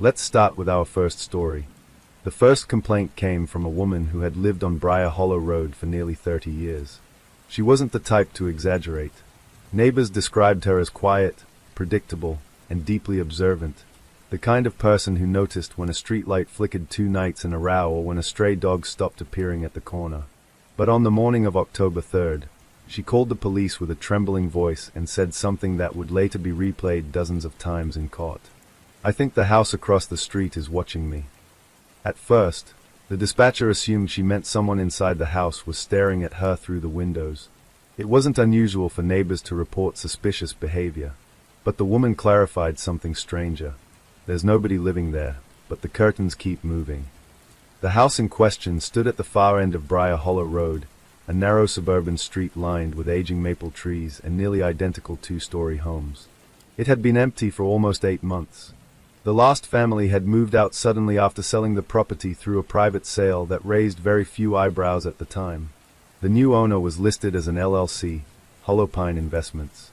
Let's start with our first story. The first complaint came from a woman who had lived on Briar Hollow Road for nearly 30 years. She wasn't the type to exaggerate. Neighbors described her as quiet, predictable, and deeply observant, the kind of person who noticed when a streetlight flickered 2 nights in a row or when a stray dog stopped appearing at the corner. But on the morning of October 3rd, she called the police with a trembling voice and said something that would later be replayed dozens of times in court. "I think the house across the street is watching me." At first, the dispatcher assumed she meant someone inside the house was staring at her through the windows. It wasn't unusual for neighbors to report suspicious behavior, but the woman clarified something stranger. "There's nobody living there, but the curtains keep moving." The house in question stood at the far end of Briar Hollow Road, a narrow suburban street lined with aging maple trees and nearly identical 2-story homes. It had been empty for almost 8 months. The last family had moved out suddenly after selling the property through a private sale that raised very few eyebrows at the time. The new owner was listed as an LLC, Hollow Pine Investments.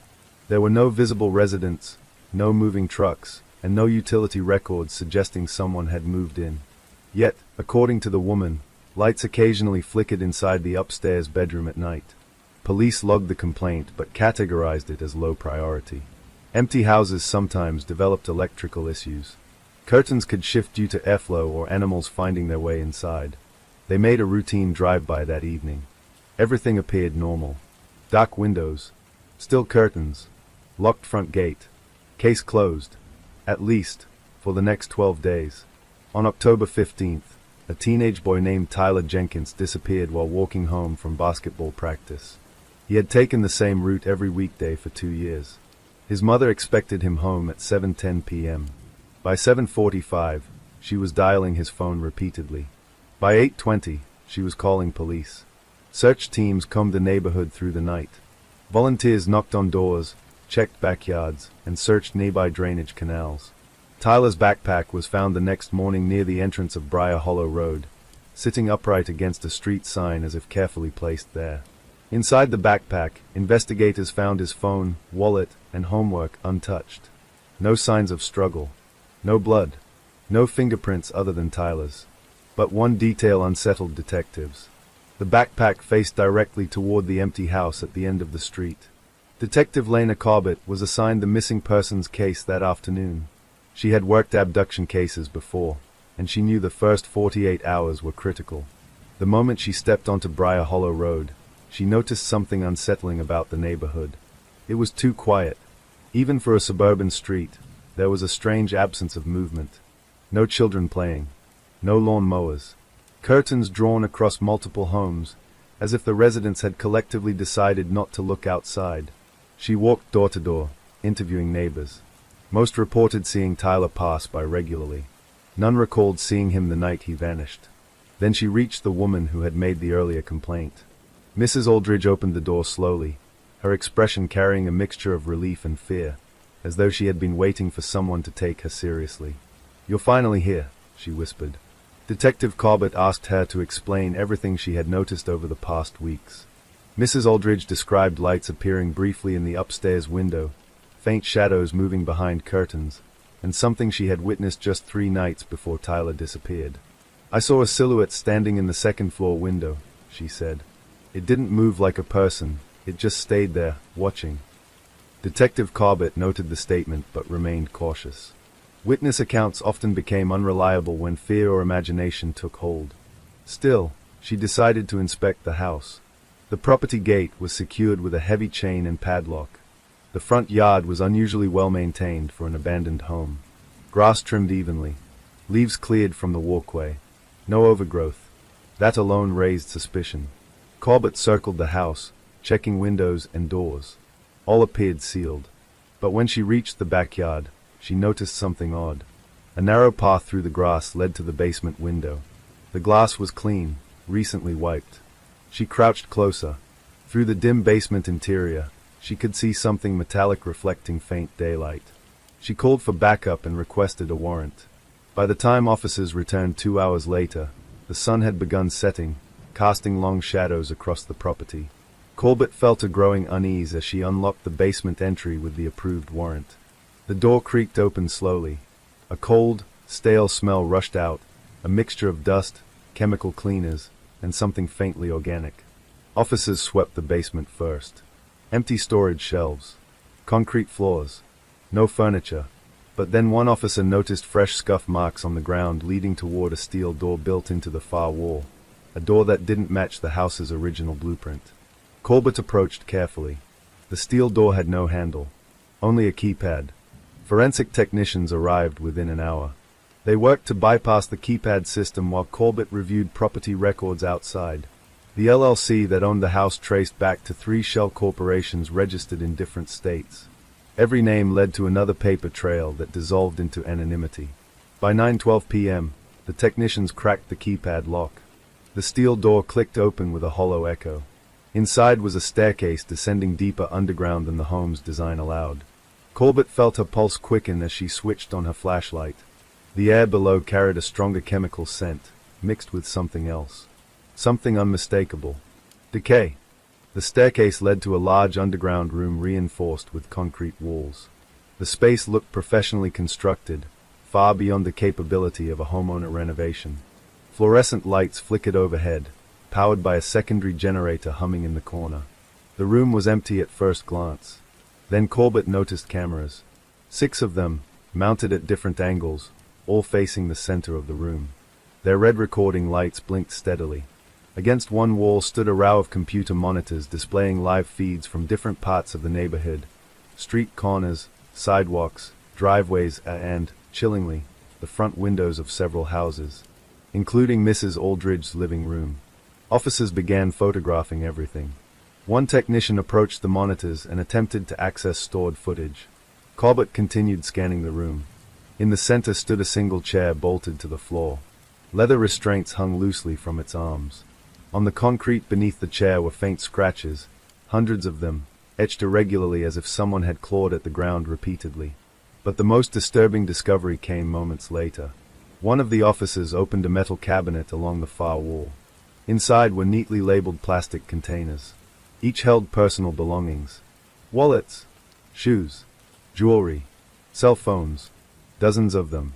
There were no visible residents, no moving trucks, and no utility records suggesting someone had moved in. Yet, according to the woman, lights occasionally flickered inside the upstairs bedroom at night. Police logged the complaint but categorized it as low priority. Empty houses sometimes developed electrical issues. Curtains could shift due to airflow or animals finding their way inside. They made a routine drive-by that evening. Everything appeared normal. Dark windows, still curtains, locked front gate. Case closed, at least, for the next 12 days. On October 15th, a teenage boy named Tyler Jenkins disappeared while walking home from basketball practice. He had taken the same route every weekday for 2 years. His mother expected him home at 7:10 p.m. By 7:45, she was dialing his phone repeatedly. By 8:20, she was calling police. Search teams combed the neighborhood through the night. Volunteers knocked on doors, checked backyards, and searched nearby drainage canals. Tyler's backpack was found the next morning near the entrance of Briar Hollow Road, sitting upright against a street sign as if carefully placed there. Inside the backpack, investigators found his phone, wallet, and homework untouched. No signs of struggle. No blood. No fingerprints other than Tyler's. But one detail unsettled detectives. The backpack faced directly toward the empty house at the end of the street. Detective Lena Corbett was assigned the missing persons case that afternoon. She had worked abduction cases before, and she knew the first 48 hours were critical. The moment she stepped onto Briar Hollow Road, she noticed something unsettling about the neighborhood. It was too quiet. Even for a suburban street, there was a strange absence of movement. No children playing. No lawn mowers. Curtains drawn across multiple homes, as if the residents had collectively decided not to look outside. She walked door to door, interviewing neighbors. Most reported seeing Tyler pass by regularly. None recalled seeing him the night he vanished. Then she reached the woman who had made the earlier complaint. Mrs. Aldridge opened the door slowly, her expression carrying a mixture of relief and fear, as though she had been waiting for someone to take her seriously. "You're finally here," she whispered. Detective Corbett asked her to explain everything she had noticed over the past weeks. Mrs. Aldridge described lights appearing briefly in the upstairs window, faint shadows moving behind curtains, and something she had witnessed just 3 nights before Tyler disappeared. "I saw a silhouette standing in the second-floor window," she said. "It didn't move like a person, it just stayed there, watching." Detective Corbett noted the statement but remained cautious. Witness accounts often became unreliable when fear or imagination took hold. Still, she decided to inspect the house. The property gate was secured with a heavy chain and padlock. The front yard was unusually well maintained for an abandoned home. Grass trimmed evenly, leaves cleared from the walkway. No overgrowth. That alone raised suspicion. Corbett circled the house, checking windows and doors. All appeared sealed. But when she reached the backyard, she noticed something odd. A narrow path through the grass led to the basement window. The glass was clean, recently wiped. She crouched closer. Through the dim basement interior, she could see something metallic reflecting faint daylight. She called for backup and requested a warrant. By the time officers returned 2 hours later, the sun had begun setting, casting long shadows across the property. Corbett felt a growing unease as she unlocked the basement entry with the approved warrant. The door creaked open slowly. A cold, Stale smell rushed out, a mixture of dust, chemical cleaners, and something faintly organic. Officers swept the basement first. Empty storage shelves. Concrete floors. No furniture. But then one officer noticed fresh scuff marks on the ground leading toward a steel door built into the far wall. A door that didn't match the house's original blueprint. Corbett approached carefully. The steel door had no handle. Only a keypad. Forensic technicians arrived within an hour. They worked to bypass the keypad system while Corbett reviewed property records outside. The LLC that owned the house traced back to 3 shell corporations registered in different states. Every name led to another paper trail that dissolved into anonymity. By 9:12 p.m., the technicians cracked the keypad lock. The steel door clicked open with a hollow echo. Inside was a staircase descending deeper underground than the home's design allowed. Corbett felt her pulse quicken as she switched on her flashlight. The air below carried a stronger chemical scent, mixed with something else. Something unmistakable. Decay. The staircase led to a large underground room reinforced with concrete walls. The space looked professionally constructed, far beyond the capability of a homeowner renovation. Fluorescent lights flickered overhead, powered by a secondary generator humming in the corner. The room was empty at first glance. Then Corbett noticed cameras. 6 of them, mounted at different angles, all facing the center of the room. Their red recording lights blinked steadily. Against one wall stood a row of computer monitors displaying live feeds from different parts of the neighborhood. Street corners, sidewalks, driveways, and, chillingly, the front windows of several houses, including Mrs. Aldridge's living room. Officers began photographing everything. One technician approached the monitors and attempted to access stored footage. Corbett continued scanning the room. In the center stood a single chair bolted to the floor. Leather restraints hung loosely from its arms. On the concrete beneath the chair were faint scratches, hundreds of them, etched irregularly as if someone had clawed at the ground repeatedly. But the most disturbing discovery came moments later. One of the officers opened a metal cabinet along the far wall. Inside were neatly labeled plastic containers. Each held personal belongings. Wallets, shoes, jewelry, cell phones, dozens of them,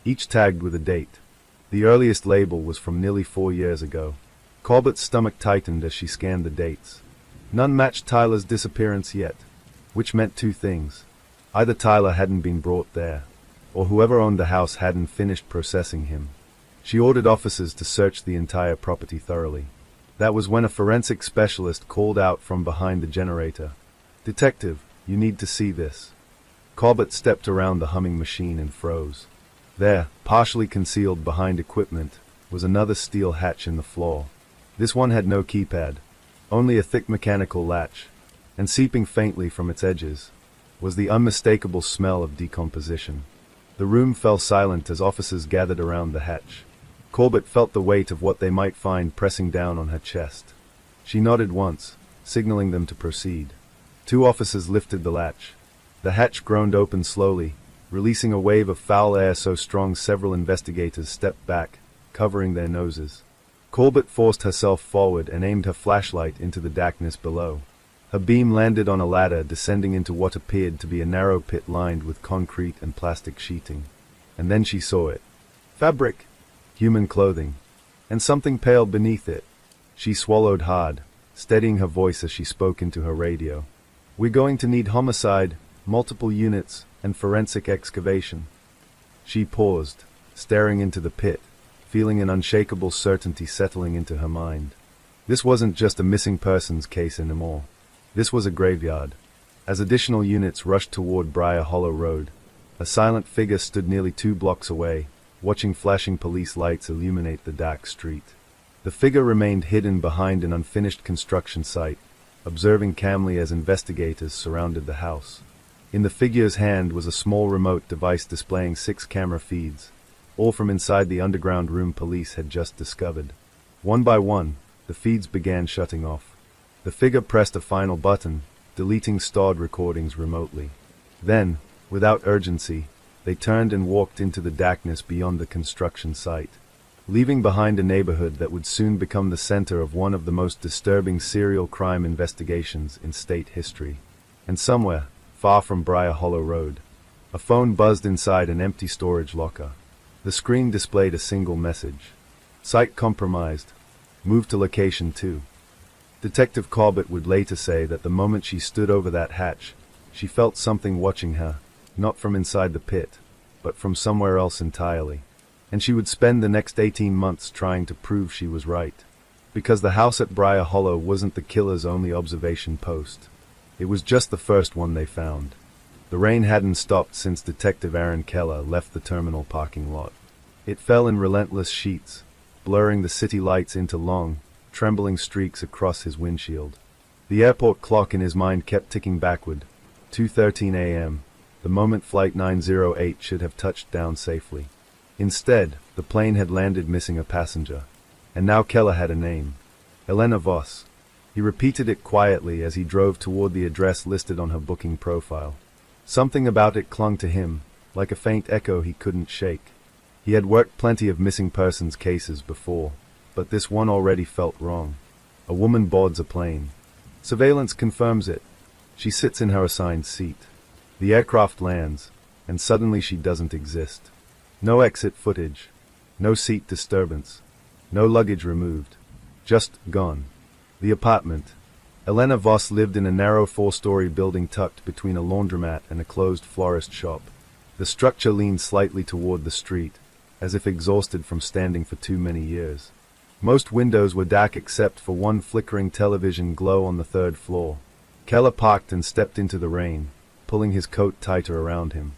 each tagged with a date. The earliest label was from nearly 4 years ago. Corbett's stomach tightened as she scanned the dates. None matched Tyler's disappearance yet, which meant 2 things. Either Tyler hadn't been brought there, or whoever owned the house hadn't finished processing him. She ordered officers to search the entire property thoroughly. That was when a forensic specialist called out from behind the generator. "Detective, you need to see this." Corbett stepped around the humming machine and froze. There, partially concealed behind equipment, was another steel hatch in the floor. This one had no keypad, only a thick mechanical latch, and seeping faintly from its edges was the unmistakable smell of decomposition. The room fell silent as officers gathered around the hatch. Corbett felt the weight of what they might find pressing down on her chest. She nodded once, signaling them to proceed. 2 officers lifted the latch. The hatch groaned open slowly, releasing a wave of foul air so strong several investigators stepped back, covering their noses. Corbett forced herself forward and aimed her flashlight into the darkness below. Her beam landed on a ladder descending into what appeared to be a narrow pit lined with concrete and plastic sheeting. And then she saw it. Fabric, human clothing, and something pale beneath it. She swallowed hard, steadying her voice as she spoke into her radio. "We're going to need homicide, multiple units, and forensic excavation." She paused, staring into the pit, feeling an unshakable certainty settling into her mind. This wasn't just a missing persons case anymore. This was a graveyard. As additional units rushed toward Briar Hollow Road, a silent figure stood nearly 2 blocks away, watching flashing police lights illuminate the dark street. The figure remained hidden behind an unfinished construction site, observing calmly as investigators surrounded the house. In the figure's hand was a small remote device displaying 6 camera feeds, all from inside the underground room police had just discovered. One by one, the feeds began shutting off. The figure pressed a final button, deleting stored recordings remotely. Then, without urgency, they turned and walked into the darkness beyond the construction site, leaving behind a neighborhood that would soon become the center of one of the most disturbing serial crime investigations in state history. And somewhere, far from Briar Hollow Road, a phone buzzed inside an empty storage locker. The screen displayed a single message. Site compromised. Move to location 2. Detective Corbett would later say that the moment she stood over that hatch, she felt something watching her, not from inside the pit, but from somewhere else entirely. And she would spend the next 18 months trying to prove she was right. Because the house at Briar Hollow wasn't the killer's only observation post. It was just the first one they found. The rain hadn't stopped since Detective Aaron Keller left the terminal parking lot. It fell in relentless sheets, blurring the city lights into long, trembling streaks across his windshield. The airport clock in his mind kept ticking backward. 2:13 a.m., the moment Flight 908 should have touched down safely. Instead, the plane had landed missing a passenger. And now Keller had a name. Elena Voss. He repeated it quietly as he drove toward the address listed on her booking profile. Something about it clung to him, like a faint echo he couldn't shake. He had worked plenty of missing persons cases before, but this one already felt wrong. A woman boards a plane. Surveillance confirms it. She sits in her assigned seat. The aircraft lands, and suddenly she doesn't exist. No exit footage. No seat disturbance. No luggage removed. Just gone. The apartment. Elena Voss lived in a narrow 4-story building tucked between a laundromat and a closed florist shop. The structure leaned slightly toward the street, as if exhausted from standing for too many years. Most windows were dark except for one flickering television glow on the 3rd floor. Keller parked and stepped into the rain, pulling his coat tighter around him.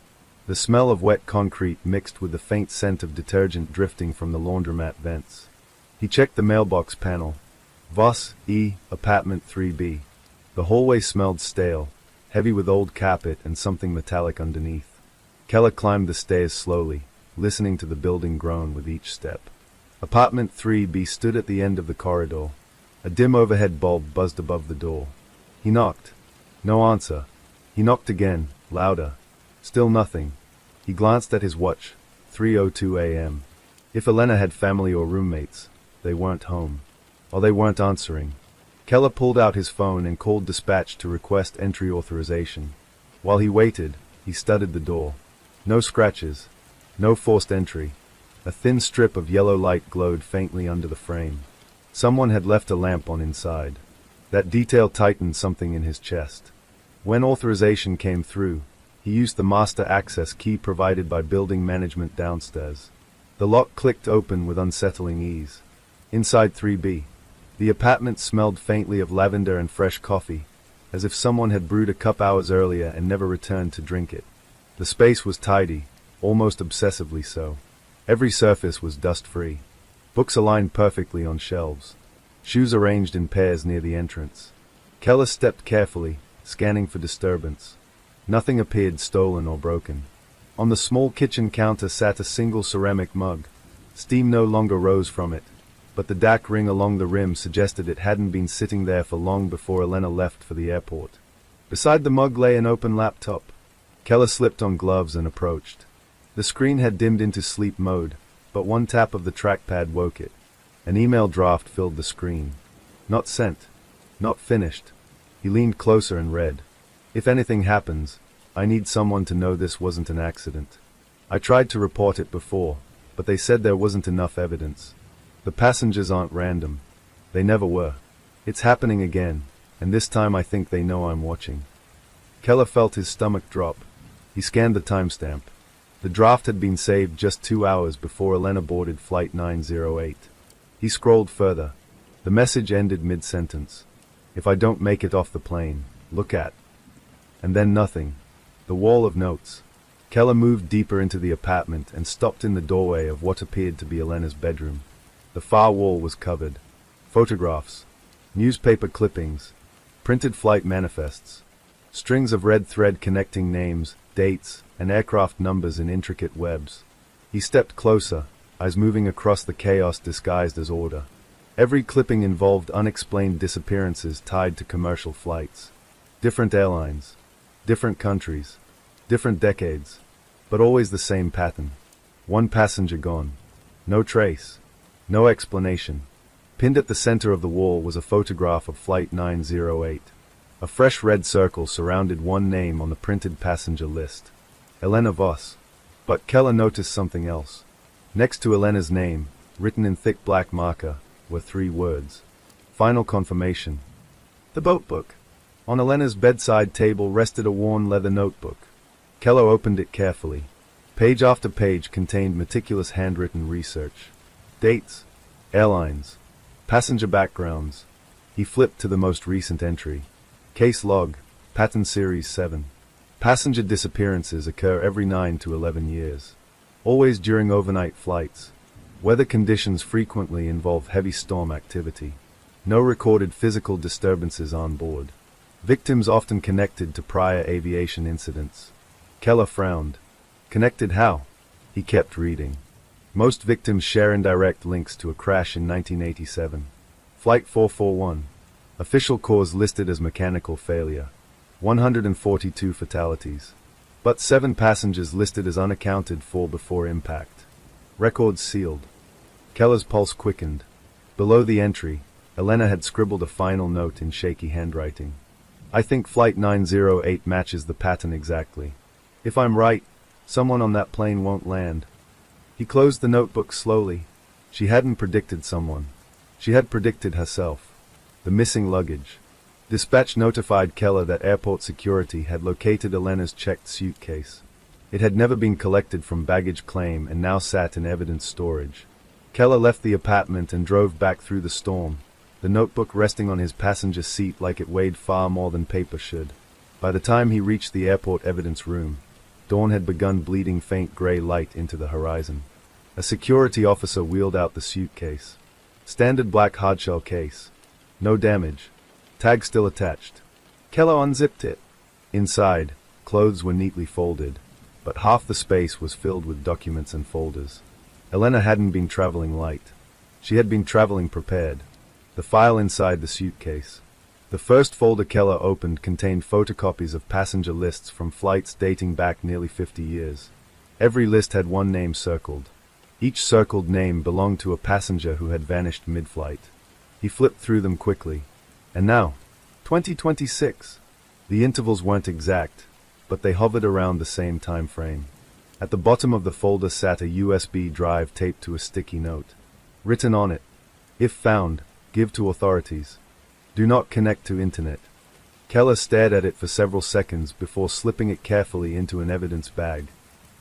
The smell of wet concrete mixed with the faint scent of detergent drifting from the laundromat vents. He checked the mailbox panel. Voss, E, apartment 3B. The hallway smelled stale, heavy with old carpet and something metallic underneath. Keller climbed the stairs slowly, listening to the building groan with each step. Apartment 3B stood at the end of the corridor. A dim overhead bulb buzzed above the door. He knocked. No answer. He knocked again, louder. Still nothing. He glanced at his watch. 3:02 a.m. If Elena had family or roommates, they weren't home. Or they weren't answering. Keller pulled out his phone and called dispatch to request entry authorization. While he waited, he studied the door. No scratches. No forced entry. A thin strip of yellow light glowed faintly under the frame. Someone had left a lamp on inside. That detail tightened something in his chest. When authorization came through, he used the master access key provided by building management downstairs. The lock clicked open with unsettling ease. Inside 3B, the apartment smelled faintly of lavender and fresh coffee, as if someone had brewed a cup hours earlier and never returned to drink it. The space was tidy, almost obsessively so. Every surface was dust-free. Books aligned perfectly on shelves. Shoes arranged in pairs near the entrance. Keller stepped carefully, scanning for disturbance. Nothing appeared stolen or broken. On the small kitchen counter sat a single ceramic mug. Steam no longer rose from it, but the dark ring along the rim suggested it hadn't been sitting there for long before Elena left for the airport. Beside the mug lay an open laptop. Keller slipped on gloves and approached. The screen had dimmed into sleep mode, but one tap of the trackpad woke it. An email draft filled the screen. Not sent. Not finished. He leaned closer and read. If anything happens, I need someone to know this wasn't an accident. I tried to report it before, but they said there wasn't enough evidence. The passengers aren't random. They never were. It's happening again, and this time I think they know I'm watching. Keller felt his stomach drop. He scanned the timestamp. The draft had been saved just 2 hours before Elena boarded Flight 908. He scrolled further. The message ended mid-sentence. If I don't make it off the plane, look at. And then nothing. The wall of notes. Keller moved deeper into the apartment and stopped in the doorway of what appeared to be Elena's bedroom. The far wall was covered. Photographs. Newspaper clippings. Printed flight manifests. Strings of red thread connecting names, dates, and aircraft numbers in intricate webs. He stepped closer, eyes moving across the chaos disguised as order. Every clipping involved unexplained disappearances tied to commercial flights. Different airlines. Different countries. Different decades. But always the same pattern. One passenger gone. No trace. No explanation. Pinned at the center of the wall was a photograph of Flight 908. A fresh red circle surrounded one name on the printed passenger list. Elena Voss. But Keller noticed something else. Next to Elena's name, written in thick black marker, were 3 words. Final confirmation. The boat book. On Elena's bedside table rested a worn leather notebook. Keller opened it carefully. Page after page contained meticulous handwritten research. Dates, airlines, passenger backgrounds. He flipped to the most recent entry. Case log, pattern series 7. Passenger disappearances occur every 9 to 11 years. Always during overnight flights. Weather conditions frequently involve heavy storm activity. No recorded physical disturbances on board. Victims often connected to prior aviation incidents. Keller frowned. Connected how? He kept reading. Most victims share indirect links to a crash in 1987. Flight 441. Official cause listed as mechanical failure. 142 fatalities. But 7 passengers listed as unaccounted for before impact. Records sealed. Keller's pulse quickened. Below the entry, Elena had scribbled a final note in shaky handwriting. I think Flight 908 matches the pattern exactly. If I'm right, someone on that plane won't land. He closed the notebook slowly. She hadn't predicted someone. She had predicted herself. The missing luggage. Dispatch notified Keller that airport security had located Elena's checked suitcase. It had never been collected from baggage claim and now sat in evidence storage. Keller left the apartment and drove back through the storm, the notebook resting on his passenger seat like it weighed far more than paper should. By the time he reached the airport evidence room, dawn had begun bleeding faint gray light into the horizon. A security officer wheeled out the suitcase. Standard black hardshell case. No damage. Tag still attached. Keller unzipped it. Inside, clothes were neatly folded, but half the space was filled with documents and folders. Elena hadn't been traveling light. She had been traveling prepared. The file inside the suitcase. The first folder Keller opened contained photocopies of passenger lists from flights dating back nearly 50 years. Every list had one name circled. Each circled name belonged to a passenger who had vanished mid-flight. He flipped through them quickly. And now, 2026. The intervals weren't exact, but they hovered around the same time frame. At the bottom of the folder sat a USB drive taped to a sticky note. Written on it, if found, give to authorities. Do not connect to internet. Keller stared at it for several seconds before slipping it carefully into an evidence bag.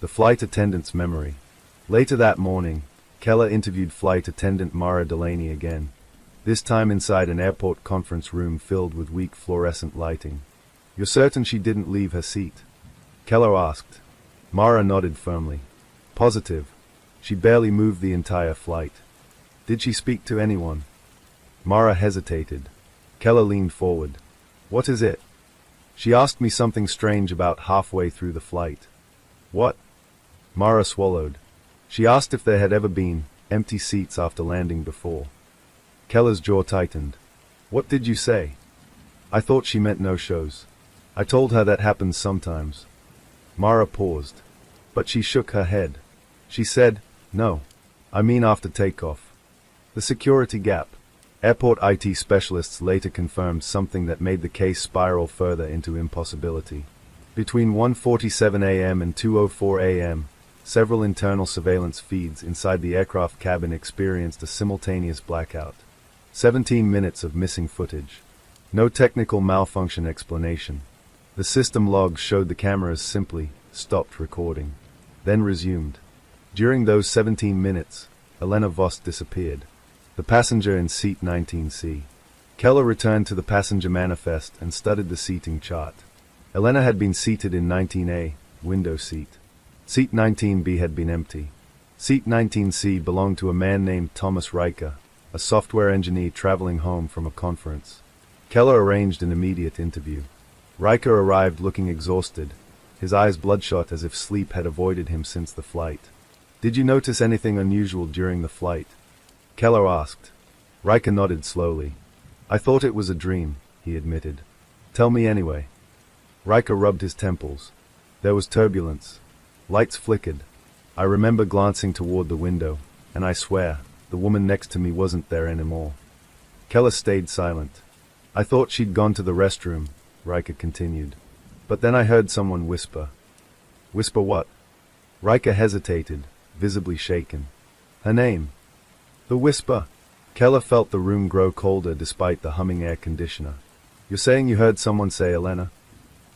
The flight attendant's memory. Later that morning, Keller interviewed flight attendant Mara Delaney again. This time inside an airport conference room filled with weak fluorescent lighting. You're certain she didn't leave her seat? Keller asked. Mara nodded firmly. Positive. She barely moved the entire flight. Did she speak to anyone? Mara hesitated. Keller leaned forward. What is it? She asked me something strange about halfway through the flight. What? Mara swallowed. She asked if there had ever been empty seats after landing before. Keller's jaw tightened. What did you say? I thought she meant no-shows. I told her that happens sometimes. Mara paused. But she shook her head. She said, no. I mean after takeoff. The security gap. Airport IT specialists later confirmed something that made the case spiral further into impossibility. Between 1:47 a.m. and 2:04 a.m., several internal surveillance feeds inside the aircraft cabin experienced a simultaneous blackout. 17 minutes of missing footage. No technical malfunction explanation. The system logs showed the cameras simply stopped recording, then resumed. During those 17 minutes, Elena Voss disappeared. The passenger in seat 19C. Keller returned to the passenger manifest and studied the seating chart. Elena had been seated in 19A, window seat. Seat 19B had been empty. Seat 19C belonged to a man named Thomas Riker, a software engineer traveling home from a conference. Keller arranged an immediate interview. Riker arrived looking exhausted, his eyes bloodshot as if sleep had avoided him since the flight. Did you notice anything unusual during the flight? Keller asked. Riker nodded slowly. I thought it was a dream, he admitted. Tell me anyway. Riker rubbed his temples. There was turbulence. Lights flickered. I remember glancing toward the window, and I swear, the woman next to me wasn't there anymore. Keller stayed silent. I thought she'd gone to the restroom, Riker continued. But then I heard someone whisper. Whisper what? Riker hesitated, visibly shaken. Her name. The whisper. Keller felt the room grow colder despite the humming air conditioner. You're saying you heard someone say Elena?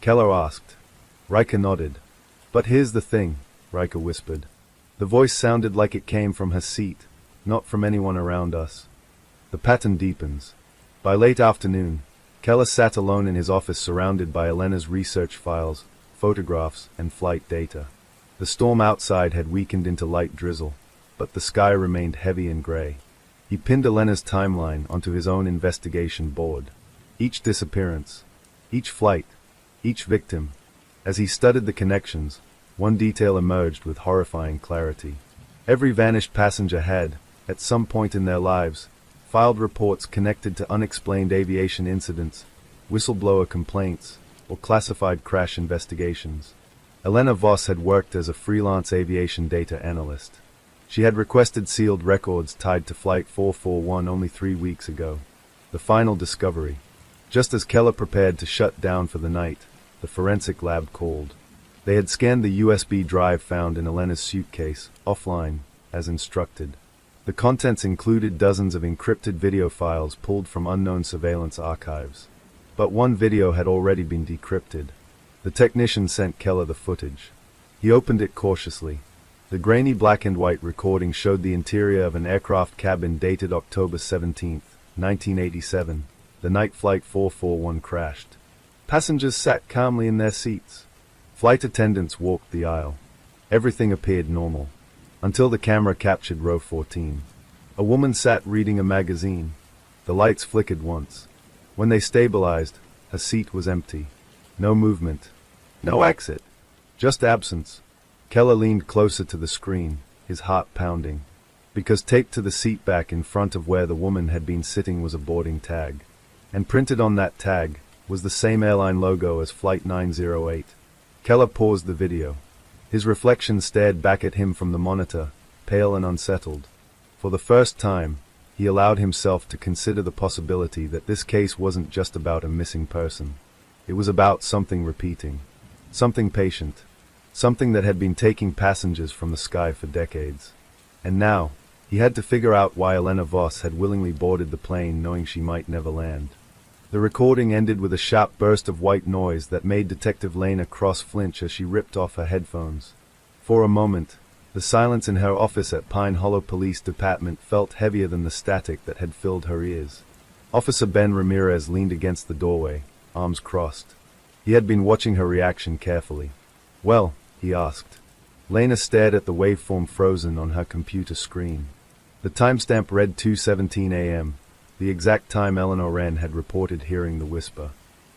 Keller asked. Riker nodded. But here's the thing, Riker whispered. The voice sounded like it came from her seat, not from anyone around us. The pattern deepens. By late afternoon, Keller sat alone in his office surrounded by Elena's research files, photographs, and flight data. The storm outside had weakened into light drizzle, but the sky remained heavy and gray. He pinned Elena's timeline onto his own investigation board. Each disappearance, each flight, each victim. As he studied the connections, one detail emerged with horrifying clarity. Every vanished passenger had, at some point in their lives, filed reports connected to unexplained aviation incidents, whistleblower complaints, or classified crash investigations. Elena Voss had worked as a freelance aviation data analyst. She had requested sealed records tied to Flight 441 only 3 weeks ago. The final discovery. Just as Keller prepared to shut down for the night, the forensic lab called. They had scanned the USB drive found in Elena's suitcase, offline, as instructed. The contents included dozens of encrypted video files pulled from unknown surveillance archives. But one video had already been decrypted. The technician sent Keller the footage. He opened it cautiously. The grainy black and white recording showed the interior of an aircraft cabin dated October 17, 1987, the night Flight 441 crashed. Passengers sat calmly in their seats. Flight attendants walked the aisle. Everything appeared normal, until the camera captured row 14. A woman sat reading a magazine. The lights flickered once. When they stabilized, her seat was empty. No movement. No exit. Just absence. Keller leaned closer to the screen, his heart pounding. Because taped to the seat back in front of where the woman had been sitting was a boarding tag. And printed on that tag was the same airline logo as Flight 908. Keller paused the video. His reflection stared back at him from the monitor, pale and unsettled. For the first time, he allowed himself to consider the possibility that this case wasn't just about a missing person. It was about something repeating. Something patient. Something that had been taking passengers from the sky for decades. And now, he had to figure out why Elena Voss had willingly boarded the plane knowing she might never land. The recording ended with a sharp burst of white noise that made Detective Lena cross-flinch as she ripped off her headphones. For a moment, the silence in her office at Pine Hollow Police Department felt heavier than the static that had filled her ears. Officer Ben Ramirez leaned against the doorway, arms crossed. He had been watching her reaction carefully. "Well," he asked. Lena stared at the waveform frozen on her computer screen. The timestamp read 2:17 a.m., the exact time Eleanor Wren had reported hearing the whisper.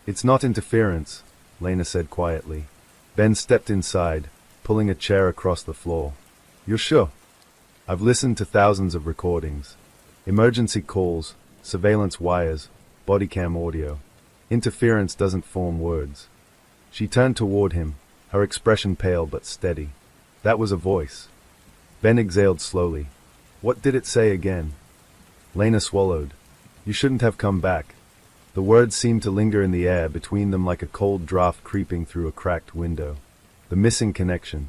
"It's not interference," Lena said quietly. Ben stepped inside, pulling a chair across the floor. "You're sure?" "I've listened to thousands of recordings. Emergency calls, surveillance wires, body cam audio. Interference doesn't form words." She turned toward him, her expression pale but steady. "That was a voice." Ben exhaled slowly. "What did it say again?" Lena swallowed. "You shouldn't have come back." The words seemed to linger in the air between them like a cold draft creeping through a cracked window. The missing connection.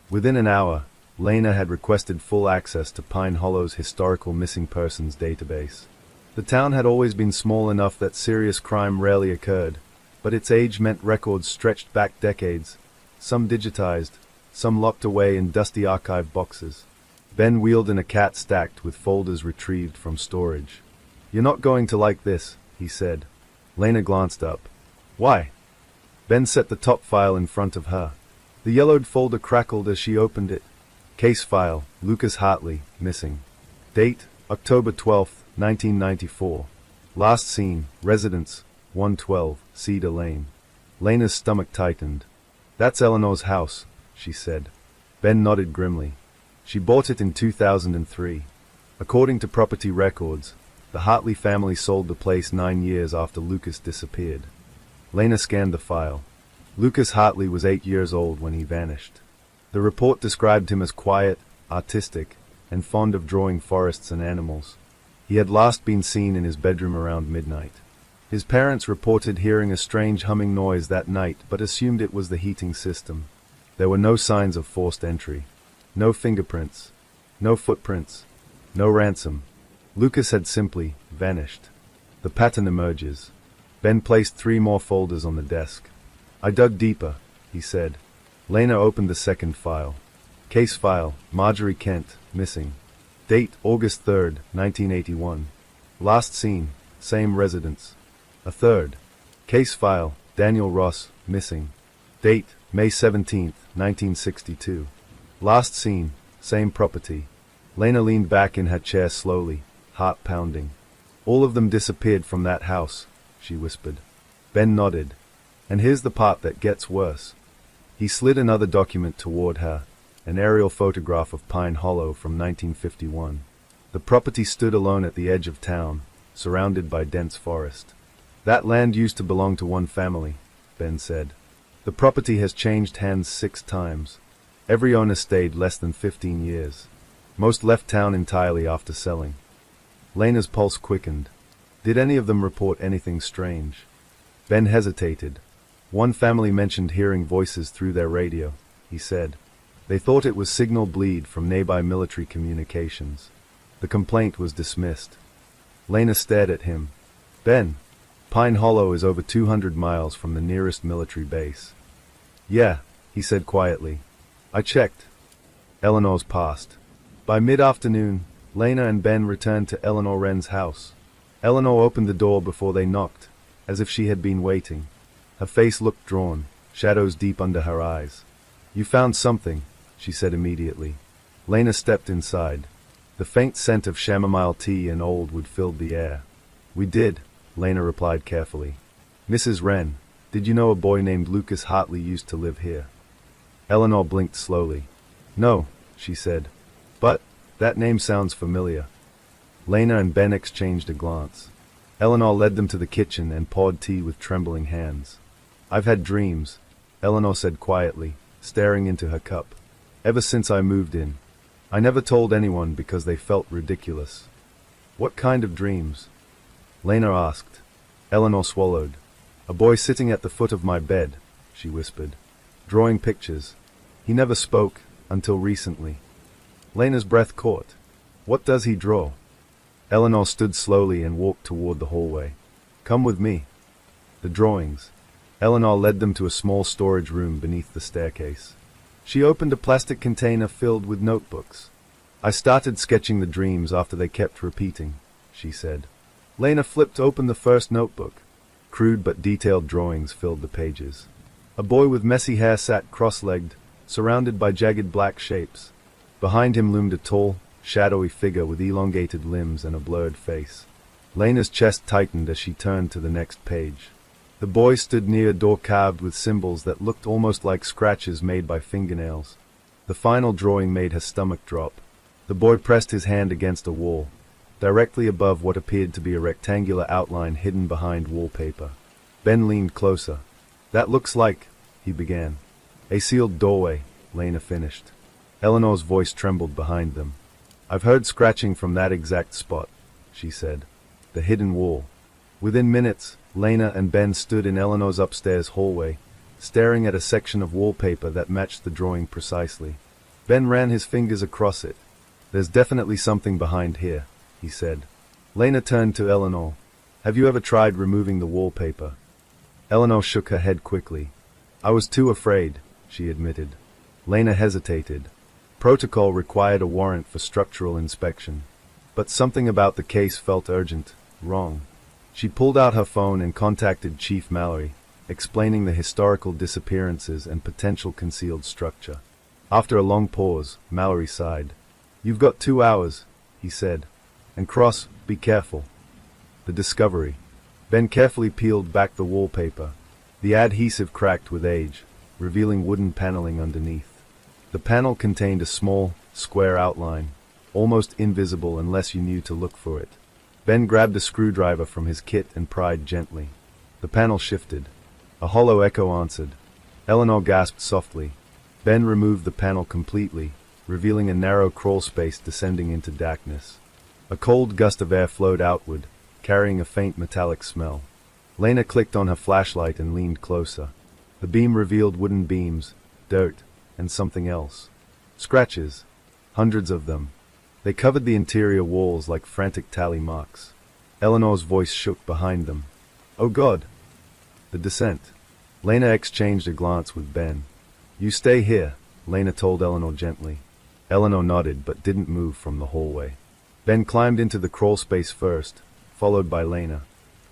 Within an hour, Lena had requested full access to Pine Hollow's historical missing persons database. The town had always been small enough that serious crime rarely occurred, but its age meant records stretched back decades, some digitized, some locked away in dusty archive boxes. Ben wheeled in a cat stacked with folders retrieved from storage. "You're not going to like this," he said. Lena glanced up. "Why?" Ben set the top file in front of her. The yellowed folder crackled as she opened it. Case file, Lucas Hartley, missing. Date, October 12, 1994. Last seen, residence, 112, Cedar Lane. Lena's stomach tightened. "That's Eleanor's house," she said. Ben nodded grimly. "She bought it in 2003. According to property records, the Hartley family sold the place 9 years after Lucas disappeared." Lena scanned the file. Lucas Hartley was 8 years old when he vanished. The report described him as quiet, artistic, and fond of drawing forests and animals. He had last been seen in his bedroom around midnight. His parents reported hearing a strange humming noise that night but assumed it was the heating system. There were no signs of forced entry. No fingerprints. No footprints. No ransom. Lucas had simply vanished. The pattern emerges. Ben placed 3 more folders on the desk. I dug deeper, he said. Lena opened the second file. Case file, Marjorie Kent, missing. Date, August 3rd, 1981. Last seen, same residence. A third. Case file, Daniel Ross, missing. Date, May 17th, 1962. Last seen, same property. Lena leaned back in her chair slowly, heart pounding. All of them disappeared from that house, she whispered. Ben nodded. And here's the part that gets worse. He slid another document toward her, an aerial photograph of Pine Hollow from 1951. The property stood alone at the edge of town, surrounded by dense forest. That land used to belong to one family, Ben said. The property has changed hands 6 times. Every owner stayed less than 15 years. Most left town entirely after selling. Lena's pulse quickened. Did any of them report anything strange? Ben hesitated. One family mentioned hearing voices through their radio, he said. They thought it was signal bleed from nearby military communications. The complaint was dismissed. Lena stared at him. Ben, Pine Hollow is over 200 miles from the nearest military base. Yeah, he said quietly. I checked. Eleanor's passed. By mid-afternoon, Lena and Ben returned to Eleanor Wren's house. Eleanor opened the door before they knocked, as if she had been waiting. Her face looked drawn, shadows deep under her eyes. You found something, she said immediately. Lena stepped inside. The faint scent of chamomile tea and old wood filled the air. We did, Lena replied carefully. Mrs. Wren, did you know a boy named Lucas Hartley used to live here? Eleanor blinked slowly. No, she said. But, that name sounds familiar. Lena and Ben exchanged a glance. Eleanor led them to the kitchen and poured tea with trembling hands. I've had dreams, Eleanor said quietly, staring into her cup. Ever since I moved in. I never told anyone because they felt ridiculous. What kind of dreams? Lena asked. Eleanor swallowed. A boy sitting at the foot of my bed, she whispered. Drawing pictures. He never spoke, until recently. Lena's breath caught. What does he draw? Eleanor stood slowly and walked toward the hallway. Come with me. The drawings. Eleanor led them to a small storage room beneath the staircase. She opened a plastic container filled with notebooks. I started sketching the dreams after they kept repeating, she said. Lena flipped open the first notebook. Crude but detailed drawings filled the pages. A boy with messy hair sat cross-legged, surrounded by jagged black shapes. Behind him loomed a tall, shadowy figure with elongated limbs and a blurred face. Lena's chest tightened as she turned to the next page. The boy stood near a door carved with symbols that looked almost like scratches made by fingernails. The final drawing made her stomach drop. The boy pressed his hand against a wall, directly above what appeared to be a rectangular outline hidden behind wallpaper. Ben leaned closer. That looks like, he began. A sealed doorway, Lena finished. Eleanor's voice trembled behind them. I've heard scratching from that exact spot, she said. The hidden wall. Within minutes, Lena and Ben stood in Eleanor's upstairs hallway, staring at a section of wallpaper that matched the drawing precisely. Ben ran his fingers across it. There's definitely something behind here, he said. Lena turned to Eleanor. Have you ever tried removing the wallpaper? Eleanor shook her head quickly. I was too afraid, she admitted. Lena hesitated. Protocol required a warrant for structural inspection. But something about the case felt urgent, wrong. She pulled out her phone and contacted Chief Mallory, explaining the historical disappearances and potential concealed structure. After a long pause, Mallory sighed. You've got 2 hours, he said. And Cross, be careful. The discovery. Ben carefully peeled back the wallpaper. The adhesive cracked with age, revealing wooden paneling underneath. The panel contained a small, square outline, almost invisible unless you knew to look for it. Ben grabbed a screwdriver from his kit and pried gently. The panel shifted. A hollow echo answered. Eleanor gasped softly. Ben removed the panel completely, revealing a narrow crawl space descending into darkness. A cold gust of air flowed outward, carrying a faint metallic smell. Lena clicked on her flashlight and leaned closer. The beam revealed wooden beams, dirt, and something else. Scratches. Hundreds of them. They covered the interior walls like frantic tally marks. Eleanor's voice shook behind them. "Oh God!" The descent. Lena exchanged a glance with Ben. "You stay here," Lena told Eleanor gently. Eleanor nodded but didn't move from the hallway. Ben climbed into the crawl space first, followed by Lena.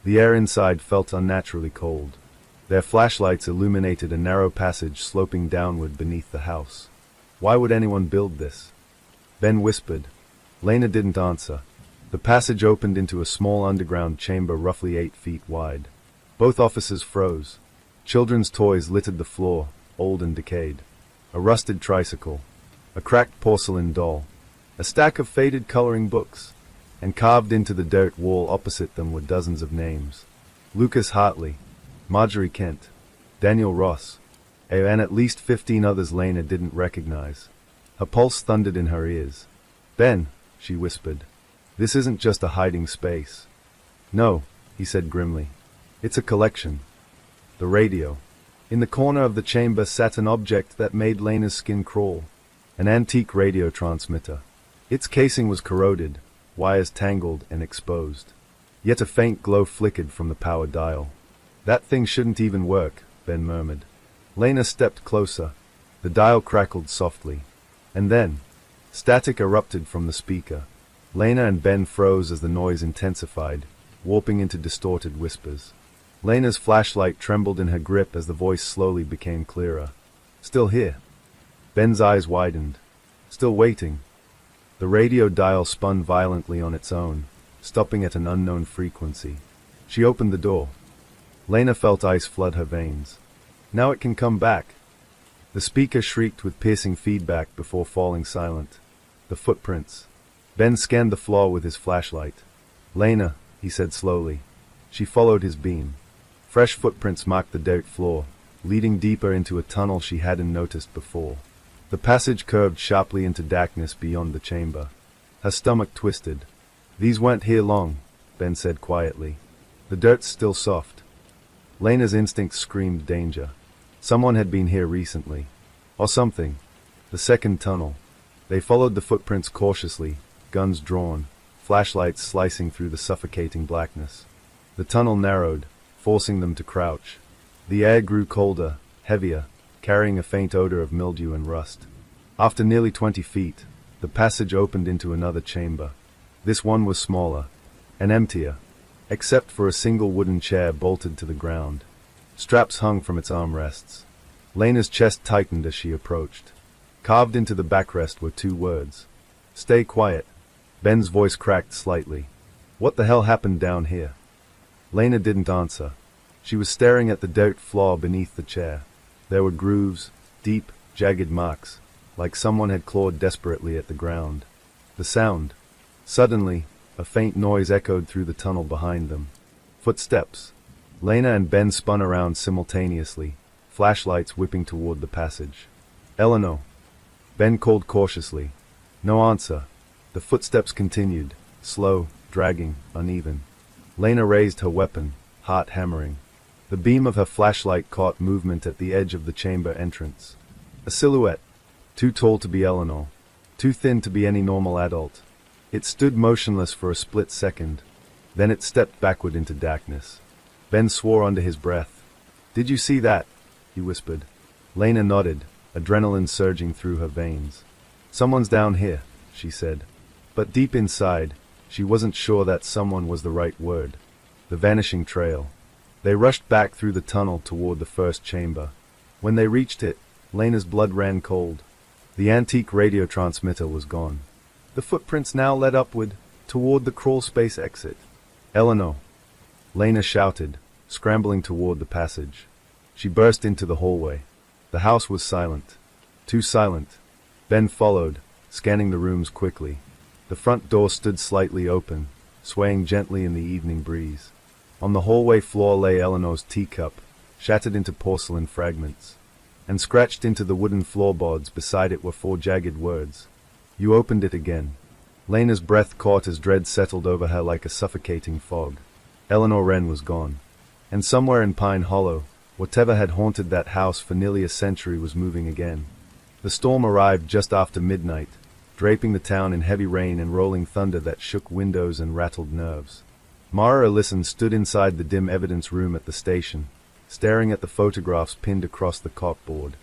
The air inside felt unnaturally cold. Their flashlights illuminated a narrow passage sloping downward beneath the house. Why would anyone build this? Ben whispered. Lena didn't answer. The passage opened into a small underground chamber roughly 8 feet wide. Both officers froze. Children's toys littered the floor, old and decayed. A rusted tricycle, a cracked porcelain doll, a stack of faded coloring books, and carved into the dirt wall opposite them were dozens of names. Lucas Hartley, Marjorie Kent, Daniel Ross, and at least 15 others Lena didn't recognize. Her pulse thundered in her ears. "Ben," she whispered, "this isn't just a hiding space." "No," he said grimly. "It's a collection." The radio. In the corner of the chamber sat an object that made Lena's skin crawl. An antique radio transmitter. Its casing was corroded, wires tangled and exposed. Yet a faint glow flickered from the power dial. "That thing shouldn't even work," Ben murmured. Lena stepped closer. The dial crackled softly. And then, static erupted from the speaker. Lena and Ben froze as the noise intensified, warping into distorted whispers. Lena's flashlight trembled in her grip as the voice slowly became clearer. "Still here." Ben's eyes widened. "Still waiting." The radio dial spun violently on its own, stopping at an unknown frequency. She opened the door. Lena felt ice flood her veins. "Now it can come back." The speaker shrieked with piercing feedback before falling silent. The footprints. Ben scanned the floor with his flashlight. "Lena," he said slowly. She followed his beam. Fresh footprints marked the dirt floor, leading deeper into a tunnel she hadn't noticed before. The passage curved sharply into darkness beyond the chamber. Her stomach twisted. "These weren't here long," Ben said quietly. "The dirt's still soft." Lena's instincts screamed danger. Someone had been here recently. Or something. The second tunnel. They followed the footprints cautiously, guns drawn, flashlights slicing through the suffocating blackness. The tunnel narrowed, forcing them to crouch. The air grew colder, heavier, carrying a faint odor of mildew and rust. After nearly 20 feet, the passage opened into another chamber. This one was smaller, and emptier, except for a single wooden chair bolted to the ground. Straps hung from its armrests. Lena's chest tightened as she approached. Carved into the backrest were 2 words. "Stay quiet." Ben's voice cracked slightly. "What the hell happened down here?" Lena didn't answer. She was staring at the dirt floor beneath the chair. There were grooves, deep, jagged marks, like someone had clawed desperately at the ground. The sound. Suddenly, a faint noise echoed through the tunnel behind them. Footsteps. Lena and Ben spun around simultaneously, flashlights whipping toward the passage. "Eleanor." Ben called cautiously. No answer. The footsteps continued, slow, dragging, uneven. Lena raised her weapon, heart hammering. The beam of her flashlight caught movement at the edge of the chamber entrance. A silhouette, too tall to be Eleanor, too thin to be any normal adult. It stood motionless for a split second. Then it stepped backward into darkness. Ben swore under his breath. "Did you see that?" he whispered. Lena nodded, adrenaline surging through her veins. "Someone's down here," she said. But deep inside, she wasn't sure that someone was the right word. The vanishing trail. They rushed back through the tunnel toward the first chamber. When they reached it, Lena's blood ran cold. The antique radio transmitter was gone. The footprints now led upward, toward the crawlspace exit. "Eleanor!" Lena shouted, scrambling toward the passage. She burst into the hallway. The house was silent. Too silent. Ben followed, scanning the rooms quickly. The front door stood slightly open, swaying gently in the evening breeze. On the hallway floor lay Eleanor's teacup, shattered into porcelain fragments. And scratched into the wooden floorboards beside it were 4 jagged words. "You opened it again." Lena's breath caught as dread settled over her like a suffocating fog. Eleanor Wren was gone. And somewhere in Pine Hollow, whatever had haunted that house for nearly a century was moving again. The storm arrived just after midnight, draping the town in heavy rain and rolling thunder that shook windows and rattled nerves. Mara Ellison stood inside the dim evidence room at the station, staring at the photographs pinned across the corkboard.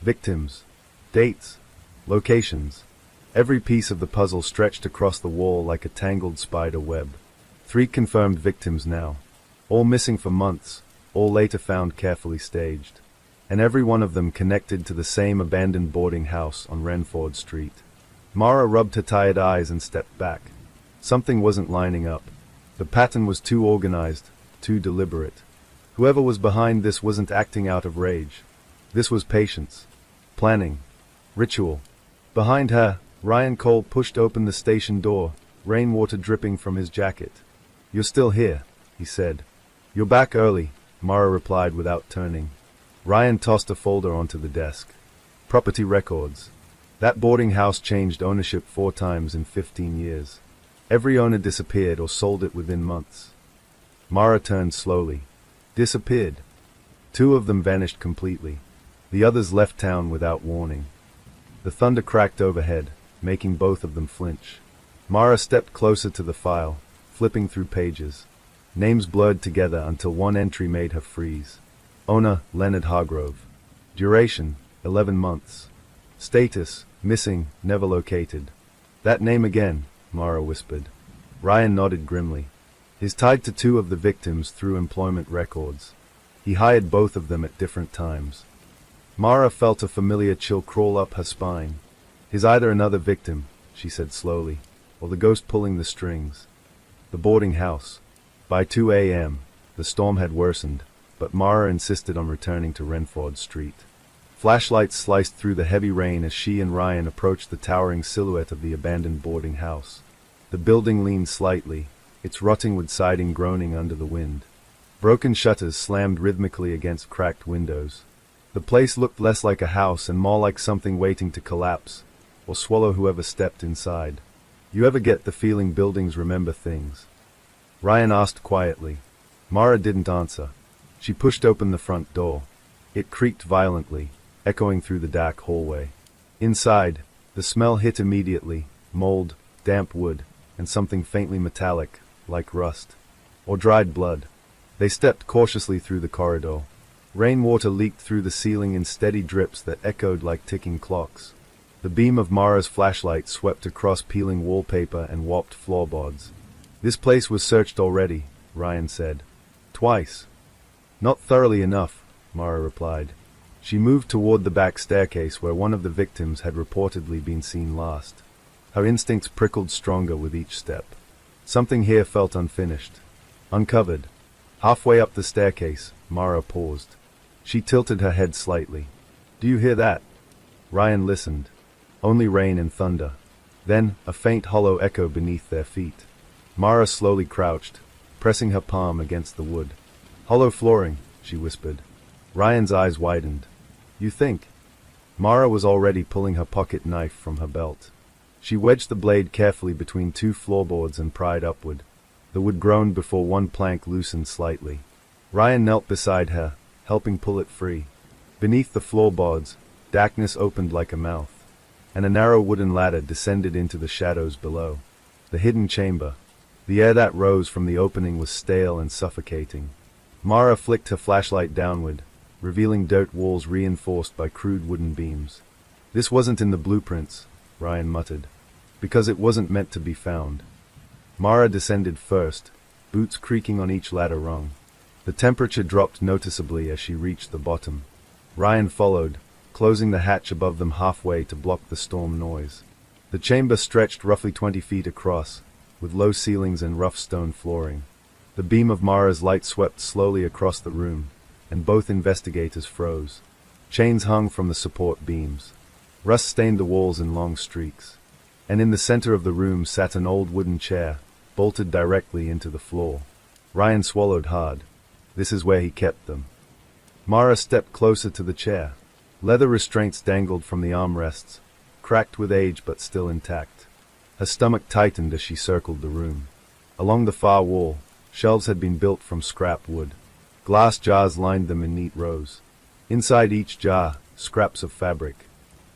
Victims, dates, locations. Every piece of the puzzle stretched across the wall like a tangled spider web. 3 confirmed victims now, all missing for months, all later found carefully staged. And every one of them connected to the same abandoned boarding house on Renford Street. Mara rubbed her tired eyes and stepped back. Something wasn't lining up. The pattern was too organized, too deliberate. Whoever was behind this wasn't acting out of rage. This was patience, planning, ritual. Behind her, Ryan Cole pushed open the station door, rainwater dripping from his jacket. "You're still here," he said. "You're back early," Mara replied without turning. Ryan tossed a folder onto the desk. Property records. That boarding house changed ownership 4 times in 15 years. Every owner disappeared or sold it within months. Mara turned slowly. Disappeared. 2 of them vanished completely. The others left town without warning. The thunder cracked overhead, making both of them flinch. Mara stepped closer to the file, flipping through pages. Names blurred together until one entry made her freeze. Owner, Leonard Hargrove. Duration, 11 months. Status, missing, never located. "That name again," Mara whispered. Ryan nodded grimly. "He's tied to 2 of the victims through employment records. He hired both of them at different times." Mara felt a familiar chill crawl up her spine. "He's either another victim," she said slowly, "or the ghost pulling the strings." The boarding house. By 2 a.m., the storm had worsened, but Mara insisted on returning to Renford Street. Flashlights sliced through the heavy rain as she and Ryan approached the towering silhouette of the abandoned boarding house. The building leaned slightly, its rotting wood siding groaning under the wind. Broken shutters slammed rhythmically against cracked windows. The place looked less like a house and more like something waiting to collapse, or swallow whoever stepped inside. "You ever get the feeling buildings remember things?" Ryan asked quietly. Mara didn't answer. She pushed open the front door. It creaked violently, echoing through the dark hallway. Inside, the smell hit immediately: mold, damp wood, and something faintly metallic, like rust. Or dried blood. They stepped cautiously through the corridor. Rainwater leaked through the ceiling in steady drips that echoed like ticking clocks. The beam of Mara's flashlight swept across peeling wallpaper and warped floorboards. "This place was searched already," Ryan said. "Twice." "Not thoroughly enough," Mara replied. She moved toward the back staircase where one of the victims had reportedly been seen last. Her instincts prickled stronger with each step. Something here felt unfinished. Uncovered. Halfway up the staircase, Mara paused. She tilted her head slightly. "Do you hear that?" Ryan listened. Only rain and thunder. Then, a faint hollow echo beneath their feet. Mara slowly crouched, pressing her palm against the wood. "Hollow flooring," she whispered. Ryan's eyes widened. "You think?" Mara was already pulling her pocket knife from her belt. She wedged the blade carefully between 2 floorboards and pried upward. The wood groaned before one plank loosened slightly. Ryan knelt beside her, helping pull it free. Beneath the floorboards, darkness opened like a mouth, and a narrow wooden ladder descended into the shadows below. The hidden chamber. The air that rose from the opening was stale and suffocating. Mara flicked her flashlight downward, revealing dirt walls reinforced by crude wooden beams. "This wasn't in the blueprints," Ryan muttered, "because it wasn't meant to be found." Mara descended first, boots creaking on each ladder rung. The temperature dropped noticeably as she reached the bottom. Ryan followed, closing the hatch above them halfway to block the storm noise. The chamber stretched roughly 20 feet across, with low ceilings and rough stone flooring. The beam of Mara's light swept slowly across the room, and both investigators froze. Chains hung from the support beams. Rust stained the walls in long streaks. And in the center of the room sat an old wooden chair, bolted directly into the floor. Ryan swallowed hard. This is where he kept them. Mara stepped closer to the chair. Leather restraints dangled from the armrests, cracked with age but still intact. Her stomach tightened as she circled the room. Along the far wall, shelves had been built from scrap wood. Glass jars lined them in neat rows. Inside each jar, scraps of fabric,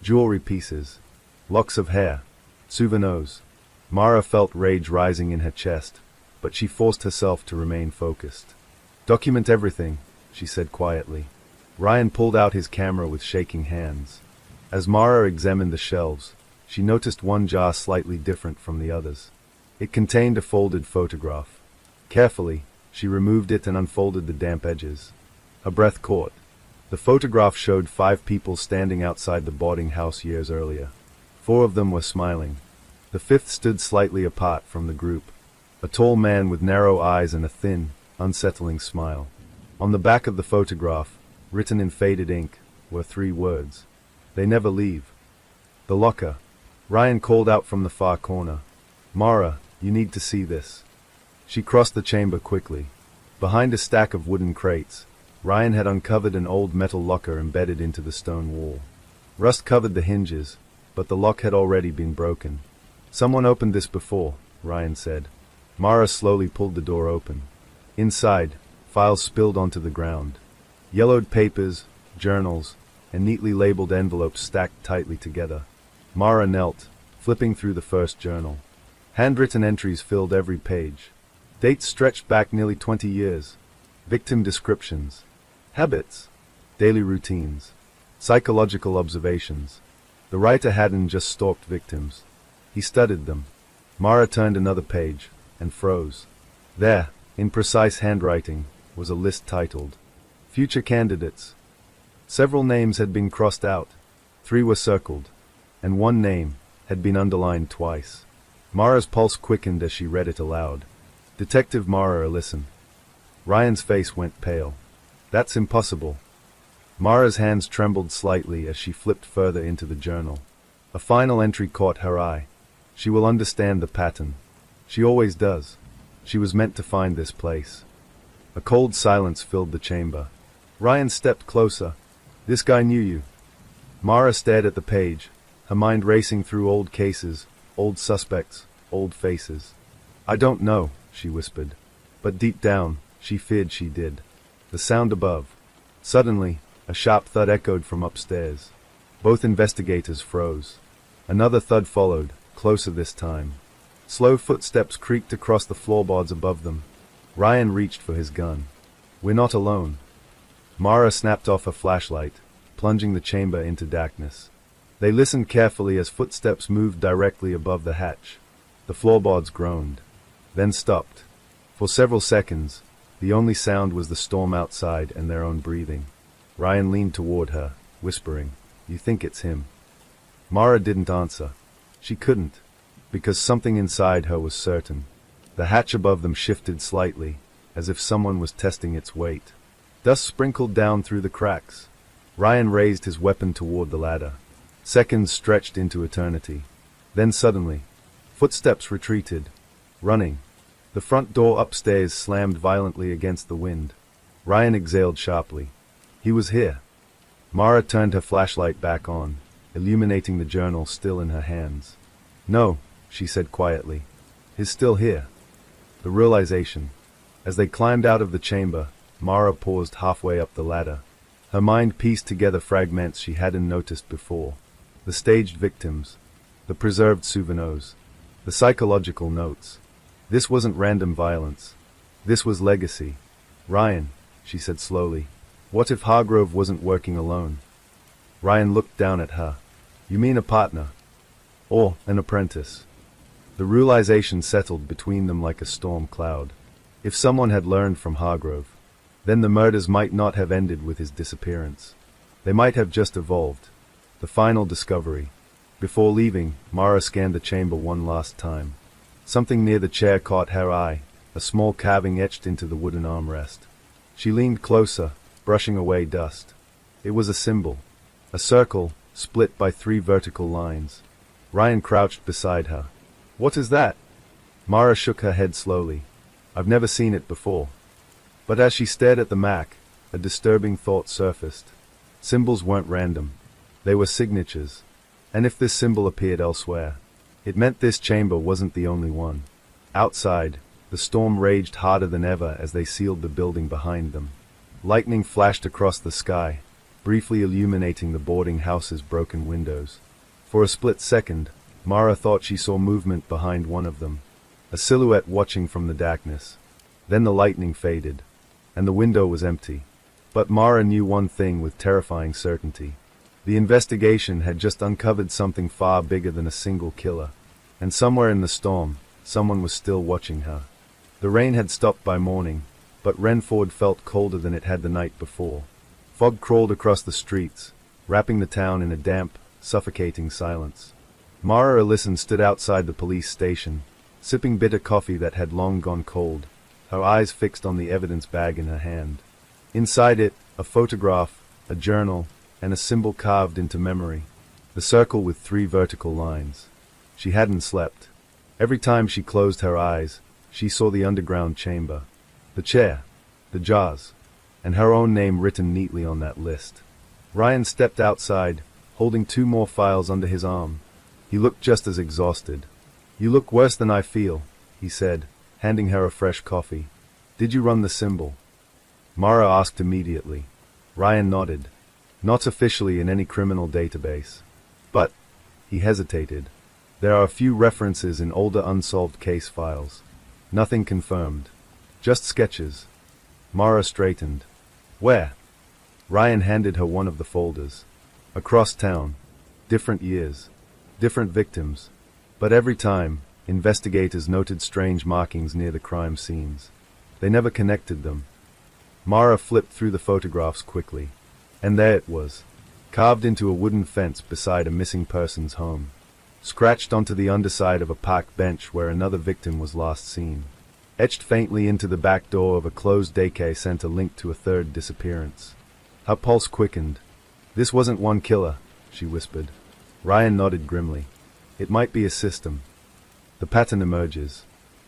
jewelry pieces, locks of hair, Souvenirs. Mara felt rage rising in her chest, but she forced herself to remain focused. Document everything, she said quietly. Ryan pulled out his camera with shaking hands. As Mara examined the shelves, she noticed one jar slightly different from the others. It contained a folded photograph. Carefully, she removed it and unfolded the damp edges. Her breath caught. The photograph showed 5 people standing outside the boarding house years earlier. 4 of them were smiling. The 5th stood slightly apart from the group, a tall man with narrow eyes and a thin, unsettling smile. On the back of the photograph, written in faded ink, were 3 words. They never leave. The locker. Ryan called out from the far corner. Mara, you need to see this. She crossed the chamber quickly. Behind a stack of wooden crates, Ryan had uncovered an old metal locker embedded into the stone wall. Rust covered the hinges, but the lock had already been broken. Someone opened this before, Ryan said. Mara slowly pulled the door open. Inside, files spilled onto the ground. Yellowed papers, journals, and neatly labeled envelopes stacked tightly together. Mara knelt, flipping through the first journal. Handwritten entries filled every page. Dates stretched back nearly 20 years. Victim descriptions. Habits. Daily routines. Psychological observations. The writer hadn't just stalked victims. He studied them. Mara turned another page and froze. There, in precise handwriting, was a list titled Future Candidates. Several names had been crossed out. 3 were circled, and 1 name had been underlined twice. Mara's pulse quickened as she read it aloud. Detective Mara Ellison. Ryan's face went pale. That's impossible. Mara's hands trembled slightly as she flipped further into the journal. A final entry caught her eye. She will understand the pattern. She always does. She was meant to find this place. A cold silence filled the chamber. Ryan stepped closer. This guy knew you. Mara stared at the page, her mind racing through old cases, old suspects, old faces. I don't know, she whispered. But deep down, she feared she did. The sound above. Suddenly, a sharp thud echoed from upstairs. Both investigators froze. Another thud followed, closer this time. Slow footsteps creaked across the floorboards above them. Ryan reached for his gun. We're not alone. Mara snapped off her flashlight, plunging the chamber into darkness. They listened carefully as footsteps moved directly above the hatch. The floorboards groaned, then stopped. For several seconds, the only sound was the storm outside and their own breathing. Ryan leaned toward her, whispering, You think it's him? Mara didn't answer. She couldn't, because something inside her was certain. The hatch above them shifted slightly, as if someone was testing its weight. Dust sprinkled down through the cracks. Ryan raised his weapon toward the ladder. Seconds stretched into eternity. Then suddenly, footsteps retreated, running. The front door upstairs slammed violently against the wind. Ryan exhaled sharply. He was here. Mara turned her flashlight back on, illuminating the journal still in her hands. No, she said quietly. He's still here. The realization. As they climbed out of the chamber, Mara paused halfway up the ladder. Her mind pieced together fragments she hadn't noticed before. The staged victims. The preserved souvenirs. The psychological notes. This wasn't random violence. This was legacy. Ryan, she said slowly. What if Hargrove wasn't working alone? Ryan looked down at her. You mean a partner? Or an apprentice? The realization settled between them like a storm cloud. If someone had learned from Hargrove, then the murders might not have ended with his disappearance. They might have just evolved. The final discovery. Before leaving, Mara scanned the chamber one last time. Something near the chair caught her eye, a small carving etched into the wooden armrest. She leaned closer, brushing away dust. It was a symbol. A circle, split by 3 vertical lines. Ryan crouched beside her. What is that? Mara shook her head slowly. I've never seen it before. But as she stared at the Mac, a disturbing thought surfaced. Symbols weren't random. They were signatures. And if this symbol appeared elsewhere, it meant this chamber wasn't the only one. Outside, the storm raged harder than ever as they sealed the building behind them. Lightning flashed across the sky, briefly illuminating the boarding house's broken windows. For a split second, Mara thought she saw movement behind one of them, a silhouette watching from the darkness. Then the lightning faded, and the window was empty. But Mara knew one thing with terrifying certainty. The investigation had just uncovered something far bigger than a single killer. And somewhere in the storm, someone was still watching her. The rain had stopped by morning, but Renford felt colder than it had the night before. Fog crawled across the streets, wrapping the town in a damp, suffocating silence. Mara Ellison stood outside the police station, sipping bitter coffee that had long gone cold, her eyes fixed on the evidence bag in her hand. Inside it, a photograph, a journal, and a symbol carved into memory. The circle with 3 vertical lines. She hadn't slept. Every time she closed her eyes, she saw the underground chamber, the chair, the jars, and her own name written neatly on that list. Ryan stepped outside, holding 2 more files under his arm. He looked just as exhausted. "You look worse than I feel," he said, handing her a fresh coffee. "Did you run the symbol?" Mara asked immediately. Ryan nodded. "Not officially in any criminal database. But," he hesitated, "there are a few references in older unsolved case files. Nothing confirmed. Just sketches." Mara straightened. "Where?" Ryan handed her one of the folders. "Across town. Different years. Different victims. But every time, investigators noted strange markings near the crime scenes. They never connected them." Mara flipped through the photographs quickly. And there it was, carved into a wooden fence beside a missing person's home. Scratched onto the underside of a park bench where another victim was last seen. Etched faintly into the back door of a closed daycare center linked to a 3rd disappearance. Her pulse quickened. "This wasn't one killer," she whispered. Ryan nodded grimly. "It might be a system." The pattern emerges.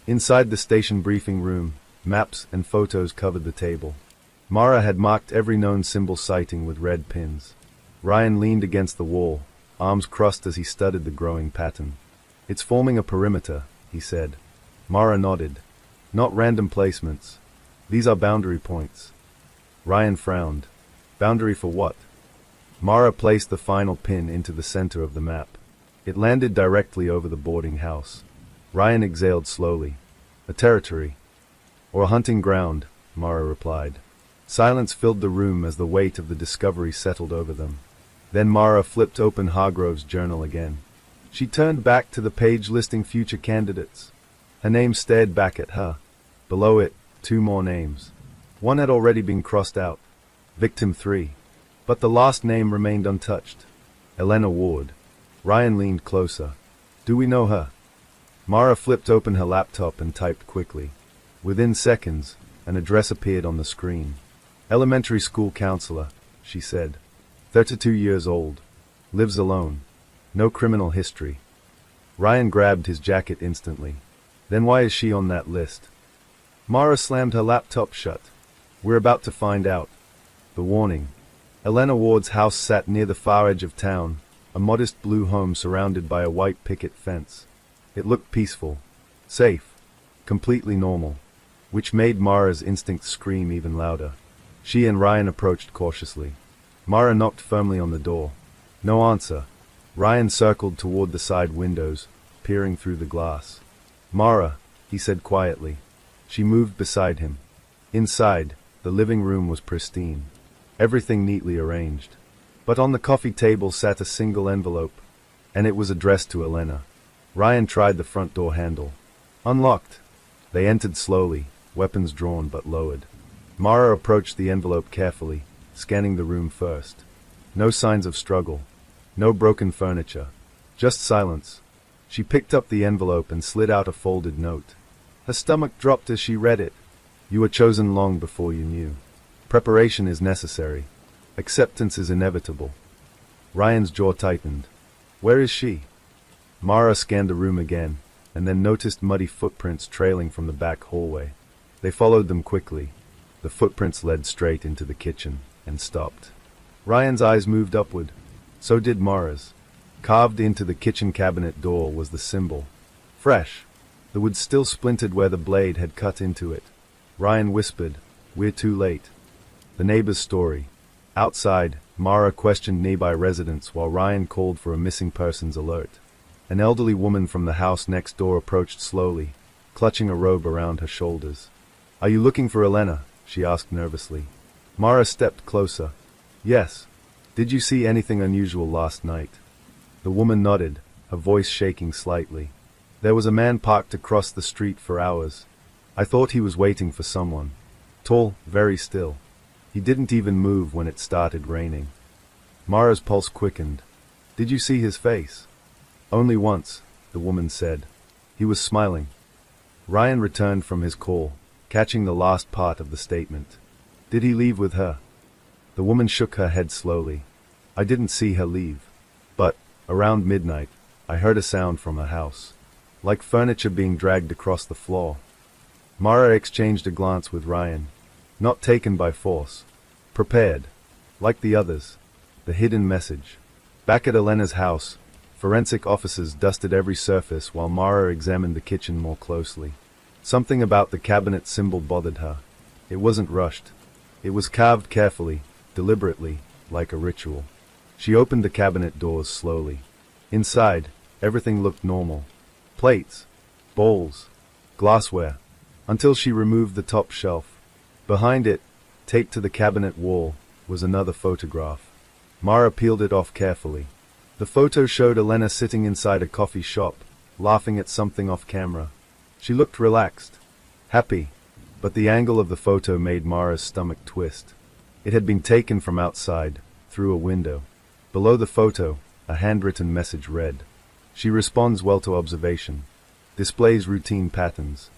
Inside the station briefing room, maps and photos covered the table. Mara had marked every known symbol sighting with red pins. Ryan leaned against the wall, arms crossed as he studied the growing pattern. "It's forming a perimeter," he said. Mara nodded. "Not random placements. These are boundary points." Ryan frowned. "Boundary for what?" Mara placed the final pin into the center of the map. It landed directly over the boarding house. Ryan exhaled slowly. "A territory." "Or a hunting ground," Mara replied. Silence filled the room as the weight of the discovery settled over them. Then Mara flipped open Hargrove's journal again. She turned back to the page listing future candidates. Her name stared back at her. Below it, 2 more names. One had already been crossed out. Victim 3. But the last name remained untouched. Elena Ward. Ryan leaned closer. "Do we know her?" Mara flipped open her laptop and typed quickly. Within seconds, an address appeared on the screen. "Elementary school counselor," she said. 32 years old. Lives alone. No criminal history. Ryan grabbed his jacket instantly. "Then why is she on that list?" Mara slammed her laptop shut. "We're about to find out." The warning. Elena Ward's house sat near the far edge of town, a modest blue home surrounded by a white picket fence. It looked peaceful, safe, completely normal, which made Mara's instincts scream even louder. She and Ryan approached cautiously. Mara knocked firmly on the door. No answer. Ryan circled toward the side windows, peering through the glass. "Mara," he said quietly. She moved beside him. Inside, the living room was pristine, everything neatly arranged. But on the coffee table sat a single envelope, and it was addressed to Elena. Ryan tried the front door handle. Unlocked. They entered slowly, weapons drawn but lowered. Mara approached the envelope carefully, scanning the room first. No signs of struggle. No broken furniture. Just silence. She picked up the envelope and slid out a folded note. Her stomach dropped as she read it. "You were chosen long before you knew. Preparation is necessary. Acceptance is inevitable." Ryan's jaw tightened. "Where is she?" Mara scanned the room again, and then noticed muddy footprints trailing from the back hallway. They followed them quickly. The footprints led straight into the kitchen, and stopped. Ryan's eyes moved upward. So did Mara's. Carved into the kitchen cabinet door was the symbol. Fresh. The wood still splintered where the blade had cut into it. Ryan whispered, "We're too late." The neighbor's story. Outside, Mara questioned nearby residents while Ryan called for a missing persons alert. An elderly woman from the house next door approached slowly, clutching a robe around her shoulders. "Are you looking for Elena?" she asked nervously. Mara stepped closer. "Yes. Did you see anything unusual last night?" The woman nodded, her voice shaking slightly. "There was a man parked across the street for hours. I thought he was waiting for someone. Tall, very still. He didn't even move when it started raining." Mara's pulse quickened. "Did you see his face?" "Only once," the woman said. "He was smiling." Ryan returned from his call, catching the last part of the statement. "Did he leave with her?" The woman shook her head slowly. "I didn't see her leave. But, around midnight, I heard a sound from her house. Like furniture being dragged across the floor." Mara exchanged a glance with Ryan. Not taken by force. Prepared. Like the others. The hidden message. Back at Elena's house, forensic officers dusted every surface while Mara examined the kitchen more closely. Something about the cabinet symbol bothered her. It wasn't rushed. It was carved carefully, deliberately, like a ritual. She opened the cabinet doors slowly. Inside, everything looked normal. Plates, bowls, glassware, until she removed the top shelf. Behind it, taped to the cabinet wall, was another photograph. Mara peeled it off carefully. The photo showed Elena sitting inside a coffee shop, laughing at something off camera. She looked relaxed, happy, but the angle of the photo made Mara's stomach twist. It had been taken from outside, through a window. Below the photo, a handwritten message read, "She responds well to observation. Displays routine patterns.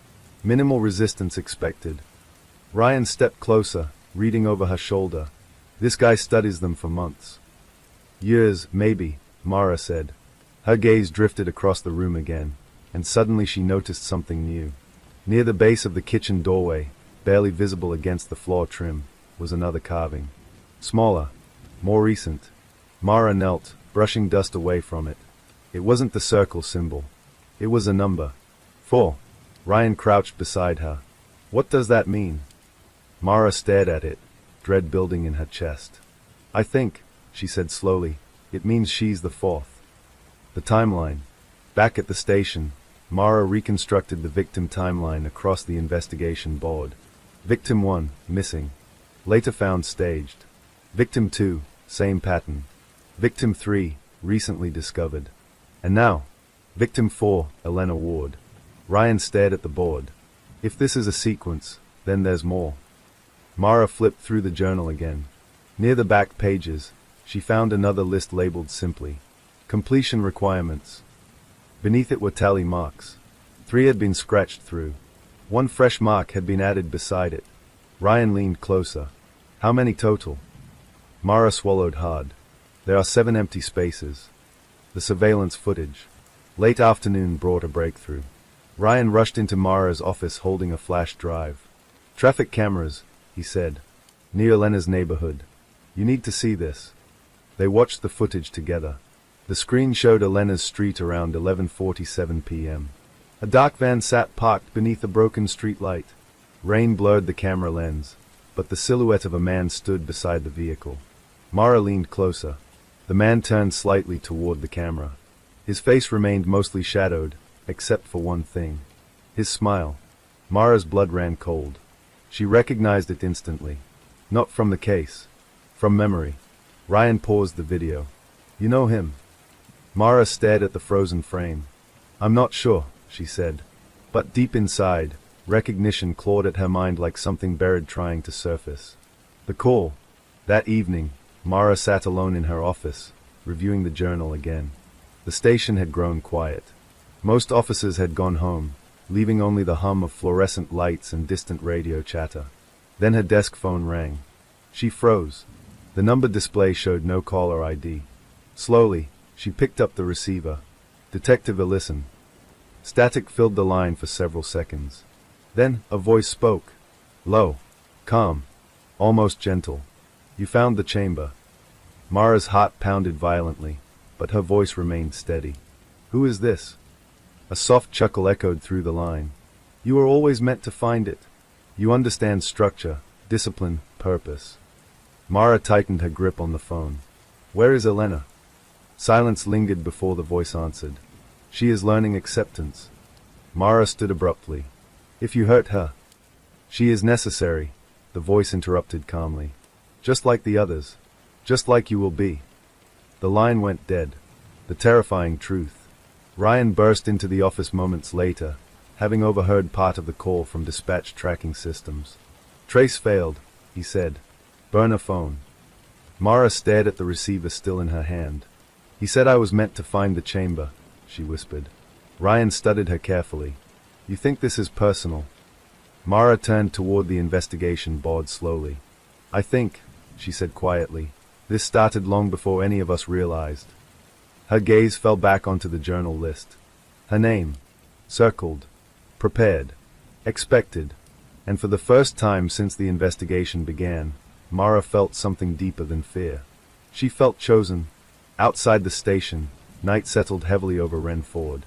Minimal resistance expected." Ryan stepped closer, reading over her shoulder. "This guy studies them for months." "Years, maybe," Mara said. Her gaze drifted across the room again, and suddenly she noticed something new. Near the base of the kitchen doorway, barely visible against the floor trim, was another carving. Smaller, more recent. Mara knelt, brushing dust away from it. It wasn't the circle symbol. It was a number. 4. Ryan crouched beside her. "What does that mean?" Mara stared at it, dread building in her chest. "I think," she said slowly, "it means she's the fourth." The timeline. Back at the station, Mara reconstructed the victim timeline across the investigation board. Victim 1, missing. Later found staged. Victim 2, same pattern. Victim 3, recently discovered. And now, Victim 4, Elena Ward. Ryan stared at the board. If this is a sequence, then there's more. Mara flipped through the journal again. Near the back pages, she found another list labeled simply, "Completion requirements." Beneath it were tally marks. 3 had been scratched through. 1 fresh mark had been added beside it. Ryan leaned closer. "How many total?" Mara swallowed hard. "There are 7 empty spaces." The surveillance footage. Late afternoon brought a breakthrough. Ryan rushed into Mara's office holding a flash drive. "Traffic cameras," he said. "Near Elena's neighborhood. You need to see this." They watched the footage together. The screen showed Elena's street around 11:47 p.m. A dark van sat parked beneath a broken street light. Rain blurred the camera lens, but the silhouette of a man stood beside the vehicle. Mara leaned closer. The man turned slightly toward the camera. His face remained mostly shadowed, except for one thing. His smile. Mara's blood ran cold. She recognized it instantly. Not from the case. From memory. Ryan paused the video. "You know him?" Mara stared at the frozen frame. "I'm not sure," she said. But deep inside, recognition clawed at her mind like something buried trying to surface. The call. That evening, Mara sat alone in her office, reviewing the journal again. The station had grown quiet. Most officers had gone home, leaving only the hum of fluorescent lights and distant radio chatter. Then her desk phone rang. She froze. The number display showed no caller ID. Slowly, she picked up the receiver. "Detective Ellison." Static filled the line for several seconds. Then, a voice spoke. Low. Calm. Almost gentle. "You found the chamber." Mara's heart pounded violently, but her voice remained steady. "Who is this?" A soft chuckle echoed through the line. "You were always meant to find it. You understand structure, discipline, purpose." Mara tightened her grip on the phone. "Where is Elena?" Silence lingered before the voice answered. She is learning acceptance. Mara stood abruptly. If you hurt her, she is necessary, the voice interrupted calmly. Just like the others. Just like you will be. The line went dead. The terrifying truth. Ryan burst into the office moments later, having overheard part of the call from dispatch tracking systems. Trace failed, he said. Burner phone. Mara stared at the receiver still in her hand. He said I was meant to find the chamber, she whispered. Ryan studied her carefully. You think this is personal? Mara turned toward the investigation board slowly. I think, she said quietly, this started long before any of us realized. Her gaze fell back onto the journal list. Her name. Circled. Prepared. Expected. And for the first time since the investigation began, Mara felt something deeper than fear. She felt chosen. Outside the station, night settled heavily over Wren Ford.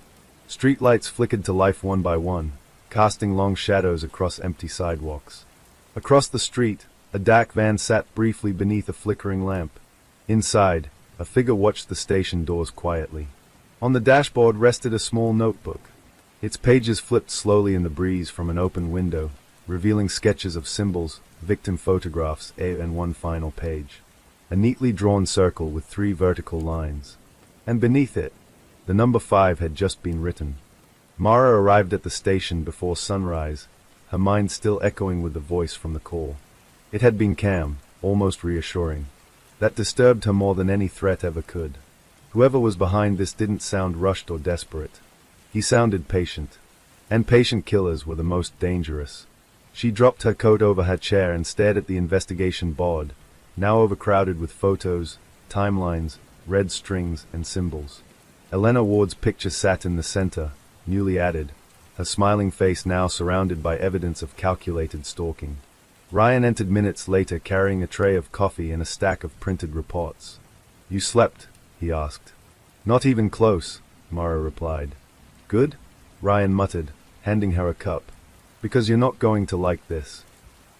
Streetlights flickered to life one by one, casting long shadows across empty sidewalks. Across the street, a dark van sat briefly beneath a flickering lamp. Inside, a figure watched the station doors quietly. On the dashboard rested a small notebook. Its pages flipped slowly in the breeze from an open window, revealing sketches of symbols, victim photographs, and one final page. A neatly drawn circle with 3 vertical lines. And beneath it, the number 5 had just been written. Mara arrived at the station before sunrise, her mind still echoing with the voice from the call. It had been calm, almost reassuring. That disturbed her more than any threat ever could. Whoever was behind this didn't sound rushed or desperate. He sounded patient. And patient killers were the most dangerous. She dropped her coat over her chair and stared at the investigation board, now overcrowded with photos, timelines, red strings, and symbols. Elena Ward's picture sat in the center, newly added, her smiling face now surrounded by evidence of calculated stalking. Ryan entered minutes later carrying a tray of coffee and a stack of printed reports. You slept? He asked. Not even close, Mara replied. Good? Ryan muttered, handing her a cup. Because you're not going to like this.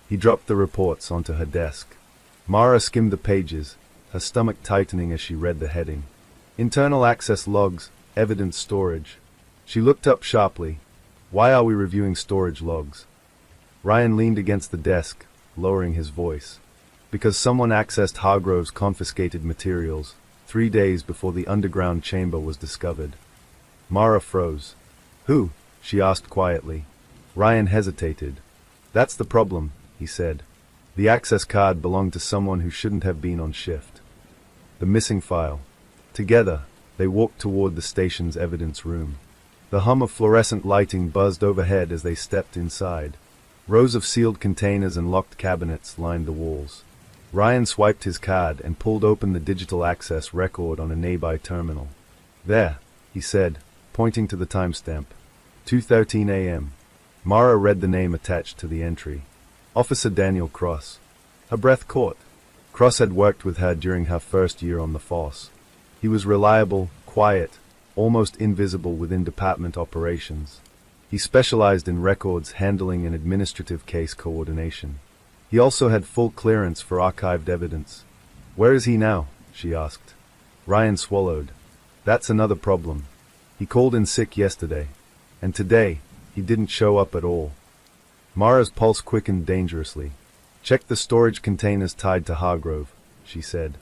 He dropped the reports onto her desk. Mara skimmed the pages, her stomach tightening as she read the heading. Internal access logs, evidence storage. She looked up sharply. Why are we reviewing storage logs? Ryan leaned against the desk, lowering his voice. Because someone accessed Hargrove's confiscated materials 3 days before the underground chamber was discovered. Mara froze. Who? She asked quietly. Ryan hesitated. That's the problem, he said. The access card belonged to someone who shouldn't have been on shift. The missing file. Together, they walked toward the station's evidence room. The hum of fluorescent lighting buzzed overhead as they stepped inside. Rows of sealed containers and locked cabinets lined the walls. Ryan swiped his card and pulled open the digital access record on a nearby terminal. There, he said, pointing to the timestamp. 2:13 a.m. Mara read the name attached to the entry. Officer Daniel Cross. Her breath caught. Cross had worked with her during her first year on the force. He was reliable, quiet, almost invisible within department operations. He specialized in records handling and administrative case coordination. He also had full clearance for archived evidence. Where is he now? She asked. Ryan swallowed. That's another problem. He called in sick yesterday. And today, he didn't show up at all. Mara's pulse quickened dangerously. Check the storage containers tied to Hargrove, she said.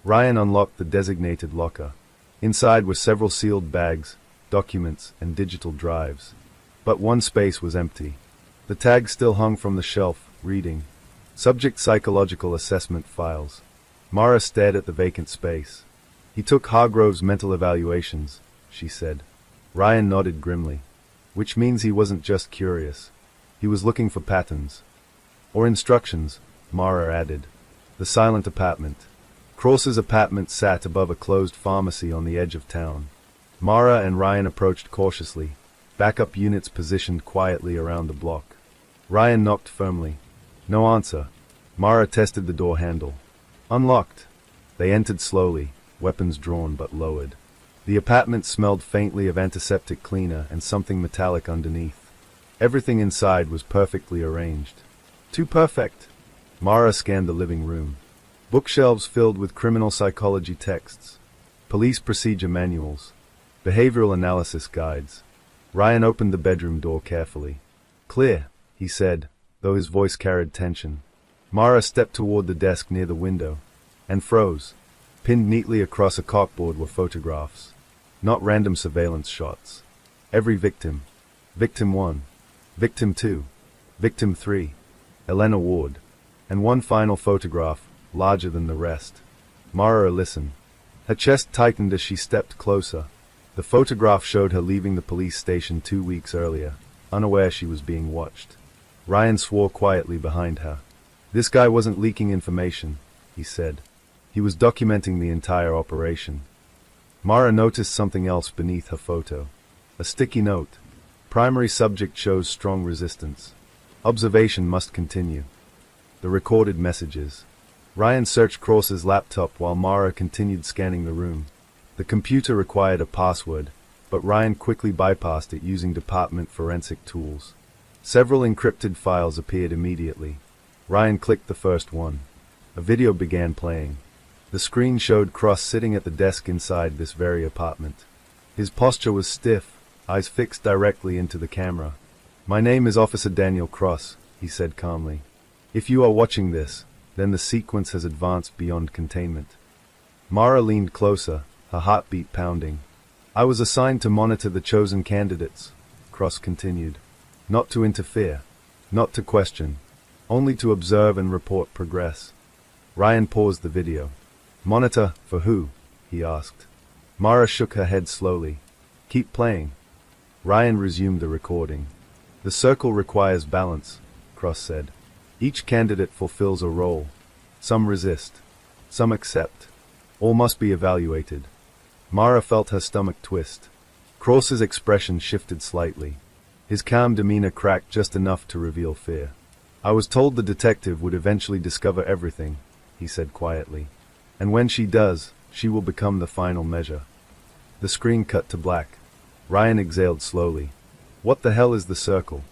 Ryan unlocked the designated locker. Inside were several sealed bags, documents, and digital drives. But one space was empty. The tag still hung from the shelf, reading, Subject Psychological Assessment Files. Mara stared at the vacant space. He took Hargrove's mental evaluations, she said. Ryan nodded grimly. Which means he wasn't just curious. He was looking for patterns. Or instructions, Mara added. The silent apartment. Cross's apartment sat above a closed pharmacy on the edge of town. Mara and Ryan approached cautiously, backup units positioned quietly around the block. Ryan knocked firmly. No answer. Mara tested the door handle. Unlocked. They entered slowly, weapons drawn but lowered. The apartment smelled faintly of antiseptic cleaner and something metallic underneath. Everything inside was perfectly arranged. Too perfect. Mara scanned the living room. Bookshelves filled with criminal psychology texts. Police procedure manuals. Behavioral analysis guides. Ryan opened the bedroom door carefully. Clear, he said, though his voice carried tension. Mara stepped toward the desk near the window and froze. Pinned neatly across a corkboard were photographs. Not random surveillance shots. Every victim. Victim 1. Victim 2. Victim 3. Elena Ward. And one final photograph, larger than the rest. Mara listened. Her chest tightened as she stepped closer. The photograph showed her leaving the police station 2 weeks earlier, unaware she was being watched. Ryan swore quietly behind her. This guy wasn't leaking information, he said. He was documenting the entire operation. Mara noticed something else beneath her photo. A sticky note. Primary subject shows strong resistance. Observation must continue. The recorded messages. Ryan searched Cross's laptop while Mara continued scanning the room. The computer required a password, but Ryan quickly bypassed it using department forensic tools. Several encrypted files appeared immediately. Ryan clicked the first one. A video began playing. The screen showed Cross sitting at the desk inside this very apartment. His posture was stiff, eyes fixed directly into the camera. "My name is Officer Daniel Cross," he said calmly. "If you are watching this, then the sequence has advanced beyond containment." Mara leaned closer, her heartbeat pounding. "I was assigned to monitor the chosen candidates," Cross continued. "Not to interfere, not to question, only to observe and report progress." Ryan paused the video. "Monitor, for who?" he asked. Mara shook her head slowly. "Keep playing." Ryan resumed the recording. "The circle requires balance," Cross said. "Each candidate fulfills a role. Some resist. Some accept. All must be evaluated." Mara felt her stomach twist. Cross's expression shifted slightly. His calm demeanor cracked just enough to reveal fear. "I was told the detective would eventually discover everything," he said quietly. "And when she does, she will become the final measure." The screen cut to black. Ryan exhaled slowly. "What the hell is the circle?"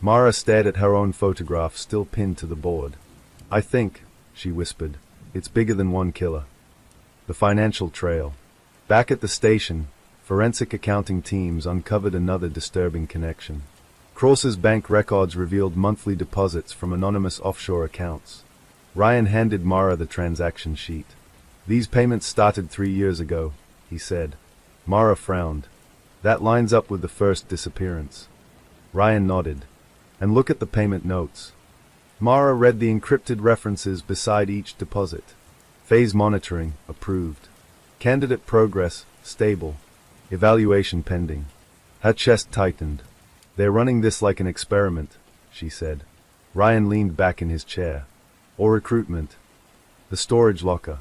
Mara stared at her own photograph still pinned to the board. "I think," she whispered, "it's bigger than one killer." The financial trail. Back at the station, forensic accounting teams uncovered another disturbing connection. Cross's bank records revealed monthly deposits from anonymous offshore accounts. Ryan handed Mara the transaction sheet. "These payments started 3 years ago," he said. Mara frowned. "That lines up with the first disappearance." Ryan nodded. "And look at the payment notes." Mara read the encrypted references beside each deposit. Phase monitoring, approved. Candidate progress, stable. Evaluation pending. Her chest tightened. "They're running this like an experiment," she said. Ryan leaned back in his chair. "Or recruitment." The storage locker.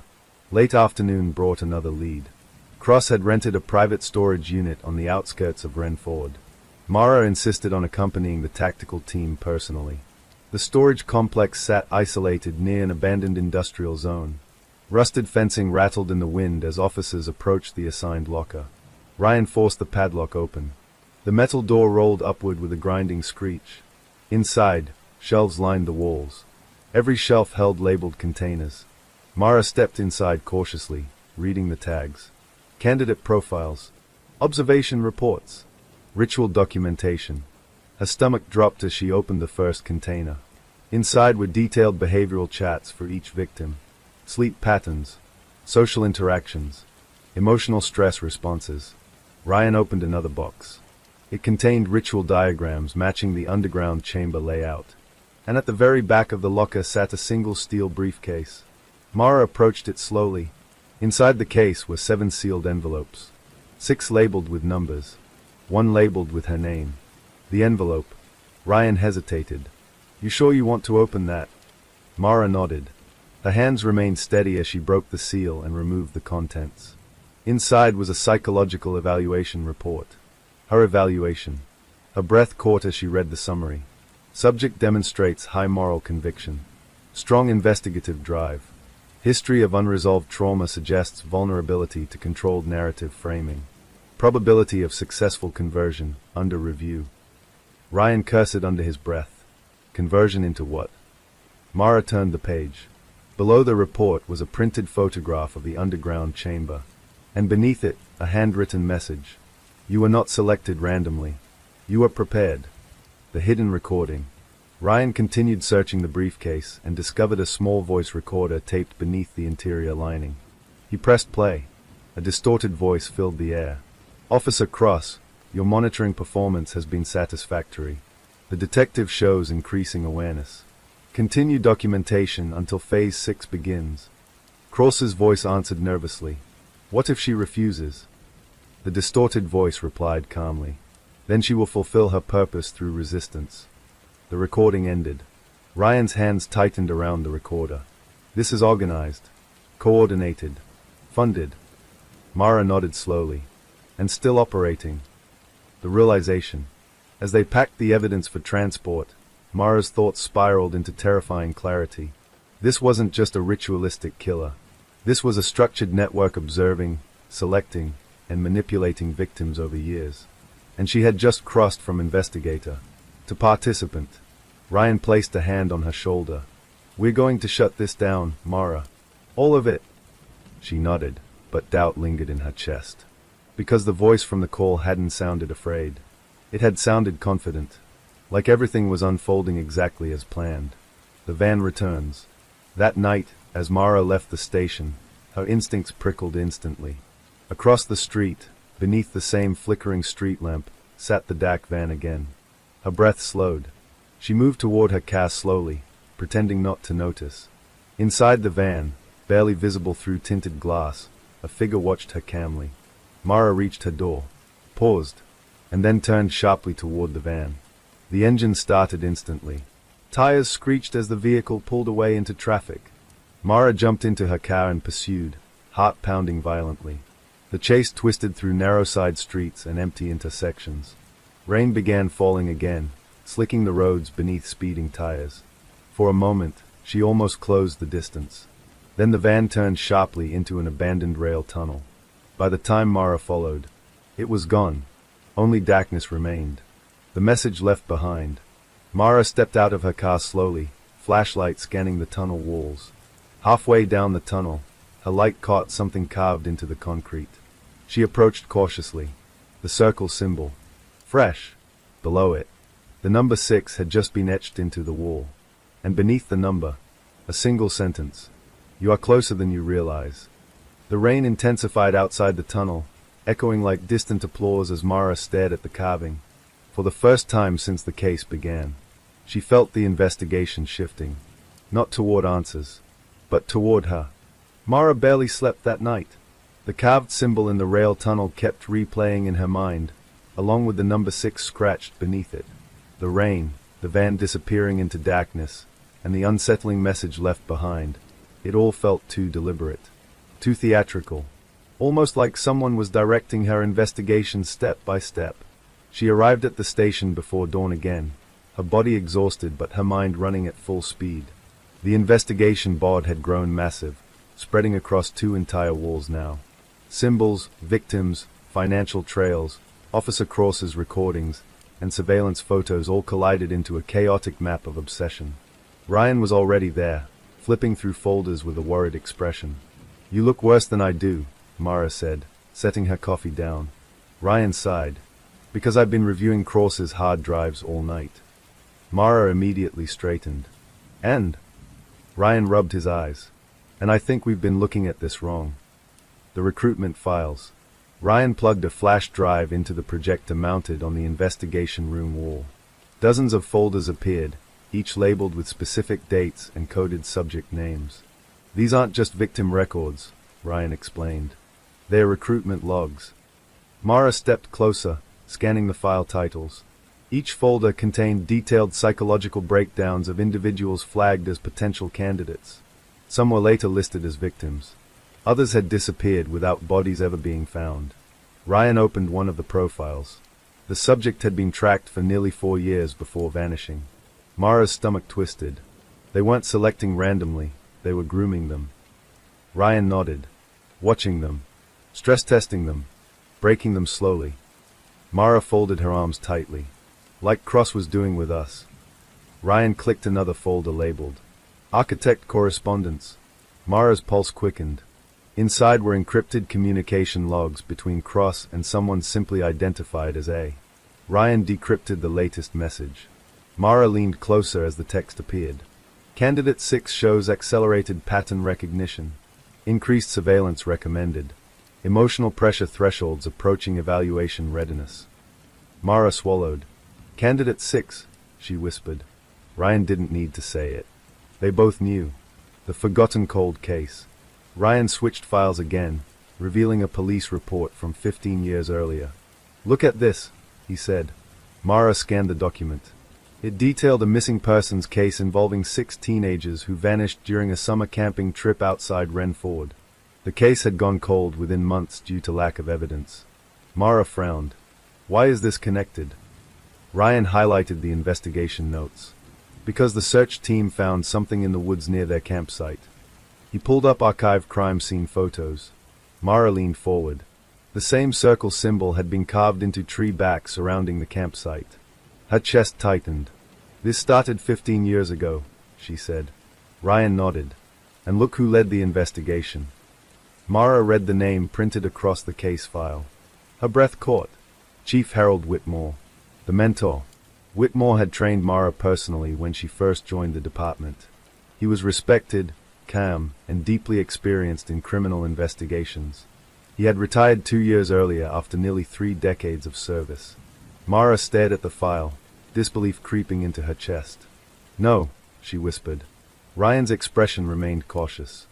Late afternoon brought another lead. Cross had rented a private storage unit on the outskirts of Renford. Mara insisted on accompanying the tactical team personally. The storage complex sat isolated near an abandoned industrial zone. Rusted fencing rattled in the wind as officers approached the assigned locker. Ryan forced the padlock open. The metal door rolled upward with a grinding screech. Inside, shelves lined the walls. Every shelf held labeled containers. Mara stepped inside cautiously, reading the tags. Candidate profiles. Observation reports. Ritual documentation. Her stomach dropped as she opened the first container. Inside were detailed behavioral chats for each victim. Sleep patterns. Social interactions. Emotional stress responses. Ryan opened another box. It contained ritual diagrams matching the underground chamber layout. And at the very back of the locker sat a single steel briefcase. Mara approached it slowly. Inside the case were 7 sealed envelopes. 6 labeled with numbers. 1 labeled with her name. The envelope. Ryan hesitated. "You sure you want to open that?" Mara nodded. Her hands remained steady as she broke the seal and removed the contents. Inside was a psychological evaluation report. Her evaluation. Her breath caught as she read the summary. Subject demonstrates high moral conviction. Strong investigative drive. History of unresolved trauma suggests vulnerability to controlled narrative framing. Probability of successful conversion, under review. Ryan cursed under his breath. Conversion into what? Mara turned the page. Below the report was a printed photograph of the underground chamber. and beneath it, a handwritten message. You were not selected randomly. You were prepared. The hidden recording. Ryan continued searching the briefcase and discovered a small voice recorder taped beneath the interior lining. He pressed play. A distorted voice filled the air. Officer Cross, your monitoring performance has been satisfactory. The detective shows increasing awareness. Continue documentation until Phase 6 begins. Cross's voice answered nervously. What if she refuses? The distorted voice replied calmly. Then she will fulfill her purpose through resistance. The recording ended. Ryan's hands tightened around the recorder. This is organized, coordinated, funded. Mara nodded slowly. And still operating. The realization. As they packed the evidence for transport, Mara's thoughts spiraled into terrifying clarity. This wasn't just a ritualistic killer. This was a structured network observing, selecting, and manipulating victims over years. And she had just crossed from investigator to participant. Ryan placed a hand on her shoulder. We're going to shut this down, Mara. All of it. She nodded, but doubt lingered in her chest. Because the voice from the call hadn't sounded afraid. It had sounded confident. Like everything was unfolding exactly as planned. The van returns. That night, as Mara left the station, her instincts prickled instantly. Across the street, beneath the same flickering street lamp, sat the DAC van again. Her breath slowed. She moved toward her car slowly, pretending not to notice. Inside the van, barely visible through tinted glass, a figure watched her calmly. Mara reached her door, paused, and then turned sharply toward the van. The engine started instantly. Tires screeched as the vehicle pulled away into traffic. Mara jumped into her car and pursued, heart pounding violently. The chase twisted through narrow side streets and empty intersections. Rain began falling again, slicking the roads beneath speeding tires. For a moment, she almost closed the distance. Then the van turned sharply into an abandoned rail tunnel. By the time Mara followed, it was gone. Only darkness remained. The message left behind. Mara stepped out of her car slowly, flashlight scanning the tunnel walls. Halfway down the tunnel, her light caught something carved into the concrete. She approached cautiously. The circle symbol. Fresh. Below it, the number 6 had just been etched into the wall. And beneath the number, a single sentence. You are closer than you realize. The rain intensified outside the tunnel, echoing like distant applause as Mara stared at the carving. For the first time since the case began, she felt the investigation shifting. Not toward answers, but toward her. Mara barely slept that night. The carved symbol in the rail tunnel kept replaying in her mind, along with the number 6 scratched beneath it. The rain, the van disappearing into darkness, and the unsettling message left behind. It all felt too deliberate, too theatrical, almost like someone was directing her investigation step by step. She arrived at the station before dawn again, her body exhausted but her mind running at full speed. The investigation board had grown massive, spreading across 2 entire walls now. Symbols, victims, financial trails, Officer Cross's recordings, and surveillance photos all collided into a chaotic map of obsession. Ryan was already there, flipping through folders with a worried expression. You look worse than I do, Mara said, setting her coffee down. Ryan sighed. Because I've been reviewing Cross's hard drives all night. Mara immediately straightened. And? Ryan rubbed his eyes. And I think we've been looking at this wrong. The recruitment files. Ryan plugged a flash drive into the projector mounted on the investigation room wall. Dozens of folders appeared, each labeled with specific dates and coded subject names. These aren't just victim records, Ryan explained. They're recruitment logs. Mara stepped closer, scanning the file titles. Each folder contained detailed psychological breakdowns of individuals flagged as potential candidates. Some were later listed as victims. Others had disappeared without bodies ever being found. Ryan opened one of the profiles. The subject had been tracked for nearly 4 years before vanishing. Mara's stomach twisted. They weren't selecting randomly, they were grooming them. Ryan nodded, watching them, stress testing them, breaking them slowly. Mara folded her arms tightly, like Cross was doing with us. Ryan clicked another folder labeled Architect Correspondence. Mara's pulse quickened. Inside were encrypted communication logs between Cross and someone simply identified as A. Ryan decrypted the latest message. Mara leaned closer as the text appeared. Candidate 6 shows accelerated pattern recognition. Increased surveillance recommended. Emotional pressure thresholds approaching evaluation readiness. Mara swallowed. Candidate 6, she whispered. Ryan didn't need to say it. They both knew. The forgotten cold case. Ryan switched files again, revealing a police report from 15 years earlier. Look at this, he said. Mara scanned the document. It detailed a missing persons case involving 6 teenagers who vanished during a summer camping trip outside Renford. The case had gone cold within months due to lack of evidence. Mara frowned. Why is this connected? Ryan highlighted the investigation notes. Because the search team found something in the woods near their campsite. He pulled up archived crime scene photos. Mara leaned forward. The same circle symbol had been carved into tree bark surrounding the campsite. Her chest tightened. This started 15 years ago, she said. Ryan nodded. And look who led the investigation. Mara read the name printed across the case file. Her breath caught. Chief Harold Whitmore. The mentor. Whitmore had trained Mara personally when she first joined the department. He was respected, calm, and deeply experienced in criminal investigations. He had retired 2 years earlier after nearly 3 decades of service. Mara stared at the file, disbelief creeping into her chest. No, she whispered. Ryan's expression remained cautious.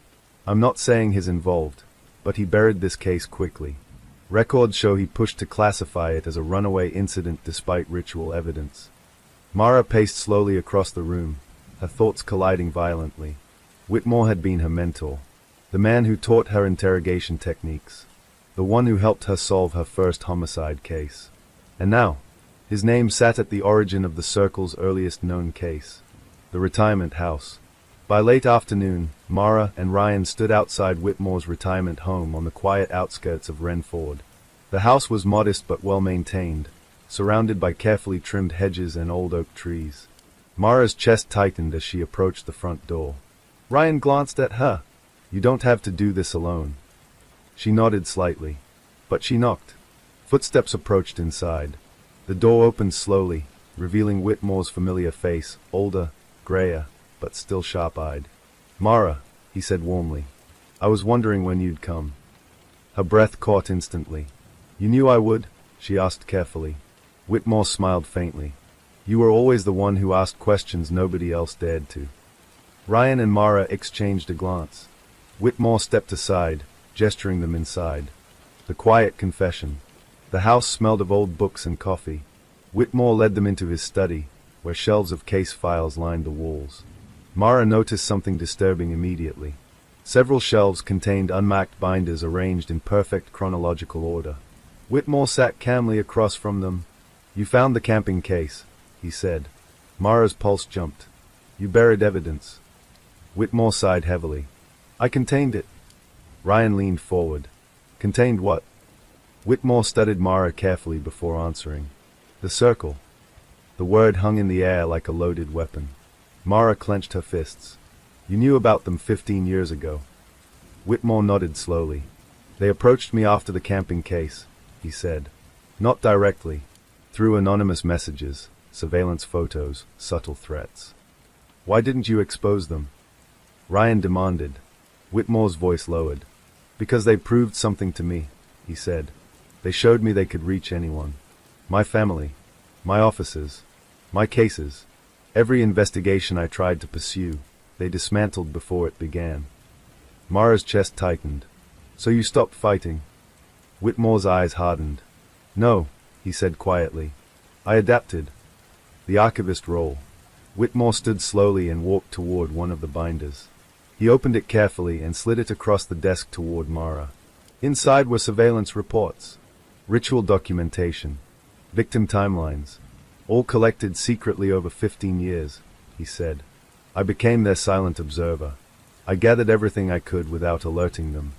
I'm not saying he's involved, but he buried this case quickly. Records show he pushed to classify it as a runaway incident despite ritual evidence. Mara paced slowly across the room, her thoughts colliding violently. Whitmore had been her mentor, the man who taught her interrogation techniques, the one who helped her solve her first homicide case. And now, his name sat at the origin of the Circle's earliest known case, the retirement house. By late afternoon, Mara and Ryan stood outside Whitmore's retirement home on the quiet outskirts of Renford. The house was modest but well-maintained, surrounded by carefully trimmed hedges and old oak trees. Mara's chest tightened as she approached the front door. Ryan glanced at her. You don't have to do this alone. She nodded slightly. But she knocked. Footsteps approached inside. The door opened slowly, revealing Whitmore's familiar face, older, grayer, but still sharp-eyed. Mara, he said warmly. I was wondering when you'd come. Her breath caught instantly. You knew I would? She asked carefully. Whitmore smiled faintly. You were always the one who asked questions nobody else dared to. Ryan and Mara exchanged a glance. Whitmore stepped aside, gesturing them inside. The quiet confession. The house smelled of old books and coffee. Whitmore led them into his study, where shelves of case files lined the walls. Mara noticed something disturbing immediately. Several shelves contained unmarked binders arranged in perfect chronological order. Whitmore sat calmly across from them. You found the camping case, he said. Mara's pulse jumped. You buried evidence. Whitmore sighed heavily. I contained it. Ryan leaned forward. Contained what? Whitmore studied Mara carefully before answering. The circle. The word hung in the air like a loaded weapon. Mara clenched her fists. You knew about them 15 years ago. Whitmore nodded slowly. They approached me after the camping case, he said. Not directly. Through anonymous messages, surveillance photos, subtle threats. Why didn't you expose them? Ryan demanded. Whitmore's voice lowered. Because they proved something to me, he said. They showed me they could reach anyone. My family. My officers. My cases. Every investigation I tried to pursue, they dismantled before it began. Mara's chest tightened. So you stopped fighting? Whitmore's eyes hardened. No, he said quietly. I adapted. The archivist role. Whitmore stood slowly and walked toward one of the binders. He opened it carefully and slid it across the desk toward Mara. Inside were surveillance reports, ritual documentation, victim timelines, all collected secretly over 15 years, he said. I became their silent observer. I gathered everything I could without alerting them.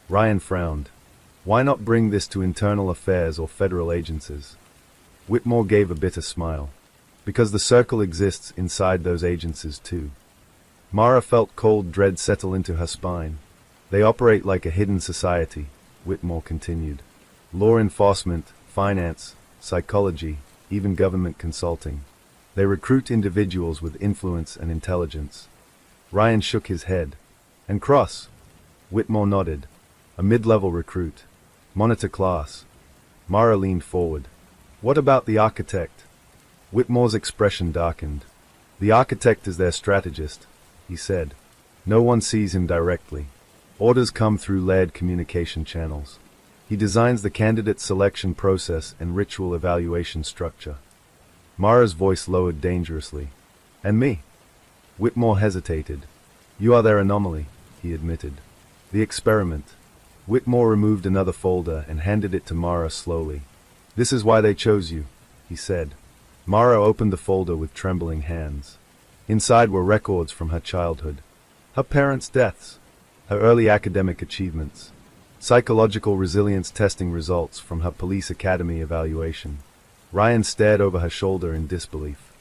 Ryan frowned. Why not bring this to internal affairs or federal agencies? Whitmore gave a bitter smile. Because the circle exists inside those agencies too. Mara felt cold dread settle into her spine. They operate like a hidden society, Whitmore continued. Law enforcement, finance, psychology, even government consulting. They recruit individuals with influence and intelligence. Ryan shook his head. And Cross? Whitmore nodded. A mid-level recruit. Monitor class. Mara leaned forward. What about the architect? Whitmore's expression darkened. The architect is their strategist, he said. No one sees him directly. Orders come through layered communication channels. He designs the candidate selection process and ritual evaluation structure. Mara's voice lowered dangerously. And me? Whitmore hesitated. You are their anomaly, he admitted. The experiment. Whitmore removed another folder and handed it to Mara slowly. This is why they chose you, he said. Mara opened the folder with trembling hands. Inside were records from her childhood. Her parents' deaths. Her early academic achievements. Psychological resilience testing results from her police academy evaluation. Ryan stared over her shoulder in disbelief.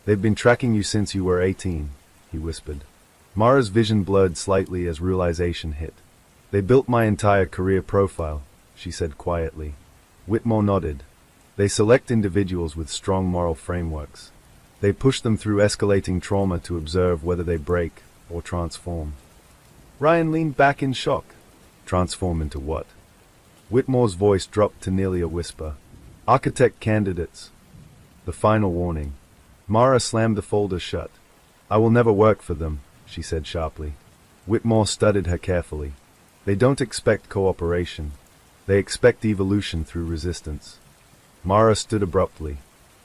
They've been tracking you since you were 18, he whispered. Mara's vision blurred slightly as realization hit. They built my entire career profile, she said quietly. Whitmore nodded. They select individuals with strong moral frameworks. They push them through escalating trauma to observe whether they break or transform. Ryan leaned back in shock. Transform into what? Whitmore's voice dropped to nearly a whisper. Architect candidates. The final warning. Mara slammed the folder shut. I will never work for them, she said sharply. Whitmore studied her carefully. They don't expect cooperation. They expect evolution through resistance. Mara stood abruptly.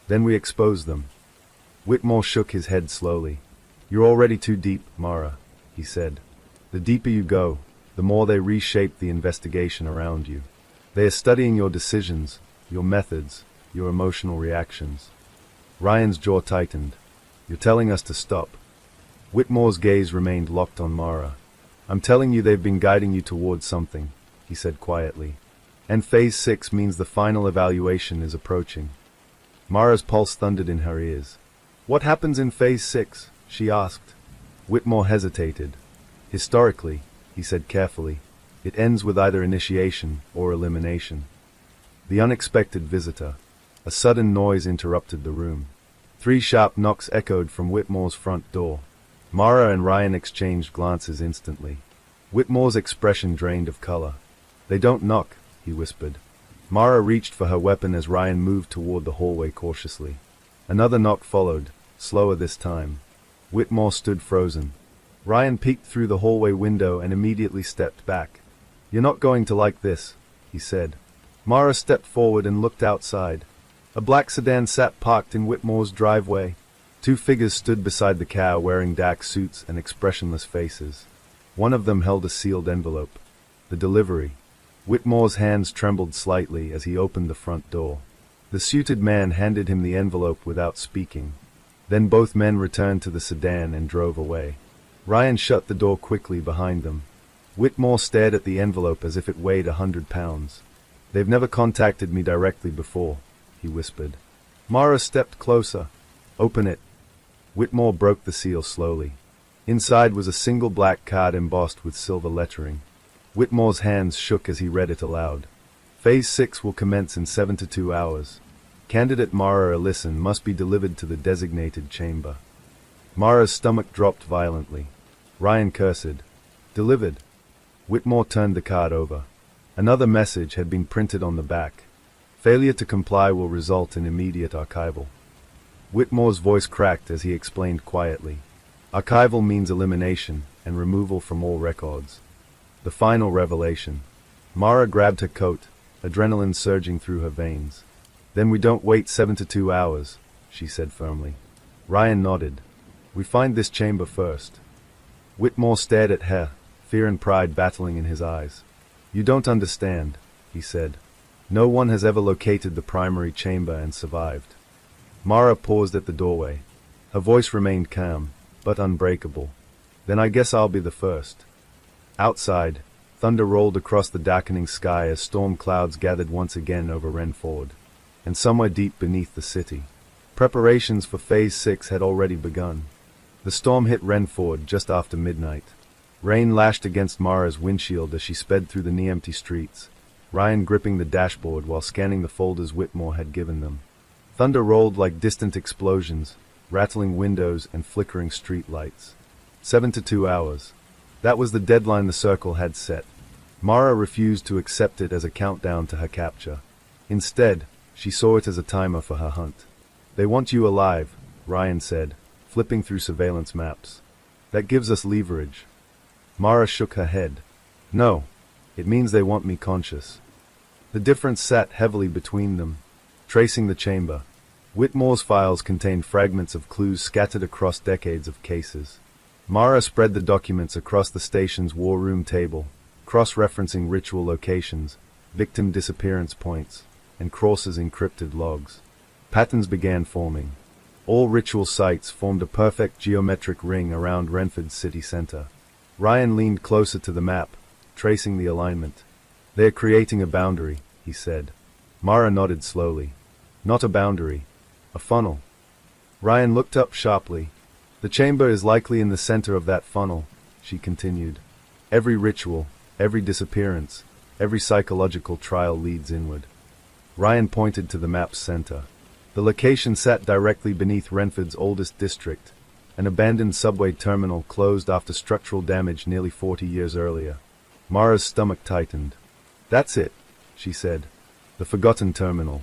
Then we expose them. Whitmore shook his head slowly. You're already too deep, Mara, he said. The deeper you go, the more they reshape the investigation around you. They are studying your decisions, your methods, your emotional reactions. Ryan's jaw tightened. You're telling us to stop. Whitmore's gaze remained locked on Mara. I'm telling you they've been guiding you towards something, he said quietly. And Phase 6 means the final evaluation is approaching. Mara's pulse thundered in her ears. What happens in Phase 6? She asked. Whitmore hesitated. Historically, he said carefully, it ends with either initiation or elimination. The unexpected visitor. A sudden noise interrupted the room. 3 sharp knocks echoed from Whitmore's front door. Mara and Ryan exchanged glances instantly. Whitmore's expression drained of color. They don't knock, he whispered. Mara reached for her weapon as Ryan moved toward the hallway cautiously. Another knock followed, slower this time. Whitmore stood frozen. Ryan peeked through the hallway window and immediately stepped back. You're not going to like this, he said. Mara stepped forward and looked outside. A black sedan sat parked in Whitmore's driveway. 2 figures stood beside the car wearing dark suits and expressionless faces. One of them held a sealed envelope. The delivery. Whitmore's hands trembled slightly as he opened the front door. The suited man handed him the envelope without speaking. Then both men returned to the sedan and drove away. Ryan shut the door quickly behind them. Whitmore stared at the envelope as if it weighed 100 pounds. They've never contacted me directly before, he whispered. Mara stepped closer. Open it. Whitmore broke the seal slowly. Inside was a single black card embossed with silver lettering. Whitmore's hands shook as he read it aloud. Phase 6 will commence in 72 hours. Candidate Mara Ellison must be delivered to the designated chamber. Mara's stomach dropped violently. Ryan cursed. Delivered. Whitmore turned the card over. Another message had been printed on the back. Failure to comply will result in immediate archival. Whitmore's voice cracked as he explained quietly. Archival means elimination and removal from all records. The final revelation. Mara grabbed her coat, adrenaline surging through her veins. Then we don't wait 72 hours, she said firmly. Ryan nodded. We find this chamber first. Whitmore stared at her, fear and pride battling in his eyes. You don't understand, he said. No one has ever located the primary chamber and survived. Mara paused at the doorway. Her voice remained calm, but unbreakable. Then I guess I'll be the first. Outside, thunder rolled across the darkening sky as storm clouds gathered once again over Renford, and somewhere deep beneath the city. Preparations for Phase 6 had already begun. The storm hit Renford just after midnight. Rain lashed against Mara's windshield as she sped through the near-empty streets, Ryan gripping the dashboard while scanning the folders Whitmore had given them. Thunder rolled like distant explosions, rattling windows and flickering street lights. 7 to 2 hours. That was the deadline the Circle had set. Mara refused to accept it as a countdown to her capture. Instead, she saw it as a timer for her hunt. "They want you alive," Ryan said, flipping through surveillance maps. "That gives us leverage." Mara shook her head. "No, it means they want me conscious." The difference sat heavily between them. Tracing the chamber. Whitmore's files contained fragments of clues scattered across decades of cases. Mara spread the documents across the station's war room table, cross-referencing ritual locations, victim disappearance points, and Cross's encrypted logs. Patterns began forming. All ritual sites formed a perfect geometric ring around Renford's city center. Ryan leaned closer to the map, tracing the alignment. "They're creating a boundary," he said. Mara nodded slowly. "Not a boundary. A funnel." Ryan looked up sharply. "The chamber is likely in the center of that funnel," she continued. "Every ritual, every disappearance, every psychological trial leads inward." Ryan pointed to the map's center. The location sat directly beneath Renford's oldest district, an abandoned subway terminal closed after structural damage nearly 40 years earlier. Mara's stomach tightened. "That's it," she said. "The forgotten terminal."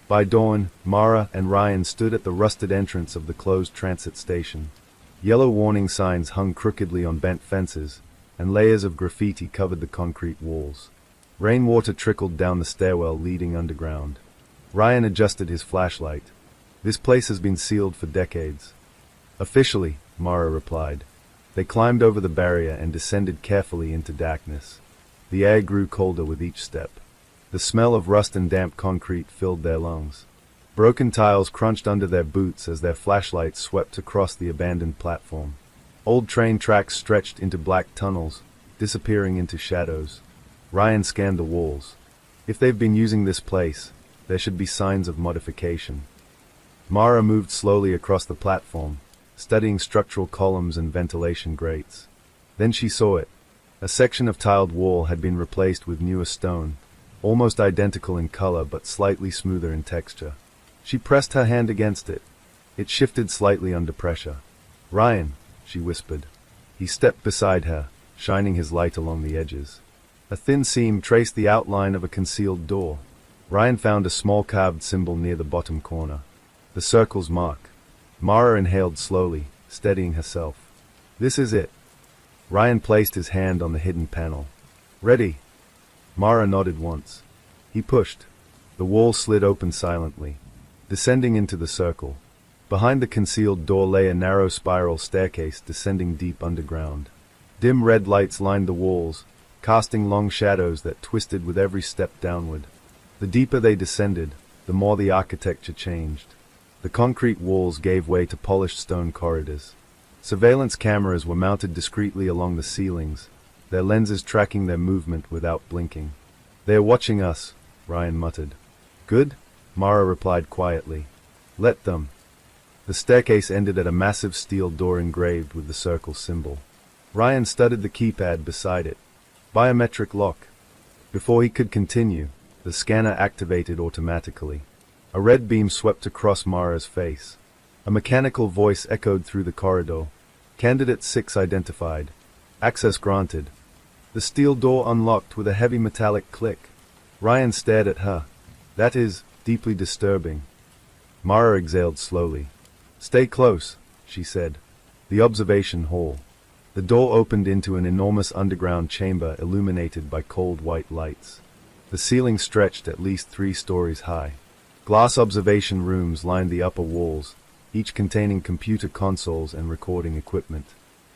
By dawn, Mara and Ryan stood at the rusted entrance of the closed transit station. Yellow warning signs hung crookedly on bent fences, and layers of graffiti covered the concrete walls. Rainwater trickled down the stairwell leading underground. Ryan adjusted his flashlight. "This place has been sealed for decades." "Officially," Mara replied. They climbed over the barrier and descended carefully into darkness. The air grew colder with each step. The smell of rust and damp concrete filled their lungs. Broken tiles crunched under their boots as their flashlights swept across the abandoned platform. Old train tracks stretched into black tunnels, disappearing into shadows. Ryan scanned the walls. If they've been using this place, there should be signs of modification. Mara moved slowly across the platform, studying structural columns and ventilation grates. Then she saw it. A section of tiled wall had been replaced with newer stone, almost identical in color but slightly smoother in texture. She pressed her hand against it. It shifted slightly under pressure. "Ryan," she whispered. He stepped beside her, shining his light along the edges. A thin seam traced the outline of a concealed door. Ryan found a small carved symbol near the bottom corner. The circle's mark. Mara inhaled slowly, steadying herself. "This is it." Ryan placed his hand on the hidden panel. "Ready?" Mara nodded once. He pushed. The wall slid open silently, descending into the circle. Behind the concealed door lay a narrow spiral staircase descending deep underground. Dim red lights lined the walls, casting long shadows that twisted with every step downward. The deeper they descended, the more the architecture changed. The concrete walls gave way to polished stone corridors. Surveillance cameras were mounted discreetly along the ceilings, their lenses tracking their movement without blinking. "They are watching us," Ryan muttered. "Good," Mara replied quietly. "Let them." The staircase ended at a massive steel door engraved with the circle symbol. Ryan studied the keypad beside it. Biometric lock. Before he could continue, the scanner activated automatically. A red beam swept across Mara's face. A mechanical voice echoed through the corridor. "Candidate 6 identified. Access granted." The steel door unlocked with a heavy metallic click. Ryan stared at her. "That is deeply disturbing." Mara exhaled slowly. "Stay close," she said. The observation hall. The door opened into an enormous underground chamber illuminated by cold white lights. The ceiling stretched at least 3 stories high. Glass observation rooms lined the upper walls, each containing computer consoles and recording equipment.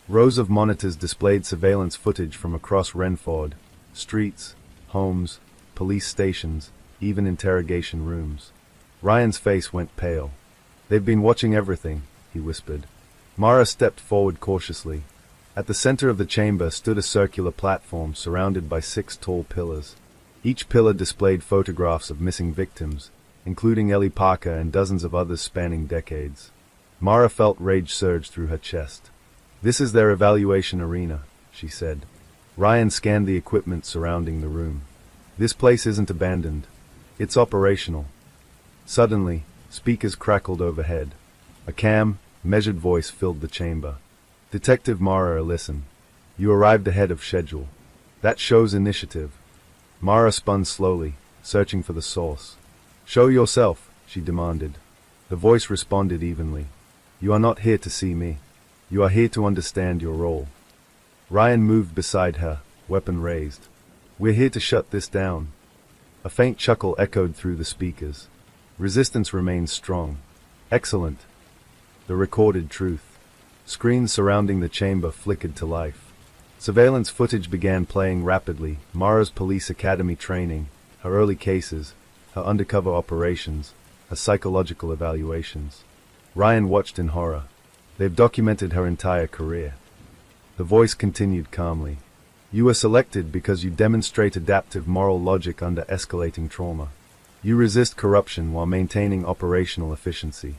Rows of monitors displayed surveillance footage from across Renford, streets, homes, police stations, even interrogation rooms. Ryan's face went pale. "They've been watching everything," he whispered. Mara stepped forward cautiously. At the center of the chamber stood a circular platform surrounded by 6 tall pillars. Each pillar displayed photographs of missing victims, including Ellie Parker and dozens of others spanning decades. Mara felt rage surge through her chest. "This is their evaluation arena," she said. Ryan scanned the equipment surrounding the room. This place isn't abandoned. It's operational. Suddenly, speakers crackled overhead. A calm, measured voice filled the chamber. Detective Mara, listen. You arrived ahead of schedule. That shows initiative. Mara spun slowly, searching for the source. Show yourself, she demanded. The voice responded evenly. You are not here to see me. You are here to understand your role. Ryan moved beside her, weapon raised. We're here to shut this down. A faint chuckle echoed through the speakers. Resistance remains strong. Excellent. The recorded truth. Screens surrounding the chamber flickered to life. Surveillance footage began playing rapidly. Mara's police academy training, her early cases, her undercover operations, her psychological evaluations. Ryan watched in horror. They've documented her entire career. The voice continued calmly. You were selected because you demonstrate adaptive moral logic under escalating trauma. You resist corruption while maintaining operational efficiency.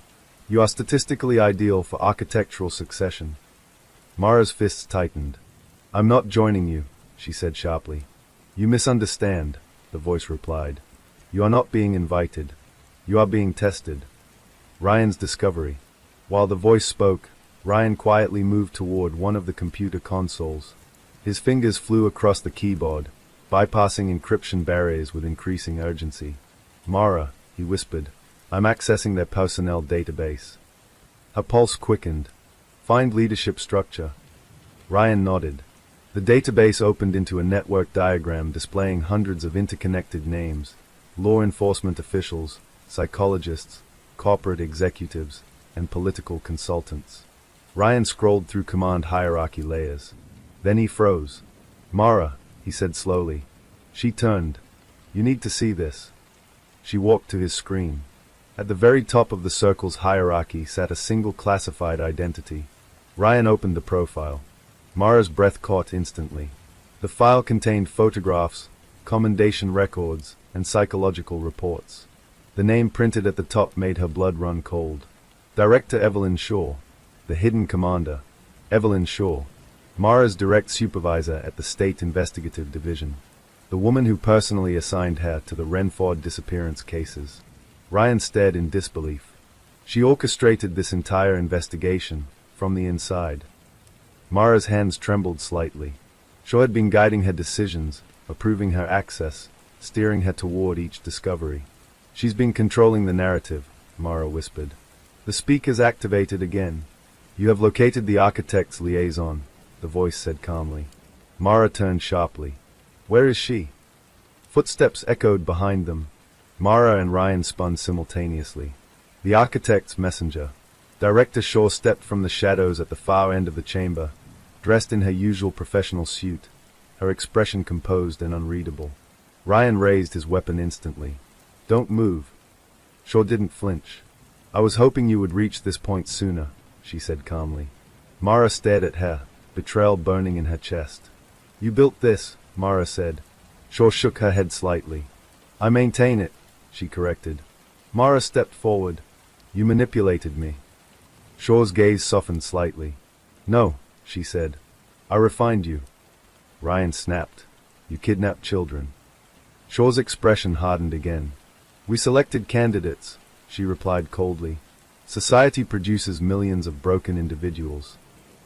You are statistically ideal for architectural succession. Mara's fists tightened. I'm not joining you, she said sharply. You misunderstand, the voice replied. You are not being invited. You are being tested. Ryan's discovery. While the voice spoke, Ryan quietly moved toward one of the computer consoles. His fingers flew across the keyboard, bypassing encryption barriers with increasing urgency. Mara, he whispered, I'm accessing their personnel database. Her pulse quickened. Find leadership structure. Ryan nodded. The database opened into a network diagram displaying hundreds of interconnected names, law enforcement officials, psychologists, corporate executives, and political consultants. Ryan scrolled through command hierarchy layers. Then he froze. Mara, he said slowly. She turned. You need to see this. She walked to his screen. At the very top of the circle's hierarchy sat a single classified identity. Ryan opened the profile. Mara's breath caught instantly. The file contained photographs, commendation records, and psychological reports. The name printed at the top made her blood run cold. Director Evelyn Shaw. The hidden commander. Evelyn Shaw. Mara's direct supervisor at the State Investigative Division. The woman who personally assigned her to the Renford disappearance cases. Ryan stared in disbelief. She orchestrated this entire investigation, from the inside. Mara's hands trembled slightly. Shaw had been guiding her decisions, approving her access, steering her toward each discovery. She's been controlling the narrative, Mara whispered. The speakers activated again. You have located the architect's liaison, the voice said calmly. Mara turned sharply. Where is she? Footsteps echoed behind them. Mara and Ryan spun simultaneously. The architect's messenger. Director Shaw stepped from the shadows at the far end of the chamber, dressed in her usual professional suit, her expression composed and unreadable. Ryan raised his weapon instantly. Don't move. Shaw didn't flinch. I was hoping you would reach this point sooner, she said calmly. Mara stared at her, betrayal burning in her chest. You built this, Mara said. Shaw shook her head slightly. I maintain it, she corrected. Mara stepped forward. You manipulated me. Shaw's gaze softened slightly. No, she said. I refined you. Ryan snapped. You kidnapped children. Shaw's expression hardened again. We selected candidates, she replied coldly. Society produces millions of broken individuals.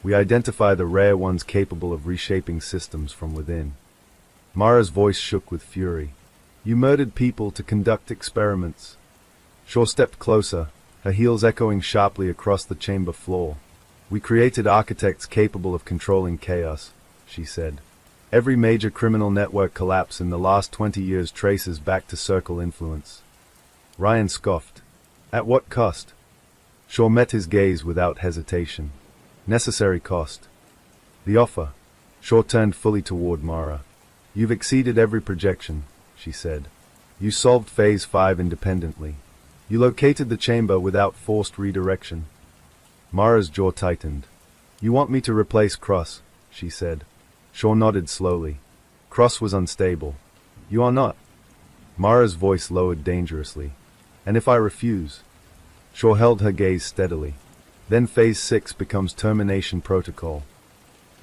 We identify the rare ones capable of reshaping systems from within. Mara's voice shook with fury. You murdered people to conduct experiments. Shaw stepped closer, her heels echoing sharply across the chamber floor. We created architects capable of controlling chaos, she said. Every major criminal network collapse in the last 20 years traces back to circle influence. Ryan scoffed. At what cost? Shaw met his gaze without hesitation. Necessary cost. The offer. Shaw turned fully toward Mara. You've exceeded every projection, she said. You solved Phase 5 independently. You located the chamber without forced redirection. Mara's jaw tightened. You want me to replace Cross, she said. Shaw nodded slowly. Cross was unstable. You are not. Mara's voice lowered dangerously. And if I refuse? Shaw held her gaze steadily. Then Phase 6 becomes termination protocol.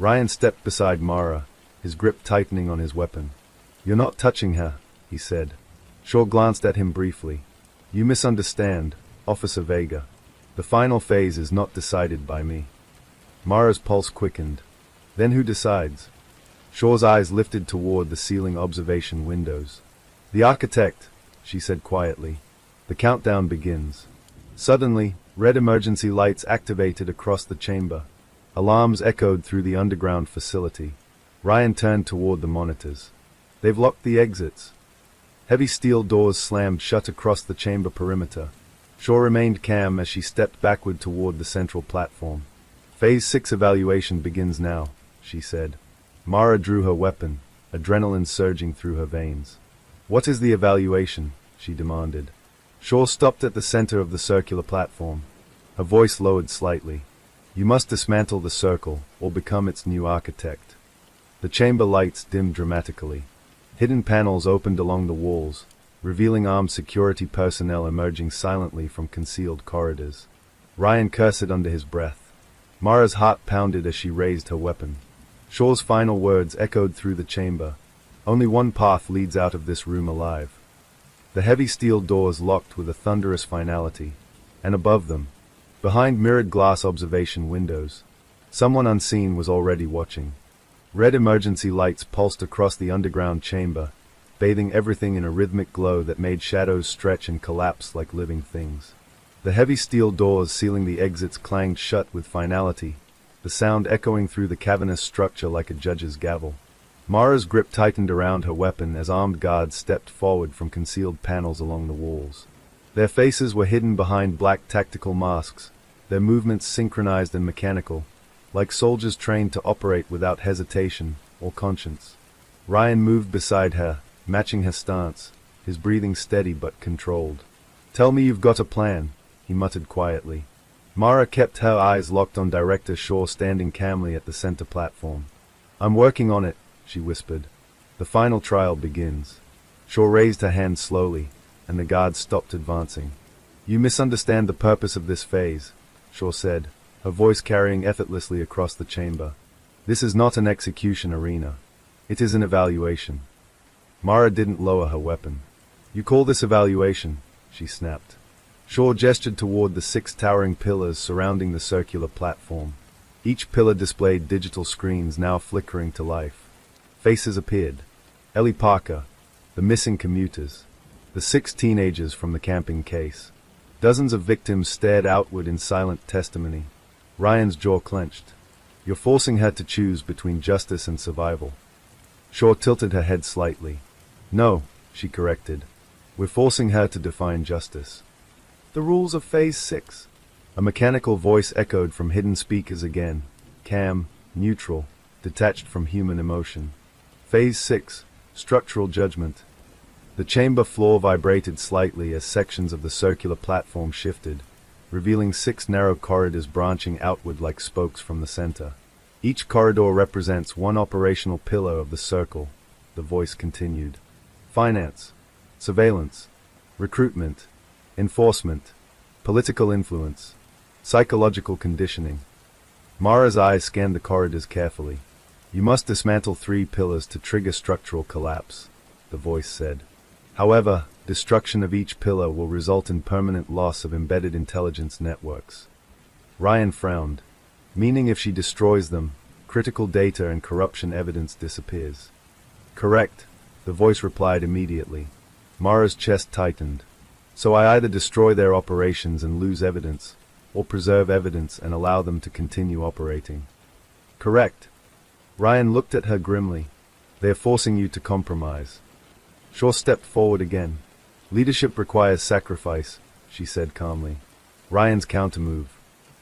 Ryan stepped beside Mara, his grip tightening on his weapon. "You're not touching her," he said. Shaw glanced at him briefly. "You misunderstand, Officer Vega. The final phase is not decided by me." Mara's pulse quickened. "Then who decides?" Shaw's eyes lifted toward the ceiling observation windows. "The architect," she said quietly. "The countdown begins." Suddenly, red emergency lights activated across the chamber. Alarms echoed through the underground facility. Ryan turned toward the monitors. "They've locked the exits." Heavy steel doors slammed shut across the chamber perimeter. Shaw remained calm as she stepped backward toward the central platform. "Phase 6 evaluation begins now," she said. Mara drew her weapon, adrenaline surging through her veins. "What is the evaluation?" she demanded. Shaw stopped at the center of the circular platform. Her voice lowered slightly. "You must dismantle the circle, or become its new architect." The chamber lights dimmed dramatically. Hidden panels opened along the walls, revealing armed security personnel emerging silently from concealed corridors. Ryan cursed under his breath. Mara's heart pounded as she raised her weapon. Shaw's final words echoed through the chamber. "Only one path leads out of this room alive." The heavy steel doors locked with a thunderous finality, and above them, behind mirrored glass observation windows, someone unseen was already watching. Red emergency lights pulsed across the underground chamber, bathing everything in a rhythmic glow that made shadows stretch and collapse like living things. The heavy steel doors sealing the exits clanged shut with finality, the sound echoing through the cavernous structure like a judge's gavel. Mara's grip tightened around her weapon as armed guards stepped forward from concealed panels along the walls. Their faces were hidden behind black tactical masks, their movements synchronized and mechanical, like soldiers trained to operate without hesitation or conscience. Ryan moved beside her, matching her stance, his breathing steady but controlled. "Tell me you've got a plan," he muttered quietly. Mara kept her eyes locked on Director Shaw standing calmly at the center platform. "I'm working on it," she whispered. "The final trial begins." Shaw raised her hand slowly, and the guards stopped advancing. "You misunderstand the purpose of this phase," Shaw said, her voice carrying effortlessly across the chamber. "This is not an execution arena. It is an evaluation." Mara didn't lower her weapon. "You call this evaluation?" she snapped. Shaw gestured toward the 6 towering pillars surrounding the circular platform. Each pillar displayed digital screens now flickering to life. Faces appeared. Ellie Parker, the missing commuters, the 6 teenagers from the camping case. Dozens of victims stared outward in silent testimony. Ryan's jaw clenched. "You're forcing her to choose between justice and survival." Shaw tilted her head slightly. "No," she corrected. "We're forcing her to define justice." "The rules of Phase 6. A mechanical voice echoed from hidden speakers again, calm, neutral, detached from human emotion. "Phase 6. Structural judgment." The chamber floor vibrated slightly as sections of the circular platform shifted, revealing 6 narrow corridors branching outward like spokes from the center. "Each corridor represents one operational pillar of the circle," the voice continued. "Finance, surveillance, recruitment, enforcement, political influence, psychological conditioning." Mara's eyes scanned the corridors carefully. "You must dismantle 3 pillars to trigger structural collapse," the voice said. "However, destruction of each pillar will result in permanent loss of embedded intelligence networks." Ryan frowned. "Meaning if she destroys them, critical data and corruption evidence disappears." "Correct," the voice replied immediately. Mara's chest tightened. "So I either destroy their operations and lose evidence, or preserve evidence and allow them to continue operating." "Correct." Ryan looked at her grimly. "They're forcing you to compromise." Shaw stepped forward again. "Leadership requires sacrifice," she said calmly. Ryan's countermove.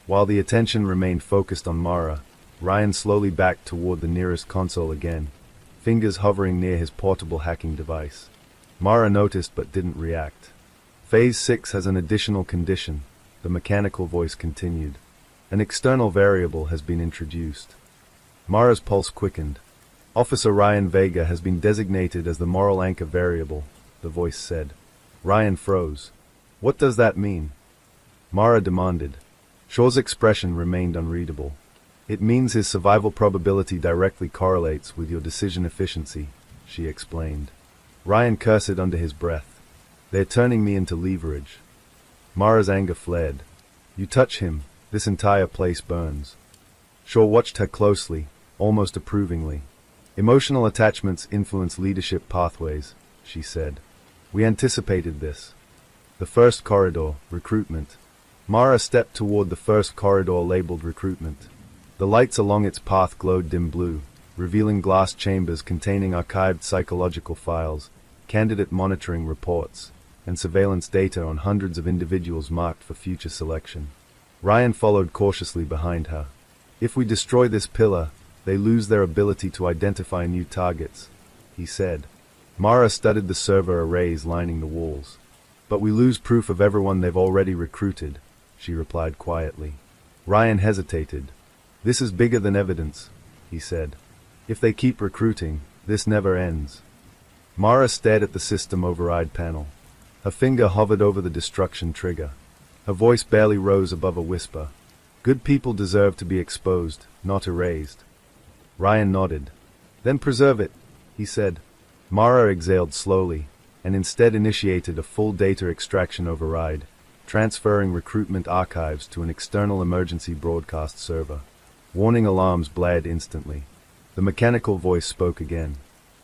While the attention remained focused on Mara, Ryan slowly backed toward the nearest console again, fingers hovering near his portable hacking device. Mara noticed but didn't react. "Phase 6 has an additional condition," the mechanical voice continued. "An external variable has been introduced." Mara's pulse quickened. "Officer Ryan Vega has been designated as the moral anchor variable," the voice said. Ryan froze. "What does that mean?" Mara demanded. Shaw's expression remained unreadable. It means his survival probability directly correlates with your decision efficiency, she explained. Ryan cursed under his breath. They're turning me into leverage. Mara's anger flared. You touch him, this entire place burns. Shaw watched her closely, almost approvingly. Emotional attachments influence leadership pathways, she said. We anticipated this. The first corridor, recruitment. Mara stepped toward the first corridor labeled recruitment. The lights along its path glowed dim blue, revealing glass chambers containing archived psychological files, candidate monitoring reports, and surveillance data on hundreds of individuals marked for future selection. Ryan followed cautiously behind her. If we destroy this pillar, they lose their ability to identify new targets, he said. Mara studied the server arrays lining the walls. But we lose proof of everyone they've already recruited, she replied quietly. Ryan hesitated. This is bigger than evidence, he said. If they keep recruiting, this never ends. Mara stared at the system override panel. Her finger hovered over the destruction trigger. Her voice barely rose above a whisper. Good people deserve to be exposed, not erased. Ryan nodded. Then preserve it, he said. Mara exhaled slowly, and instead initiated a full data extraction override, transferring recruitment archives to an external emergency broadcast server. Warning alarms blared instantly. The mechanical voice spoke again.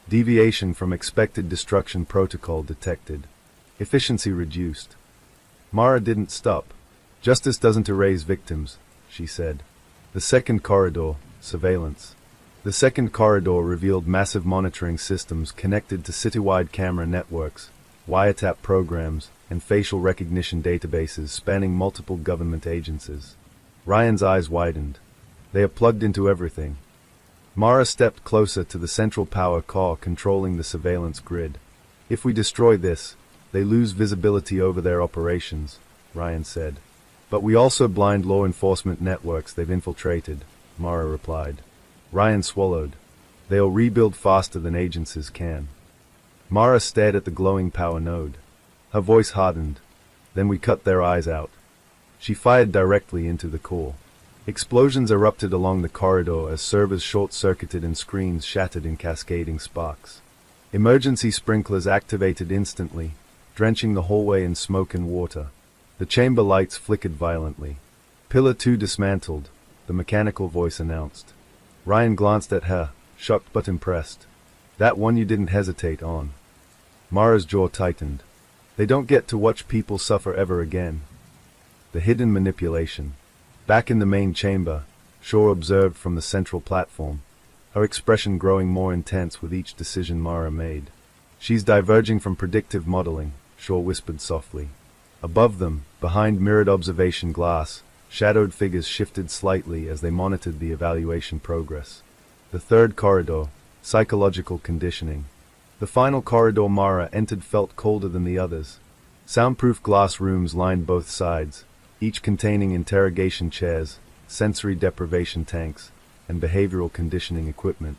Deviation from expected destruction protocol detected. Efficiency reduced. Mara didn't stop. Justice doesn't erase victims, she said. The second corridor, surveillance. The second corridor revealed massive monitoring systems connected to citywide camera networks, wiretap programs, and facial recognition databases spanning multiple government agencies. Ryan's eyes widened. They are plugged into everything. Mara stepped closer to the central power core controlling the surveillance grid. If we destroy this, they lose visibility over their operations, Ryan said. But we also blind law enforcement networks they've infiltrated, Mara replied. Ryan swallowed. They'll rebuild faster than agencies can. Mara stared at the glowing power node. Her voice hardened. Then we cut their eyes out. She fired directly into the core. Explosions erupted along the corridor as servers short-circuited and screens shattered in cascading sparks. Emergency sprinklers activated instantly, drenching the hallway in smoke and water. The chamber lights flickered violently. Pillar 2 dismantled, the mechanical voice announced. Ryan glanced at her, shocked but impressed. That one you didn't hesitate on. Mara's jaw tightened. They don't get to watch people suffer ever again. The hidden manipulation. Back in the main chamber, Shaw observed from the central platform, her expression growing more intense with each decision Mara made. She's diverging from predictive modeling, Shaw whispered softly. Above them, behind mirrored observation glass, shadowed figures shifted slightly as they monitored the evaluation progress. The third corridor, psychological conditioning. The final corridor Mara entered felt colder than the others. Soundproof glass rooms lined both sides, each containing interrogation chairs, sensory deprivation tanks, and behavioral conditioning equipment.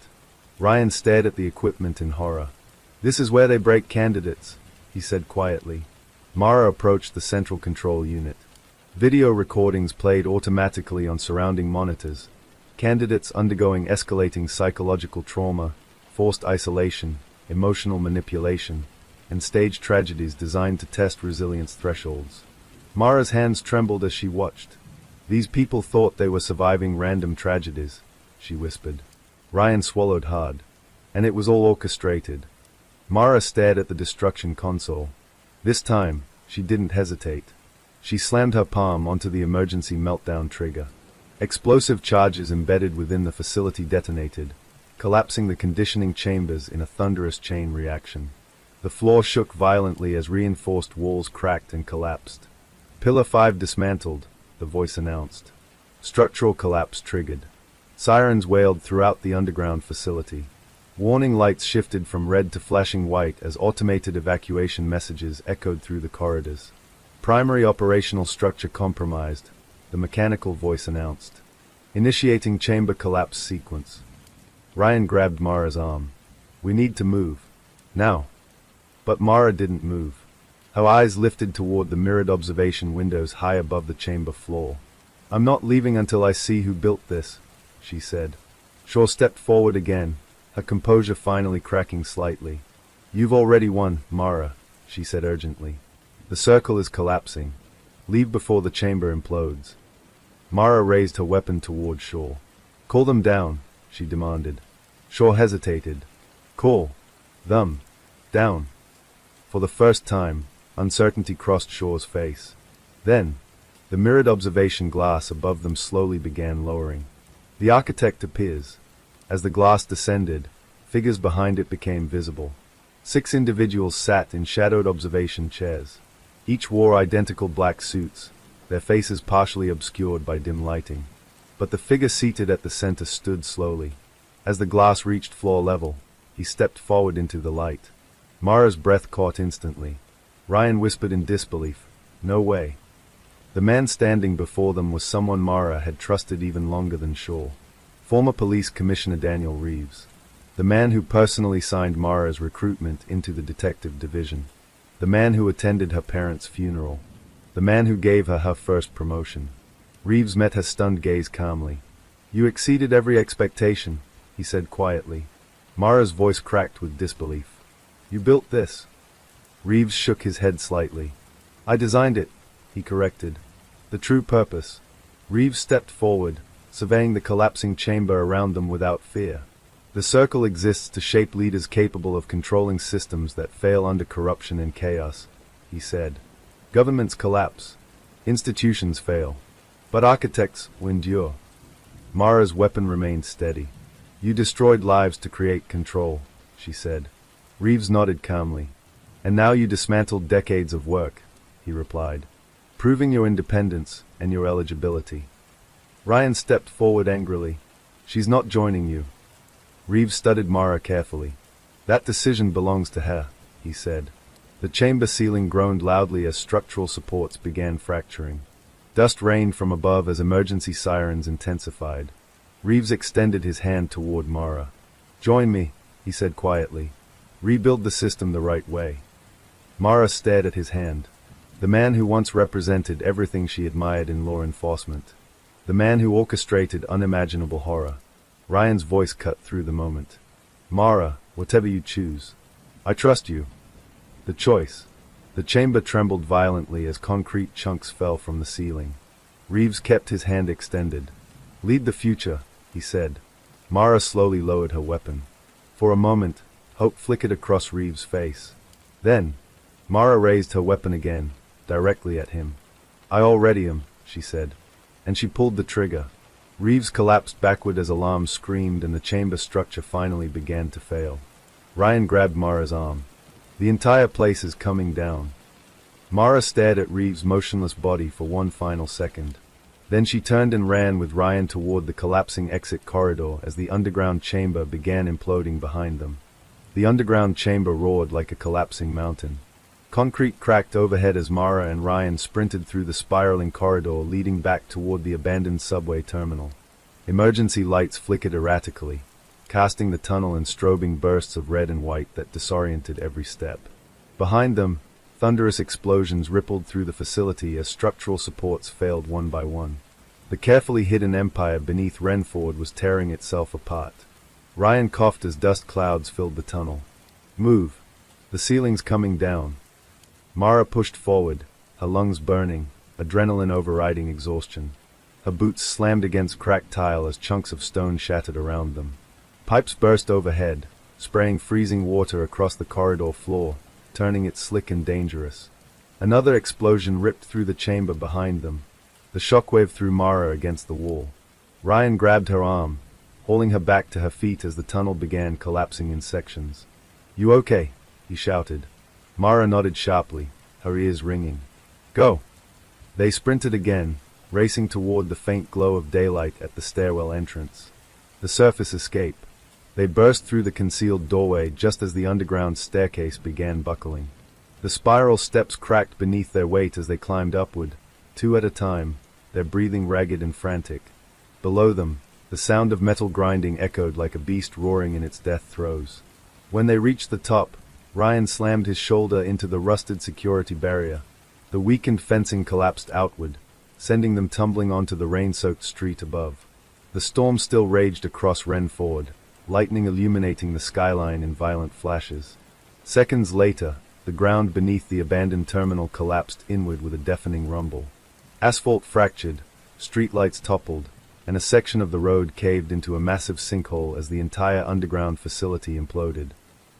Ryan stared at the equipment in horror. This is where they break candidates, he said quietly. Mara approached the central control unit. Video recordings played automatically on surrounding monitors. Candidates undergoing escalating psychological trauma, forced isolation, emotional manipulation, and staged tragedies designed to test resilience thresholds. Mara's hands trembled as she watched. These people thought they were surviving random tragedies, she whispered. Ryan swallowed hard. And it was all orchestrated. Mara stared at the destruction console. This time, she didn't hesitate. She slammed her palm onto the emergency meltdown trigger. Explosive charges embedded within the facility detonated, collapsing the conditioning chambers in a thunderous chain reaction. The floor shook violently as reinforced walls cracked and collapsed. Pillar 5 dismantled, the voice announced. Structural collapse triggered. Sirens wailed throughout the underground facility. Warning lights shifted from red to flashing white as automated evacuation messages echoed through the corridors. Primary operational structure compromised, the mechanical voice announced. Initiating chamber collapse sequence. Ryan grabbed Mara's arm. We need to move. Now. But Mara didn't move. Her eyes lifted toward the mirrored observation windows high above the chamber floor. I'm not leaving until I see who built this, she said. Shaw stepped forward again, her composure finally cracking slightly. You've already won, Mara, she said urgently. The circle is collapsing. Leave before the chamber implodes. Mara raised her weapon toward Shaw. Call them down, she demanded. Shaw hesitated. Call them down. For the first time, uncertainty crossed Shaw's face. Then, the mirrored observation glass above them slowly began lowering. The architect appears. As the glass descended, figures behind it became visible. 6 individuals sat in shadowed observation chairs. Each wore identical black suits, their faces partially obscured by dim lighting. But the figure seated at the center stood slowly. As the glass reached floor level, he stepped forward into the light. Mara's breath caught instantly. Ryan whispered in disbelief, "No way." The man standing before them was someone Mara had trusted even longer than Shaw. Former Police Commissioner Daniel Reeves. The man who personally signed Mara's recruitment into the detective division. The man who attended her parents' funeral. The man who gave her her first promotion. Reeves met her stunned gaze calmly. "You exceeded every expectation," he said quietly. Mara's voice cracked with disbelief. "You built this?" Reeves shook his head slightly. "I designed it," he corrected. "The true purpose." Reeves stepped forward, surveying the collapsing chamber around them without fear. "The circle exists to shape leaders capable of controlling systems that fail under corruption and chaos," he said. "Governments collapse. Institutions fail. But architects will endure." Mara's weapon remained steady. "You destroyed lives to create control," she said. Reeves nodded calmly. "And now you dismantled decades of work," he replied, "proving your independence and your eligibility." Ryan stepped forward angrily. "She's not joining you." Reeves studied Mara carefully. "That decision belongs to her," he said. The chamber ceiling groaned loudly as structural supports began fracturing. Dust rained from above as emergency sirens intensified. Reeves extended his hand toward Mara. "Join me," he said quietly. "Rebuild the system the right way." Mara stared at his hand. The man who once represented everything she admired in law enforcement. The man who orchestrated unimaginable horror. Ryan's voice cut through the moment. "Mara, whatever you choose. I trust you." The choice. The chamber trembled violently as concrete chunks fell from the ceiling. Reeves kept his hand extended. "Lead the future," he said. Mara slowly lowered her weapon. For a moment, hope flickered across Reeves' face. Then, Mara raised her weapon again, directly at him. "I already am," she said. And she pulled the trigger. Reeves collapsed backward as alarms screamed and the chamber structure finally began to fail. Ryan grabbed Mara's arm. "The entire place is coming down." Mara stared at Reeves' motionless body for one final second. Then she turned and ran with Ryan toward the collapsing exit corridor as the underground chamber began imploding behind them. The underground chamber roared like a collapsing mountain. Concrete cracked overhead as Mara and Ryan sprinted through the spiraling corridor leading back toward the abandoned subway terminal. Emergency lights flickered erratically, casting the tunnel in strobing bursts of red and white that disoriented every step. Behind them, thunderous explosions rippled through the facility as structural supports failed one by one. The carefully hidden empire beneath Renford was tearing itself apart. Ryan coughed as dust clouds filled the tunnel. "Move. The ceiling's coming down." Mara pushed forward, her lungs burning, adrenaline overriding exhaustion. Her boots slammed against cracked tile as chunks of stone shattered around them. Pipes burst overhead, spraying freezing water across the corridor floor, turning it slick and dangerous. Another explosion ripped through the chamber behind them. The shockwave threw Mara against the wall. Ryan grabbed her arm, hauling her back to her feet as the tunnel began collapsing in sections. "You okay?" he shouted. Mara nodded sharply, her ears ringing. "Go!" They sprinted again, racing toward the faint glow of daylight at the stairwell entrance. The surface escape. They burst through the concealed doorway just as the underground staircase began buckling. The spiral steps cracked beneath their weight as they climbed upward, 2 at a time, their breathing ragged and frantic. Below them, the sound of metal grinding echoed like a beast roaring in its death throes. When they reached the top, Ryan slammed his shoulder into the rusted security barrier. The weakened fencing collapsed outward, sending them tumbling onto the rain-soaked street above. The storm still raged across Renford, lightning illuminating the skyline in violent flashes. Seconds later, the ground beneath the abandoned terminal collapsed inward with a deafening rumble. Asphalt fractured, streetlights toppled, and a section of the road caved into a massive sinkhole as the entire underground facility imploded.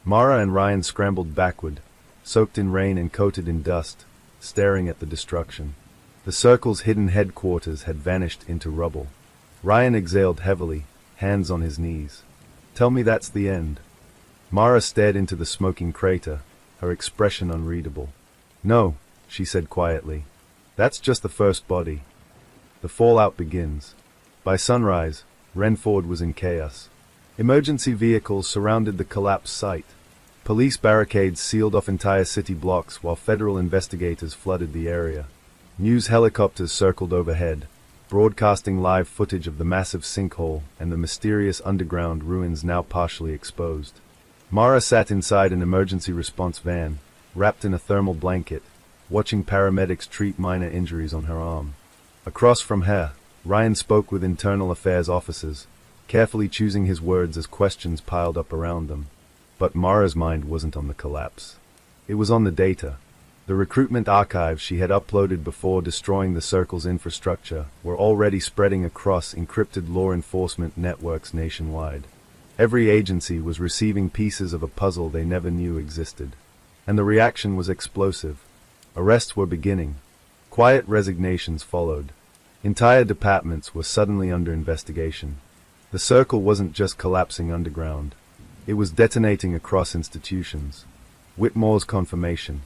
Mara and Ryan scrambled backward, soaked in rain and coated in dust, staring at the destruction. The Circle's hidden headquarters had vanished into rubble. Ryan exhaled heavily, hands on his knees. "Tell me that's the end." Mara stared into the smoking crater, her expression unreadable. "No," she said quietly. "That's just the first body. The fallout begins." By sunrise, Renford was in chaos. Emergency vehicles surrounded the collapsed site. Police barricades sealed off entire city blocks while federal investigators flooded the area. News helicopters circled overhead, broadcasting live footage of the massive sinkhole and the mysterious underground ruins now partially exposed. Mara sat inside an emergency response van, wrapped in a thermal blanket, watching paramedics treat minor injuries on her arm. Across from her, Ryan spoke with internal affairs officers, carefully choosing his words as questions piled up around them. But Mara's mind wasn't on the collapse. It was on the data. The recruitment archives she had uploaded before destroying the Circle's infrastructure were already spreading across encrypted law enforcement networks nationwide. Every agency was receiving pieces of a puzzle they never knew existed. And the reaction was explosive. Arrests were beginning. Quiet resignations followed. Entire departments were suddenly under investigation. The Circle wasn't just collapsing underground. It was detonating across institutions. Whitmore's confirmation.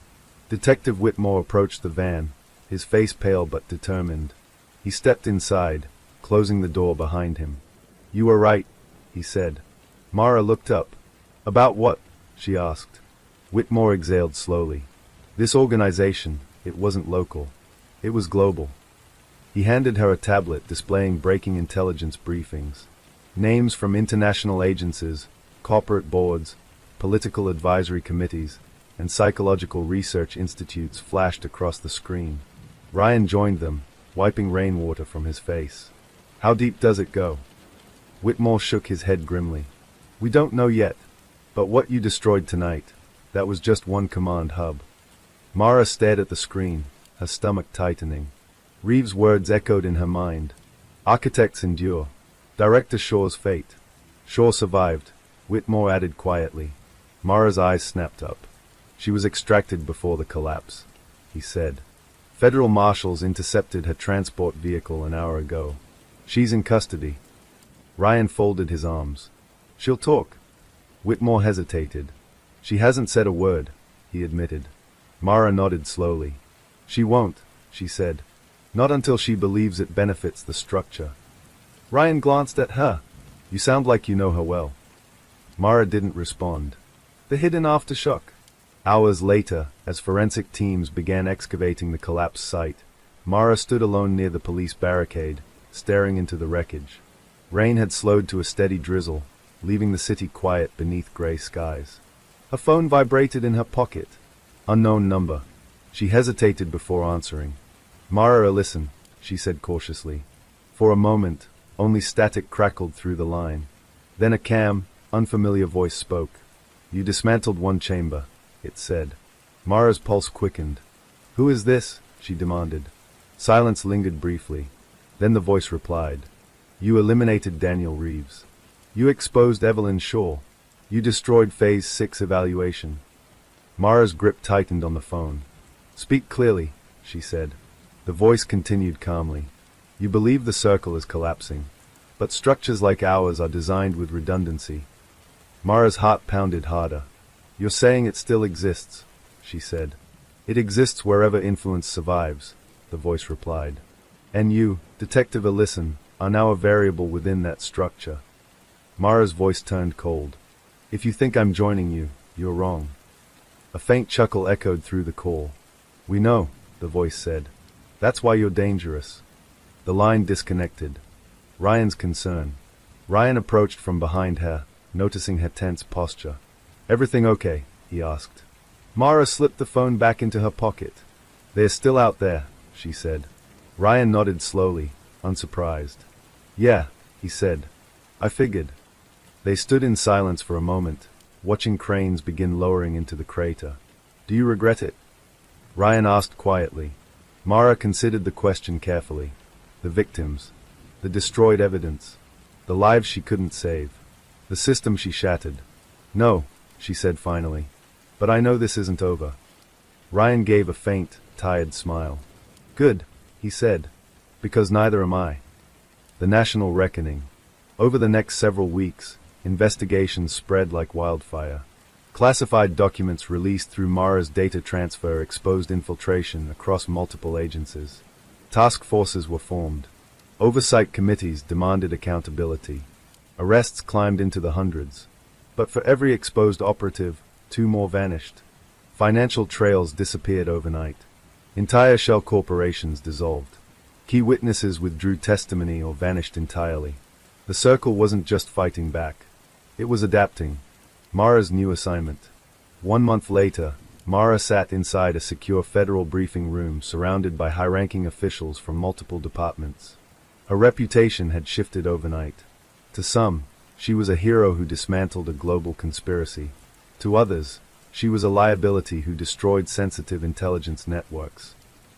Detective Whitmore approached the van, his face pale but determined. He stepped inside, closing the door behind him. "You were right," he said. Mara looked up. "About what?" she asked. Whitmore exhaled slowly. "This organization, it wasn't local. It was global." He handed her a tablet displaying breaking intelligence briefings. Names from international agencies, corporate boards, political advisory committees, and psychological research institutes flashed across the screen. Ryan joined them, wiping rainwater from his face. "How deep does it go?" Whitmore shook his head grimly. "We don't know yet, but what you destroyed tonight, that was just one command hub." Mara stared at the screen, her stomach tightening. Reeves' words echoed in her mind. "Architects endure. Director Shaw's fate. Shaw survived," Whitmore added quietly. Mara's eyes snapped up. "She was extracted before the collapse," he said. "Federal marshals intercepted her transport vehicle an hour ago. She's in custody." Ryan folded his arms. "She'll talk." Whitmore hesitated. "She hasn't said a word," he admitted. Mara nodded slowly. "She won't," she said. "Not until she believes it benefits the structure." Ryan glanced at her. "You sound like you know her well." Mara didn't respond. The hidden aftershock. Hours later, as forensic teams began excavating the collapsed site, Mara stood alone near the police barricade, staring into the wreckage. Rain had slowed to a steady drizzle, leaving the city quiet beneath gray skies. Her phone vibrated in her pocket. Unknown number. She hesitated before answering. "Mara, listen," she said cautiously. For a moment, only static crackled through the line. Then a calm, unfamiliar voice spoke. "You dismantled one chamber," it said. Mara's pulse quickened. "Who is this?" she demanded. Silence lingered briefly. Then the voice replied. "You eliminated Daniel Reeves. You exposed Evelyn Shaw. You destroyed Phase 6 evaluation." Mara's grip tightened on the phone. "Speak clearly," she said. The voice continued calmly. "You believe the Circle is collapsing, but structures like ours are designed with redundancy." Mara's heart pounded harder. "You're saying it still exists," she said. "It exists wherever influence survives," the voice replied. "And you, Detective Ellison, are now a variable within that structure." Mara's voice turned cold. "If you think I'm joining you, you're wrong." A faint chuckle echoed through the call. "We know," the voice said. "That's why you're dangerous." The line disconnected. Ryan's concern. Ryan approached from behind her, noticing her tense posture. "Everything okay?" he asked. Mara slipped the phone back into her pocket. "They're still out there," she said. Ryan nodded slowly, unsurprised. "Yeah," he said. I figured. They stood in silence for a moment, watching cranes begin lowering into the crater. Do you regret it? Ryan asked quietly. Mara considered the question carefully. The victims. The destroyed evidence. The lives she couldn't save. The system she shattered. No, she said finally. But I know this isn't over. Ryan gave a faint, tired smile. Good, he said. Because neither am I. The national reckoning. Over the next several weeks, investigations spread like wildfire. Classified documents released through Mara's data transfer exposed infiltration across multiple agencies. Task forces were formed. Oversight committees demanded accountability. Arrests climbed into the hundreds. But for every exposed operative, 2 more vanished. Financial trails disappeared overnight. Entire shell corporations dissolved. Key witnesses withdrew testimony or vanished entirely. The Circle wasn't just fighting back. It was adapting. Mara's new assignment. 1 month later, Mara sat inside a secure federal briefing room surrounded by high-ranking officials from multiple departments. Her reputation had shifted overnight. To some, she was a hero who dismantled a global conspiracy. To others, she was a liability who destroyed sensitive intelligence networks.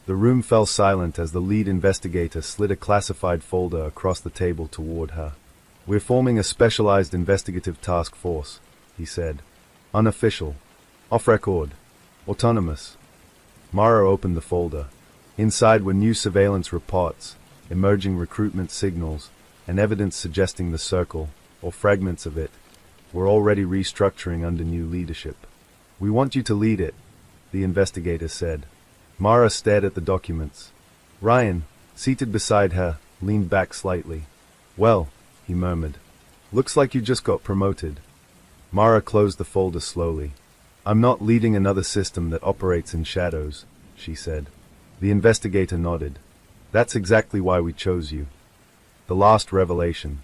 The room fell silent as the lead investigator slid a classified folder across the table toward her. We're forming a specialized investigative task force, he said. Unofficial. Off-record. Autonomous. Mara opened the folder. Inside were new surveillance reports, emerging recruitment signals, and evidence suggesting the Circle, or fragments of it, were already restructuring under new leadership. We want you to lead it, the investigator said. Mara stared at the documents. Ryan, seated beside her, leaned back slightly. Well, he murmured. Looks like you just got promoted. Mara closed the folder slowly. I'm not leading another system that operates in shadows, she said. The investigator nodded. That's exactly why we chose you. The last revelation.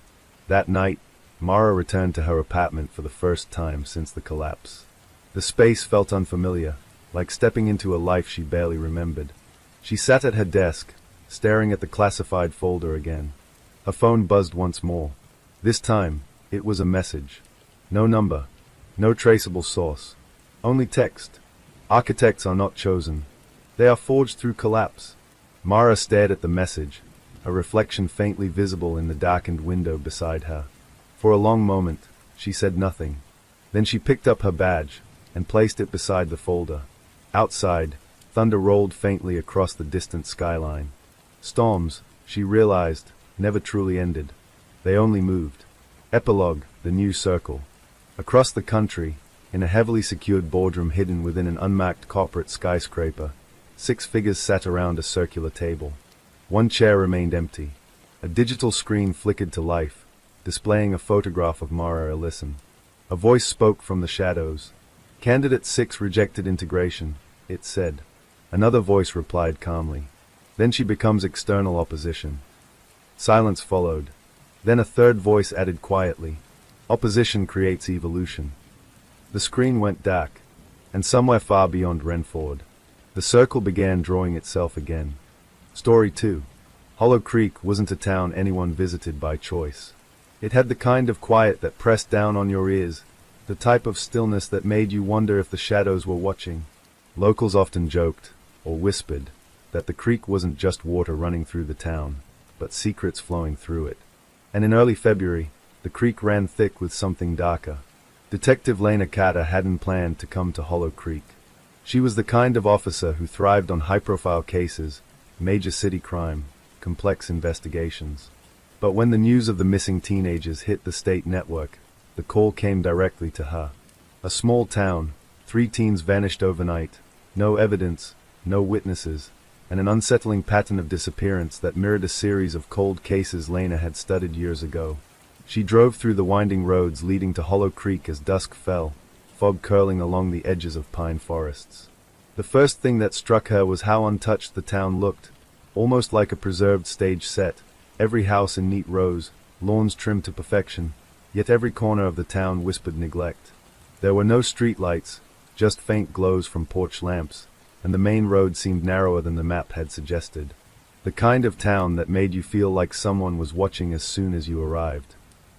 That night, Mara returned to her apartment for the first time since the collapse. The space felt unfamiliar, like stepping into a life she barely remembered. She sat at her desk, staring at the classified folder again. Her phone buzzed once more. This time, it was a message. No number. No traceable source. Only text. Architects are not chosen. They are forged through collapse. Mara stared at the message, a reflection faintly visible in the darkened window beside her. For a long moment, she said nothing. Then she picked up her badge and placed it beside the folder. Outside, thunder rolled faintly across the distant skyline. Storms, she realized, never truly ended. They only moved. Epilogue, the new Circle. Across the country, in a heavily secured boardroom hidden within an unmarked corporate skyscraper, 6 figures sat around a circular table. 1 chair remained empty. A digital screen flickered to life, displaying a photograph of Mara Ellison. A voice spoke from the shadows. Candidate 6 rejected integration, it said. Another voice replied calmly. Then she becomes external opposition. Silence followed. Then a third voice added quietly. Opposition creates evolution. The screen went dark, and somewhere far beyond Renford, the Circle began drawing itself again. Story 2. Hollow Creek wasn't a town anyone visited by choice. It had the kind of quiet that pressed down on your ears, the type of stillness that made you wonder if the shadows were watching. Locals often joked, or whispered, that the creek wasn't just water running through the town, but secrets flowing through it. And in early February, the creek ran thick with something darker. Detective Lena Carter hadn't planned to come to Hollow Creek. She was the kind of officer who thrived on high-profile cases, major city crime, complex investigations. But when the news of the missing teenagers hit the state network, the call came directly to her. A small town, 3 teens vanished overnight, no evidence, no witnesses, and an unsettling pattern of disappearance that mirrored a series of cold cases Lena had studied years ago. She drove through the winding roads leading to Hollow Creek as dusk fell, fog curling along the edges of pine forests. The first thing that struck her was how untouched the town looked, almost like a preserved stage set, every house in neat rows, lawns trimmed to perfection, yet every corner of the town whispered neglect. There were no streetlights, just faint glows from porch lamps, and the main road seemed narrower than the map had suggested. The kind of town that made you feel like someone was watching as soon as you arrived.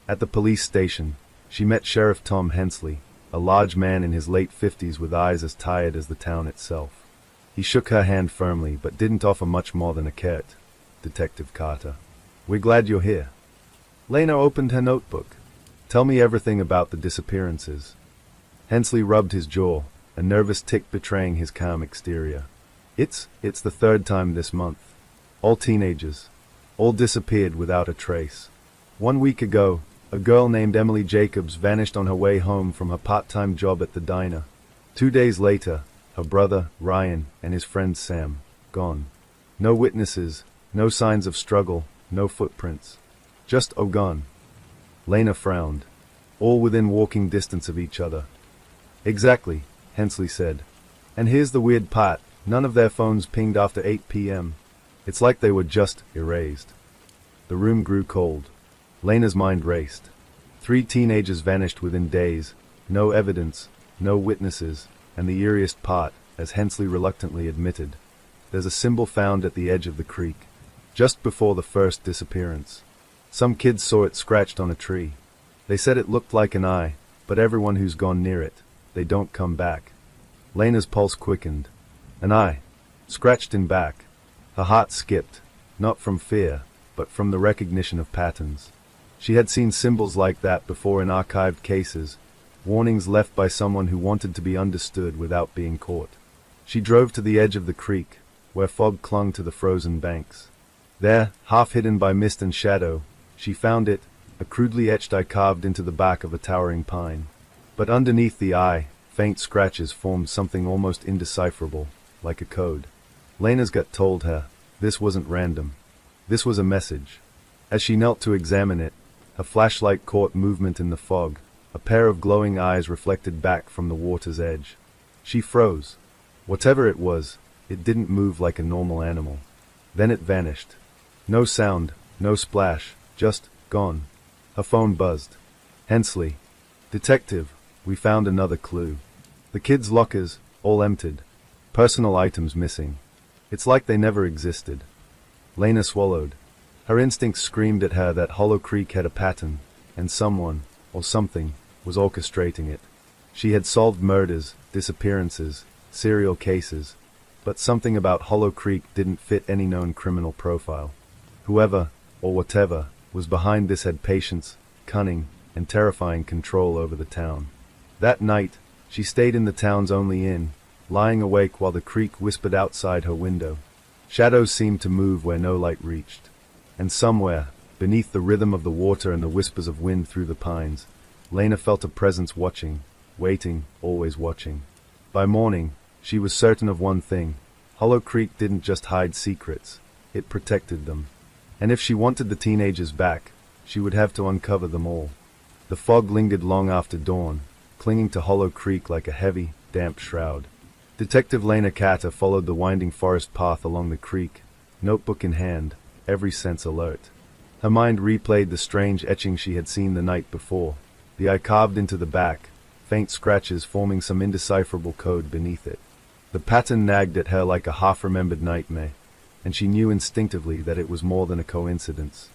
At the police station, she met Sheriff Tom Hensley, a large man in his late 50s with eyes as tired as the town itself. He shook her hand firmly but didn't offer much more than a curt, "Detective Carter. We're glad you're here." Lena opened her notebook. "Tell me everything about the disappearances." Hensley rubbed his jaw, a nervous tic betraying his calm exterior. It's the third time this month. All teenagers. All disappeared without a trace. 1 week ago, a girl named Emily Jacobs vanished on her way home from her part-time job at the diner. 2 days later, her brother, Ryan, and his friend Sam, gone. No witnesses, no signs of struggle, no footprints. Just gone. Lena frowned. All within walking distance of each other. "Exactly," Hensley said. "And here's the weird part, none of their phones pinged after 8 p.m. It's like they were just erased." The room grew cold. Lena's mind raced. 3 teenagers vanished within days, no evidence, no witnesses, and the eeriest part, as Hensley reluctantly admitted, there's a symbol found at the edge of the creek, just before the first disappearance. Some kids saw it scratched on a tree. They said it looked like an eye, but everyone who's gone near it, they don't come back. Lena's pulse quickened. An eye, scratched in back. Her heart skipped, not from fear, but from the recognition of patterns. She had seen symbols like that before in archived cases, warnings left by someone who wanted to be understood without being caught. She drove to the edge of the creek, where fog clung to the frozen banks. There, half hidden by mist and shadow, she found it, a crudely etched eye carved into the bark of a towering pine. But underneath the eye, faint scratches formed something almost indecipherable, like a code. Lena's gut told her, this wasn't random. This was a message. As she knelt to examine it, her flashlight caught movement in the fog, a pair of glowing eyes reflected back from the water's edge. She froze. Whatever it was, it didn't move like a normal animal. Then it vanished. No sound, no splash, just gone. Her phone buzzed. "Hensley. Detective, we found another clue. The kids' lockers, all emptied. Personal items missing. It's like they never existed." Lena swallowed. Her instincts screamed at her that Hollow Creek had a pattern, and someone, or something, was orchestrating it. She had solved murders, disappearances, serial cases, but something about Hollow Creek didn't fit any known criminal profile. Whoever, or whatever, was behind this had patience, cunning, and terrifying control over the town. That night, she stayed in the town's only inn, lying awake while the creek whispered outside her window. Shadows seemed to move where no light reached. And somewhere, beneath the rhythm of the water and the whispers of wind through the pines, Lena felt a presence watching, waiting, always watching. By morning, she was certain of one thing. Hollow Creek didn't just hide secrets, it protected them. And if she wanted the teenagers back, she would have to uncover them all. The fog lingered long after dawn, clinging to Hollow Creek like a heavy, damp shroud. Detective Lena Carter followed the winding forest path along the creek, notebook in hand, every sense alert. Her mind replayed the strange etching she had seen the night before, the eye carved into the back, faint scratches forming some indecipherable code beneath it. The pattern nagged at her like a half-remembered nightmare, and she knew instinctively that it was more than a coincidence.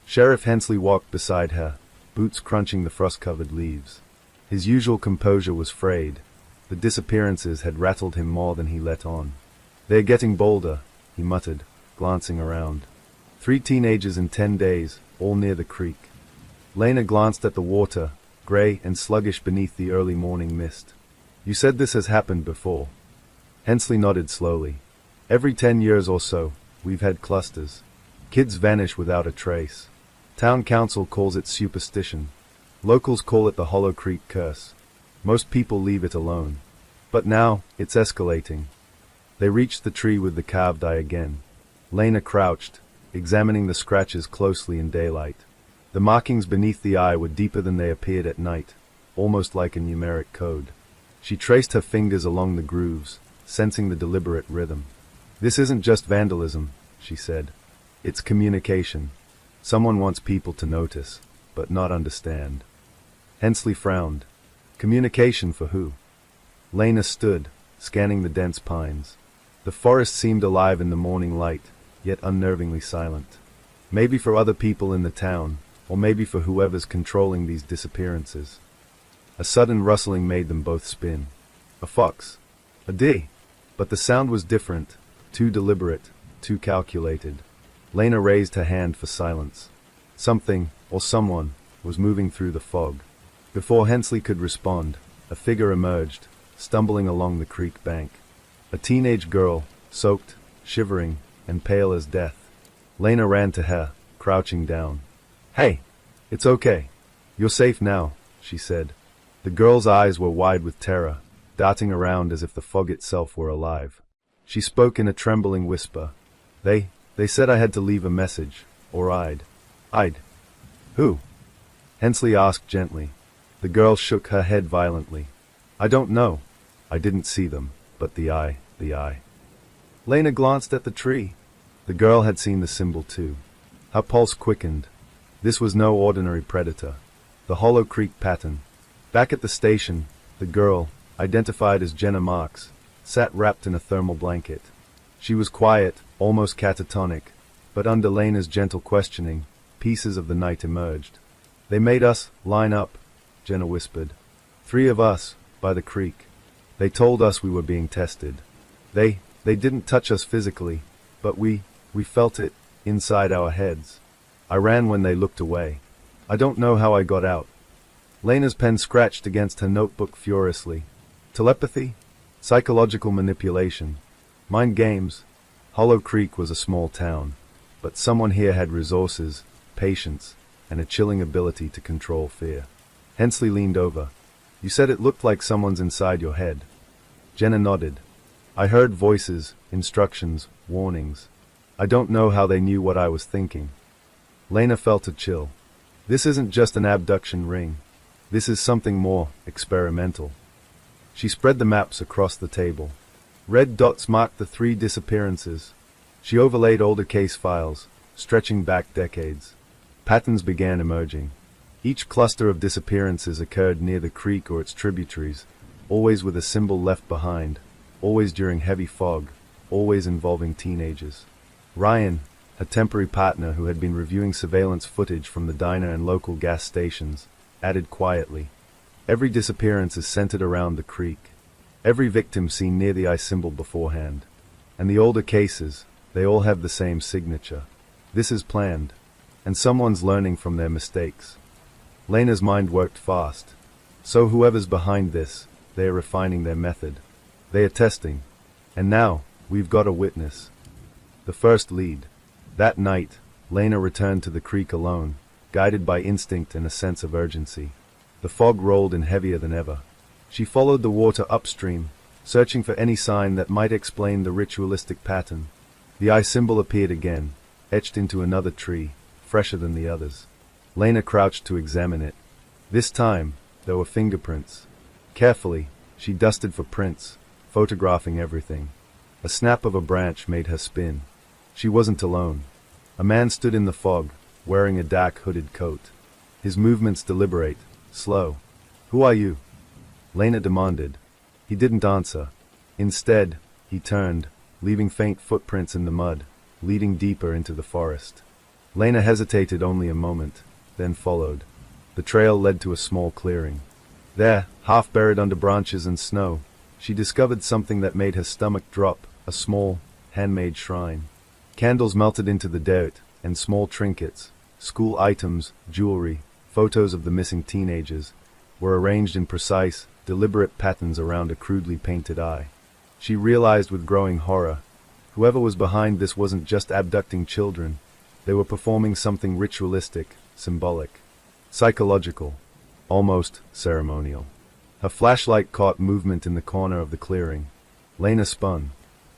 Sheriff Hensley walked beside her, boots crunching the frost-covered leaves. His usual composure was frayed. The disappearances had rattled him more than he let on. "They're getting bolder," he muttered, glancing around. 3 teenagers in 10 days, all near the creek. Lena glanced at the water, gray and sluggish beneath the early morning mist. "You said this has happened before." Hensley nodded slowly. "Every 10 years or so, we've had clusters. Kids vanish without a trace. Town council calls it superstition. Locals call it the Hollow Creek curse. Most people leave it alone. But now, it's escalating." They reached the tree with the carved eye again. Lena crouched, examining the scratches closely in daylight. The markings beneath the eye were deeper than they appeared at night, almost like a numeric code. She traced her fingers along the grooves, sensing the deliberate rhythm. "This isn't just vandalism," she said. "It's communication. Someone wants people to notice, but not understand." Hensley frowned. Communication for who? Lena stood, scanning the dense pines. The forest seemed alive in the morning light, yet unnervingly silent. Maybe for other people in the town, or maybe for whoever's controlling these disappearances. A sudden rustling made them both spin. A fox. A deer. But the sound was different, too deliberate, too calculated. Lena raised her hand for silence. Something, or someone, was moving through the fog. Before Hensley could respond, a figure emerged, stumbling along the creek bank. A teenage girl, soaked, shivering, and pale as death. Lena ran to her, crouching down. "Hey! It's okay. You're safe now," she said. The girl's eyes were wide with terror, darting around as if the fog itself were alive. She spoke in a trembling whisper. They said I had to leave a message, or I'd. Who?" Hensley asked gently. The girl shook her head violently. "I don't know. I didn't see them, but the eye. Lena glanced at the tree. The girl had seen the symbol too. Her pulse quickened. This was no ordinary predator. The Hollow Creek pattern. Back at the station, the girl, identified as Jenna Marks, sat wrapped in a thermal blanket. She was quiet, almost catatonic, but under Lena's gentle questioning, pieces of the night emerged. "They made us line up," Jenna whispered. "3 of us, by the creek. They told us we were being tested. They didn't touch us physically, but we felt it, inside our heads. I ran when they looked away. I don't know how I got out." Lena's pen scratched against her notebook furiously. Telepathy? Psychological manipulation? Mind games? Hollow Creek was a small town, but someone here had resources, patience, and a chilling ability to control fear. Hensley leaned over. "You said it looked like someone's inside your head." Jenna nodded. "I heard voices, instructions, warnings. I don't know how they knew what I was thinking." Lena felt a chill. This isn't just an abduction ring. This is something more experimental. She spread the maps across the table. Red dots marked the 3 disappearances. She overlaid older case files, stretching back decades. Patterns began emerging. Each cluster of disappearances occurred near the creek or its tributaries, always with a symbol left behind, always during heavy fog, always involving teenagers. Ryan, a temporary partner who had been reviewing surveillance footage from the diner and local gas stations, added quietly, "Every disappearance is centered around the creek. Every victim seen near the eye symbol beforehand. And the older cases, they all have the same signature. This is planned, and someone's learning from their mistakes." Lena's mind worked fast. So whoever's behind this, they are refining their method. They are testing. And now, we've got a witness. The first lead. That night, Lena returned to the creek alone, guided by instinct and a sense of urgency. The fog rolled in heavier than ever. She followed the water upstream, searching for any sign that might explain the ritualistic pattern. The eye symbol appeared again, etched into another tree, fresher than the others. Lena crouched to examine it. This time, there were fingerprints. Carefully, she dusted for prints, photographing everything. A snap of a branch made her spin. She wasn't alone. A man stood in the fog, wearing a dark hooded coat. His movements deliberate, slow. "Who are you?" Lena demanded. He didn't answer. Instead, he turned, leaving faint footprints in the mud, leading deeper into the forest. Lena hesitated only a moment, then followed. The trail led to a small clearing. There, half buried under branches and snow, she discovered something that made her stomach drop, a small, handmade shrine. Candles melted into the dirt, and small trinkets, school items, jewelry, photos of the missing teenagers, were arranged in precise, deliberate patterns around a crudely painted eye. She realized with growing horror, whoever was behind this wasn't just abducting children, they were performing something ritualistic, symbolic, psychological, almost ceremonial. Her flashlight caught movement in the corner of the clearing. Lena spun.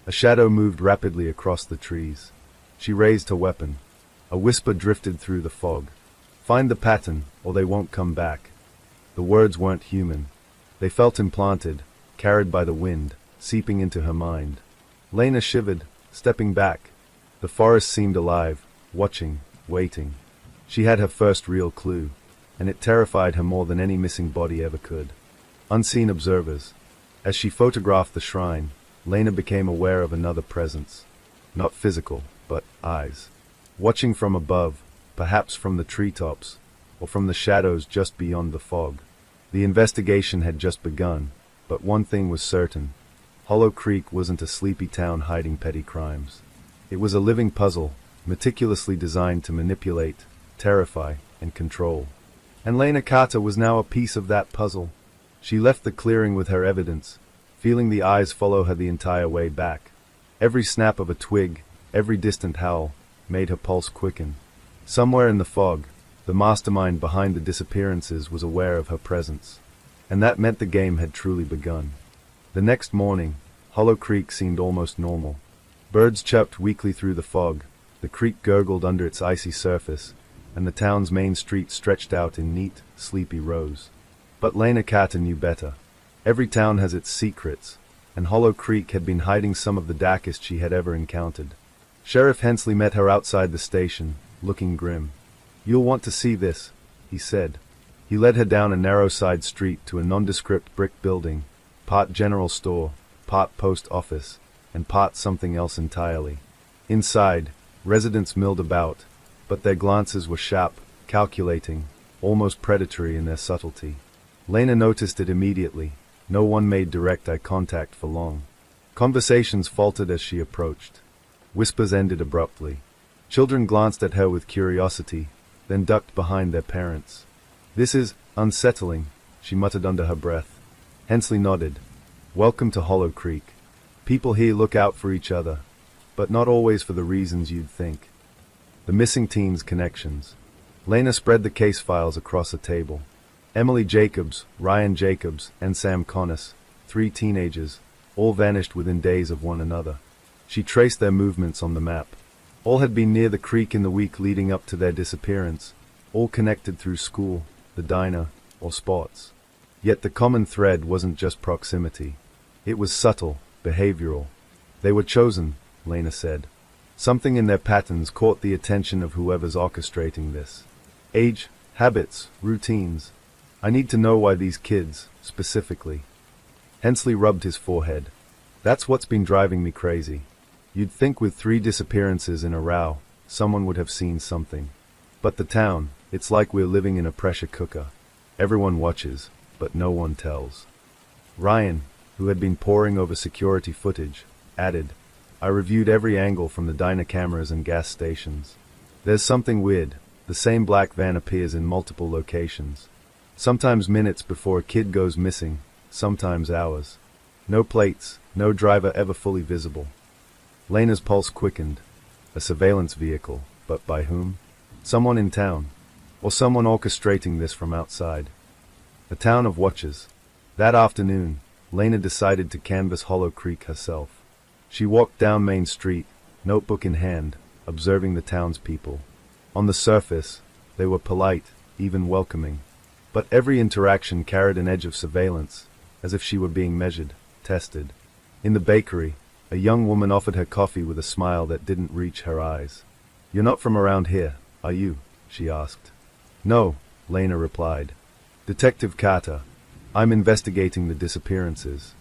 A shadow moved rapidly across the trees. She raised her weapon. A whisper drifted through the fog. "Find the pattern, or they won't come back." The words weren't human. They felt implanted, carried by the wind, seeping into her mind. Lena shivered, stepping back. The forest seemed alive, watching, waiting. She had her first real clue, and it terrified her more than any missing body ever could. Unseen observers. As she photographed the shrine, Lena became aware of another presence. Not physical, but eyes. Watching from above, perhaps from the treetops, or from the shadows just beyond the fog. The investigation had just begun, but one thing was certain. Hollow Creek wasn't a sleepy town hiding petty crimes. It was a living puzzle, meticulously designed to manipulate, terrify, and control. And Lena Carter was now a piece of that puzzle. She left the clearing with her evidence, feeling the eyes follow her the entire way back. Every snap of a twig, every distant howl, made her pulse quicken. Somewhere in the fog, the mastermind behind the disappearances was aware of her presence. And that meant the game had truly begun. The next morning, Hollow Creek seemed almost normal. Birds chirped weakly through the fog, the creek gurgled under its icy surface, and the town's main street stretched out in neat, sleepy rows. But Lena Carter knew better. Every town has its secrets, and Hollow Creek had been hiding some of the darkest she had ever encountered. Sheriff Hensley met her outside the station, looking grim. "You'll want to see this," he said. He led her down a narrow side street to a nondescript brick building, part general store, part post office, and part something else entirely. Inside, residents milled about, but their glances were sharp, calculating, almost predatory in their subtlety. Lena noticed it immediately. No one made direct eye contact for long. Conversations faltered as she approached. Whispers ended abruptly. Children glanced at her with curiosity, then ducked behind their parents. "This is unsettling," she muttered under her breath. Hensley nodded. "Welcome to Hollow Creek. People here look out for each other, but not always for the reasons you'd think." The missing teens' connections. Lena spread the case files across a table. Emily Jacobs, Ryan Jacobs, and Sam Connis, 3 teenagers, all vanished within days of one another. She traced their movements on the map. All had been near the creek in the week leading up to their disappearance, all connected through school, the diner, or sports. Yet the common thread wasn't just proximity. It was subtle, behavioral. They were chosen, Lena said. Something in their patterns caught the attention of whoever's orchestrating this. Age, habits, routines. I need to know why these kids, specifically. Hensley rubbed his forehead. That's what's been driving me crazy. You'd think with 3 disappearances in a row, someone would have seen something. But the town, it's like we're living in a pressure cooker. Everyone watches, but no one tells. Ryan, who had been poring over security footage, added, I reviewed every angle from the diner cameras and gas stations. There's something weird. The same black van appears in multiple locations. Sometimes minutes before a kid goes missing, sometimes hours. No plates, no driver ever fully visible. Lena's pulse quickened. A surveillance vehicle, but by whom? Someone in town, or someone orchestrating this from outside. A town of watchers. That afternoon, Lena decided to canvass Hollow Creek herself. She walked down Main Street, notebook in hand, observing the townspeople. On the surface, they were polite, even welcoming. But every interaction carried an edge of surveillance, as if she were being measured, tested. In the bakery, a young woman offered her coffee with a smile that didn't reach her eyes. You're not from around here, are you? She asked. No, Lena replied. Detective Carter. I'm investigating the disappearances.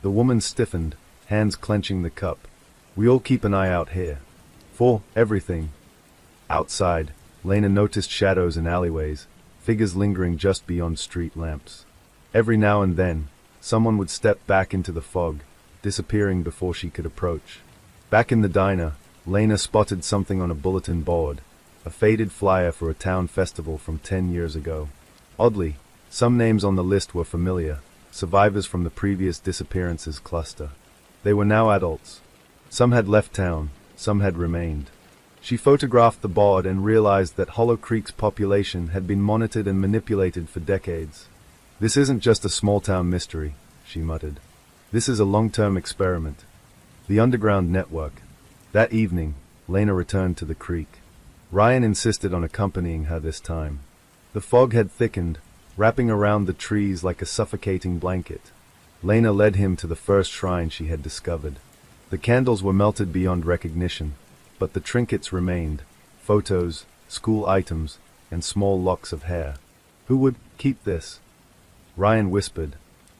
The woman stiffened, hands clenching the cup. We all keep an eye out here. For everything. Outside, Lena noticed shadows in alleyways, figures lingering just beyond street lamps. Every now and then, someone would step back into the fog, disappearing before she could approach. Back in the diner, Lena spotted something on a bulletin board, a faded flyer for a town festival from 10 years ago. Oddly, some names on the list were familiar, survivors from the previous disappearances cluster. They were now adults. Some had left town, some had remained. She photographed the board and realized that Hollow Creek's population had been monitored and manipulated for decades. This isn't just a small-town mystery, she muttered. This is a long-term experiment. The underground network. That evening, Lena returned to the creek. Ryan insisted on accompanying her this time. The fog had thickened, wrapping around the trees like a suffocating blanket. Lena led him to the first shrine she had discovered. The candles were melted beyond recognition, but the trinkets remained, photos, school items, and small locks of hair. Who would keep this? Ryan whispered.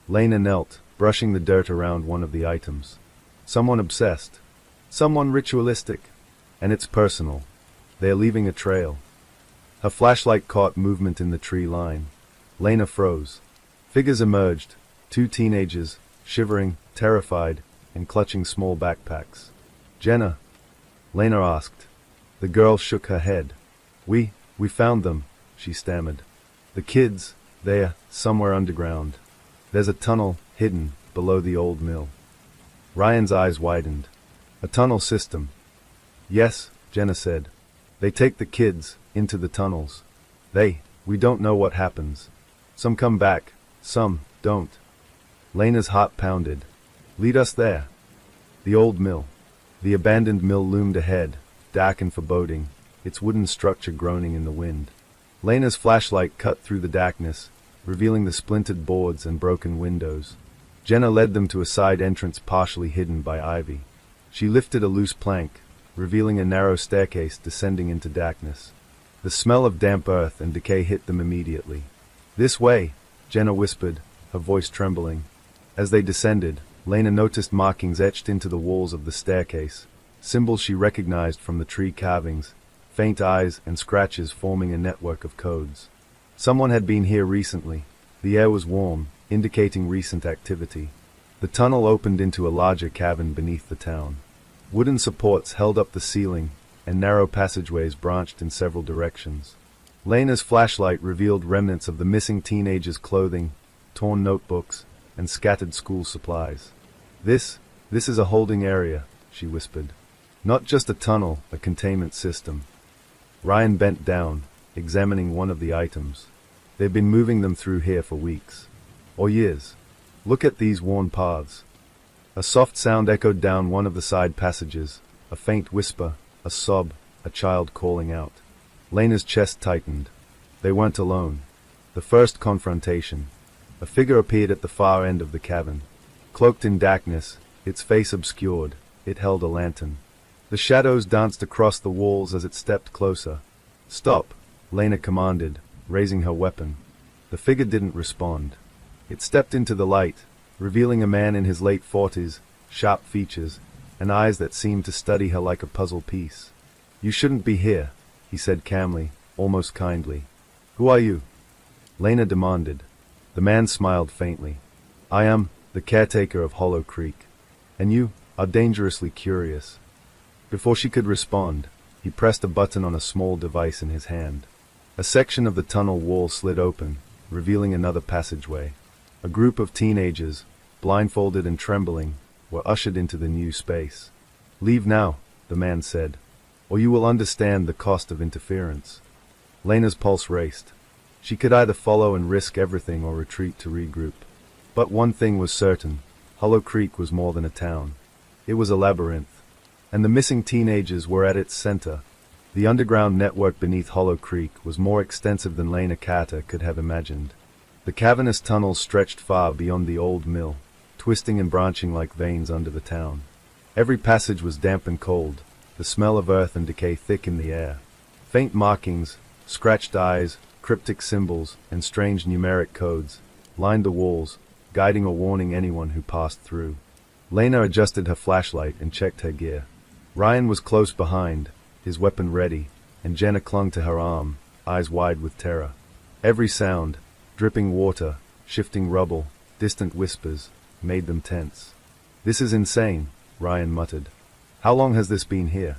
Lena knelt, brushing the dirt around one of the items. Someone obsessed. Someone ritualistic. And it's personal. They are leaving a trail. Her flashlight caught movement in the tree line. Lena froze. Figures emerged, 2 teenagers, shivering, terrified, and clutching small backpacks. "Jenna?" Lena asked. The girl shook her head. We found them," she stammered. "The kids, they're somewhere underground. There's a tunnel, hidden, below the old mill." Ryan's eyes widened. "A tunnel system?" "Yes," Jenna said. "They take the kids into the tunnels. We don't know what happens. Some come back, some don't." Lena's heart pounded. "Lead us there." The old mill. The abandoned mill loomed ahead, dark and foreboding, its wooden structure groaning in the wind. Lena's flashlight cut through the darkness, revealing the splintered boards and broken windows. Jenna led them to a side entrance partially hidden by ivy. She lifted a loose plank, revealing a narrow staircase descending into darkness. The smell of damp earth and decay hit them immediately. "This way," Jenna whispered, her voice trembling. As they descended, Lena noticed markings etched into the walls of the staircase, symbols she recognized from the tree carvings, faint eyes and scratches forming a network of codes. Someone had been here recently. The air was warm, indicating recent activity. The tunnel opened into a larger cavern beneath the town. Wooden supports held up the ceiling, and narrow passageways branched in several directions. Lena's flashlight revealed remnants of the missing teenagers' clothing, torn notebooks, and scattered school supplies. This is a holding area," she whispered. "Not just a tunnel, a containment system." Ryan bent down, examining one of the items. "They've been moving them through here for weeks. Or years. Look at these worn paths." A soft sound echoed down one of the side passages, a faint whisper, a sob, a child calling out. Lena's chest tightened. They weren't alone. The first confrontation. A figure appeared at the far end of the cavern. Cloaked in darkness, its face obscured, it held a lantern. The shadows danced across the walls as it stepped closer. "Stop," Lena commanded, raising her weapon. The figure didn't respond. It stepped into the light, revealing a man in his late 40s, sharp features, and eyes that seemed to study her like a puzzle piece. "You shouldn't be here," he said calmly, almost kindly. "Who are you?" Lena demanded. The man smiled faintly. "I am the caretaker of Hollow Creek. And you are dangerously curious." Before she could respond, he pressed a button on a small device in his hand. A section of the tunnel wall slid open, revealing another passageway. A group of teenagers, blindfolded and trembling, were ushered into the new space. "Leave now," the man said, "or you will understand the cost of interference." Lena's pulse raced. She could either follow and risk everything or retreat to regroup. But one thing was certain, Hollow Creek was more than a town. It was a labyrinth. And the missing teenagers were at its center. The underground network beneath Hollow Creek was more extensive than Lena Carter could have imagined. The cavernous tunnels stretched far beyond the old mill, twisting and branching like veins under the town. Every passage was damp and cold, the smell of earth and decay thick in the air. Faint markings, scratched eyes, cryptic symbols, and strange numeric codes lined the walls, guiding or warning anyone who passed through. Lena adjusted her flashlight and checked her gear. Ryan was close behind, his weapon ready, and Jenna clung to her arm, eyes wide with terror. Every sound, dripping water, shifting rubble, distant whispers, made them tense. "This is insane," Ryan muttered. "How long has this been here?"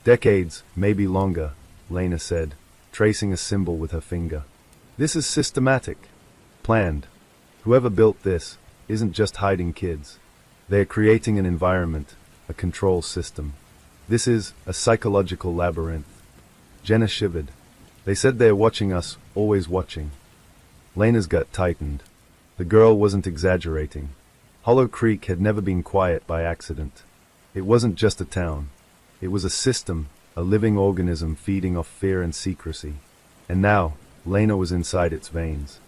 "Decades, maybe longer," Lena said, tracing a symbol with her finger. "This is systematic. Planned. Whoever built this isn't just hiding kids. They are creating an environment, a control system. This is a psychological labyrinth." Jenna shivered. "They said they are watching us, always watching." Lena's gut tightened. The girl wasn't exaggerating. Hollow Creek had never been quiet by accident. It wasn't just a town. It was a system, a living organism feeding off fear and secrecy. And now, Lena was inside its veins.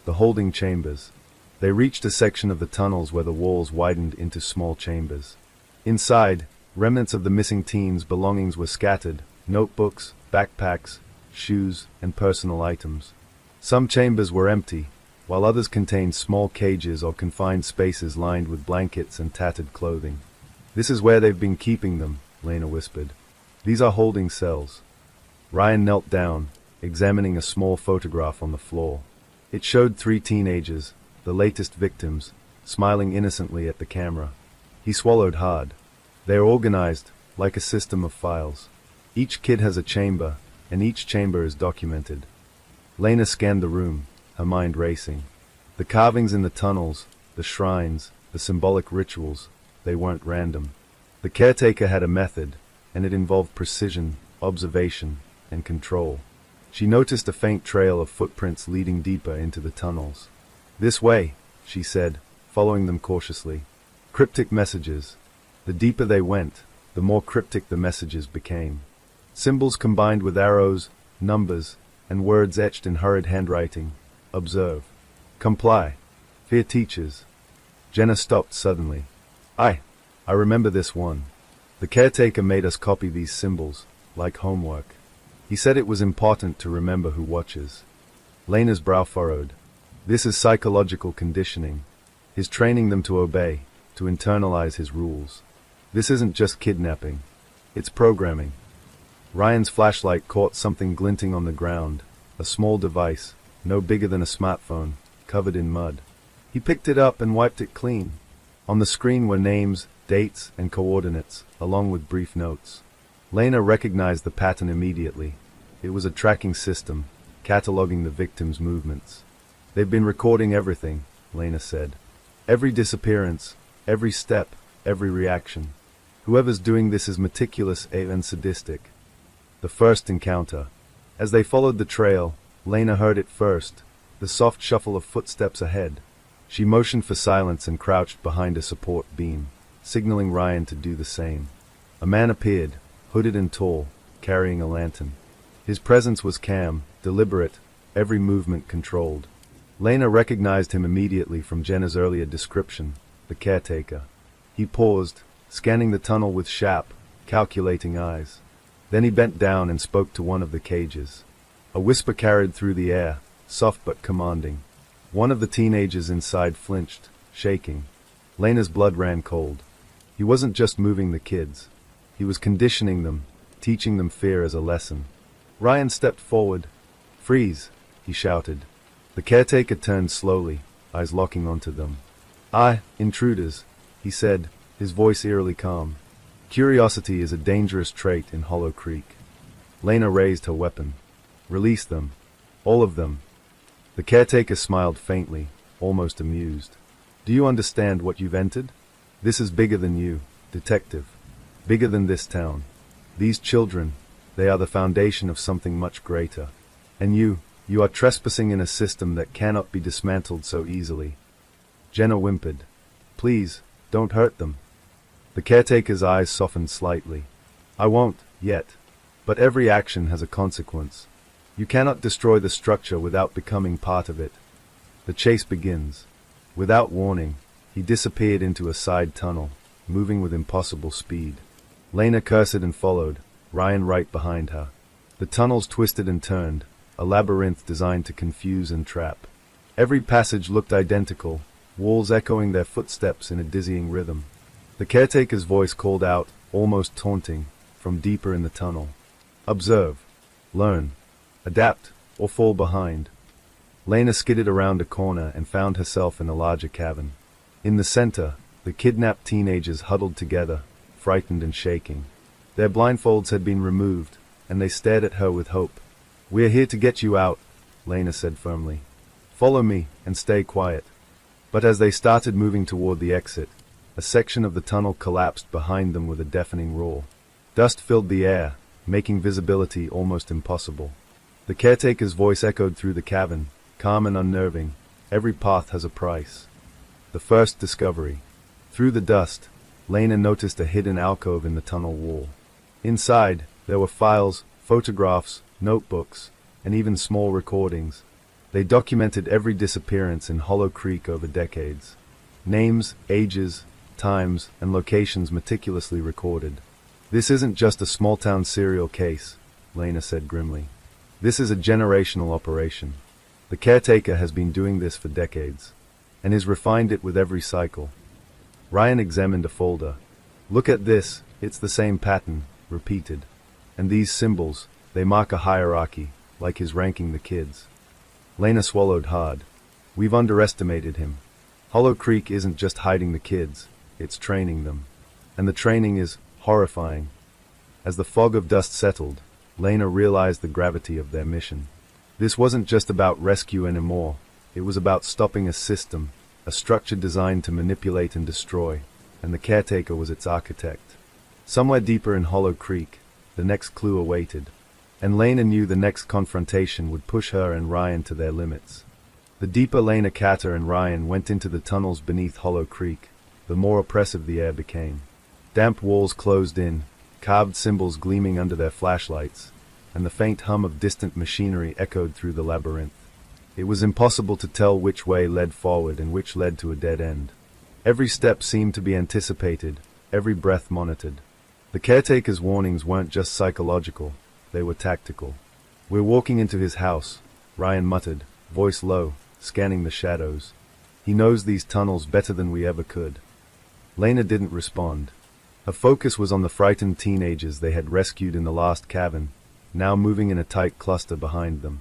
The holding chambers. They reached a section of the tunnels where the walls widened into small chambers. Inside, remnants of the missing teens' belongings were scattered, notebooks, backpacks, shoes, and personal items. Some chambers were empty, while others contained small cages or confined spaces lined with blankets and tattered clothing. "This is where they've been keeping them," Lena whispered. These are holding cells. Ryan knelt down, examining a small photograph on the floor. It showed 3 teenagers, the latest victims, smiling innocently at the camera. He swallowed hard. They are organized, like a system of files. Each kid has a chamber, and each chamber is documented. Lena scanned the room, her mind racing. The carvings in the tunnels, the shrines, the symbolic rituals, they weren't random. The caretaker had a method, and it involved precision, observation, and control. She noticed a faint trail of footprints leading deeper into the tunnels. "This way," she said, following them cautiously. Cryptic messages. The deeper they went, the more cryptic the messages became. Symbols combined with arrows, numbers, and words etched in hurried handwriting. Observe. Comply. Fear teaches. Jenna stopped suddenly. I remember this one. The caretaker made us copy these symbols, like homework. He said it was important to remember who watches. Lena's brow furrowed. This is psychological conditioning. He's training them to obey, to internalize his rules. This isn't just kidnapping. It's programming. Ryan's flashlight caught something glinting on the ground, a small device, no bigger than a smartphone, covered in mud. He picked it up and wiped it clean. On the screen were names, dates, and coordinates, along with brief notes. Lena recognized the pattern immediately. It was a tracking system, cataloging the victims' movements. "They've been recording everything," Lena said. "Every disappearance, every step, every reaction. Whoever's doing this is meticulous and sadistic." The first encounter. As they followed the trail, Lena heard it first, the soft shuffle of footsteps ahead. She motioned for silence and crouched behind a support beam, signaling Ryan to do the same. A man appeared, hooded and tall, carrying a lantern. His presence was calm, deliberate, every movement controlled. Lena recognized him immediately from Jenna's earlier description, the caretaker. He paused, scanning the tunnel with sharp, calculating eyes. Then he bent down and spoke to one of the cages. A whisper carried through the air, soft but commanding. One of the teenagers inside flinched, shaking. Lena's blood ran cold. He wasn't just moving the kids. He was conditioning them, teaching them fear as a lesson. Ryan stepped forward. "Freeze," he shouted. The caretaker turned slowly, eyes locking onto them. Intruders," he said, his voice eerily calm. "Curiosity is a dangerous trait in Hollow Creek." Lena raised her weapon. "Release them. All of them." The caretaker smiled faintly, almost amused. "Do you understand what you've entered? This is bigger than you, detective. Bigger than this town. These children, they are the foundation of something much greater. And you are trespassing in a system that cannot be dismantled so easily." Jenna whimpered. "Please, don't hurt them." The caretaker's eyes softened slightly. "I won't, yet. But every action has a consequence. You cannot destroy the structure without becoming part of it." The chase begins. Without warning, he disappeared into a side tunnel, moving with impossible speed. Lena cursed and followed, Ryan right behind her. The tunnels twisted and turned, a labyrinth designed to confuse and trap. Every passage looked identical, walls echoing their footsteps in a dizzying rhythm. The caretaker's voice called out, almost taunting, from deeper in the tunnel. "Observe. Learn. Adapt, or fall behind." Lena skidded around a corner and found herself in a larger cavern. In the center, the kidnapped teenagers huddled together, frightened and shaking. Their blindfolds had been removed, and they stared at her with hope. "We're here to get you out," Lena said firmly. "Follow me, and stay quiet." But as they started moving toward the exit, a section of the tunnel collapsed behind them with a deafening roar. Dust filled the air, making visibility almost impossible. The caretaker's voice echoed through the cavern, calm and unnerving. "Every path has a price." The first discovery. Through the dust, Lena noticed a hidden alcove in the tunnel wall. Inside, there were files, photographs, notebooks, and even small recordings. They documented every disappearance in Hollow Creek over decades. Names, ages, times, and locations meticulously recorded. "This isn't just a small-town serial case," Lena said grimly. "This is a generational operation. The caretaker has been doing this for decades, and has refined it with every cycle." Ryan examined a folder. "Look at this, it's the same pattern, repeated." And these symbols, they mark a hierarchy, like his ranking the kids. Lena swallowed hard. We've underestimated him. Hollow Creek isn't just hiding the kids, it's training them. And the training is horrifying. As the fog of dust settled, Lena realized the gravity of their mission. This wasn't just about rescue anymore, it was about stopping a system, a structure designed to manipulate and destroy, and the caretaker was its architect. Somewhere deeper in Hollow Creek, the next clue awaited, and Lena knew the next confrontation would push her and Ryan to their limits. The deeper Lena Carter and Ryan went into the tunnels beneath Hollow Creek, the more oppressive the air became. Damp walls closed in, carved symbols gleaming under their flashlights, and the faint hum of distant machinery echoed through the labyrinth. It was impossible to tell which way led forward and which led to a dead end. Every step seemed to be anticipated, every breath monitored. The caretaker's warnings weren't just psychological, they were tactical. "We're walking into his house," Ryan muttered, voice low, scanning the shadows. "He knows these tunnels better than we ever could." Lena didn't respond. Her focus was on the frightened teenagers they had rescued in the last cavern, now moving in a tight cluster behind them.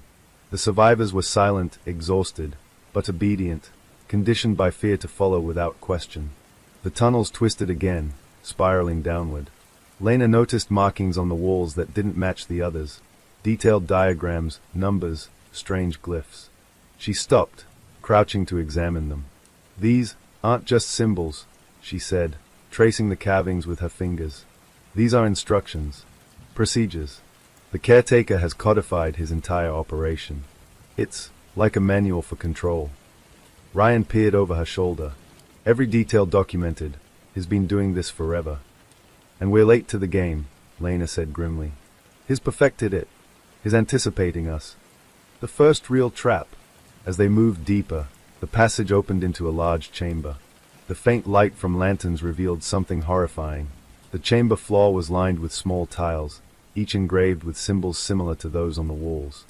The survivors were silent, exhausted, but obedient, conditioned by fear to follow without question. The tunnels twisted again, spiraling downward. Lena noticed markings on the walls that didn't match the others, detailed diagrams, numbers, strange glyphs. She stopped, crouching to examine them. "These aren't just symbols," she said, tracing the carvings with her fingers. "These are instructions, procedures. The caretaker has codified his entire operation. It's like a manual for control." Ryan peered over her shoulder. "Every detail documented. He's been doing this forever." "And we're late to the game," Lena said grimly. "He's perfected it. He's anticipating us." The first real trap. As they moved deeper, the passage opened into a large chamber. The faint light from lanterns revealed something horrifying. The chamber floor was lined with small tiles, each engraved with symbols similar to those on the walls.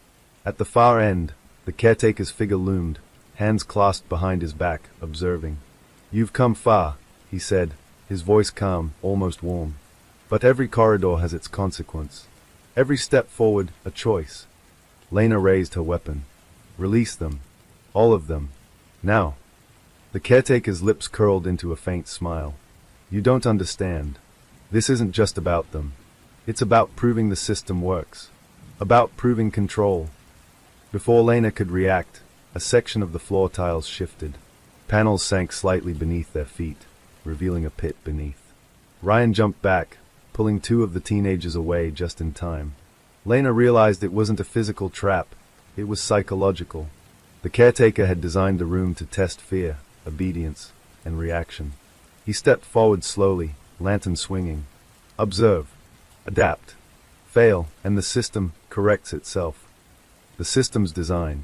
At the far end, the caretaker's figure loomed, hands clasped behind his back, observing. "You've come far," he said, his voice calm, almost warm. "But every corridor has its consequence. Every step forward, a choice." Lena raised her weapon. "Release them. All of them. Now." The caretaker's lips curled into a faint smile. "You don't understand. This isn't just about them. It's about proving the system works. About proving control." Before Lena could react, a section of the floor tiles shifted. Panels sank slightly beneath their feet, revealing a pit beneath. Ryan jumped back, pulling two of the teenagers away just in time. Lena realized it wasn't a physical trap, it was psychological. The caretaker had designed the room to test fear, obedience, and reaction. He stepped forward slowly, lantern swinging. "Observe. Adapt. Fail, and the system corrects itself." The system's design.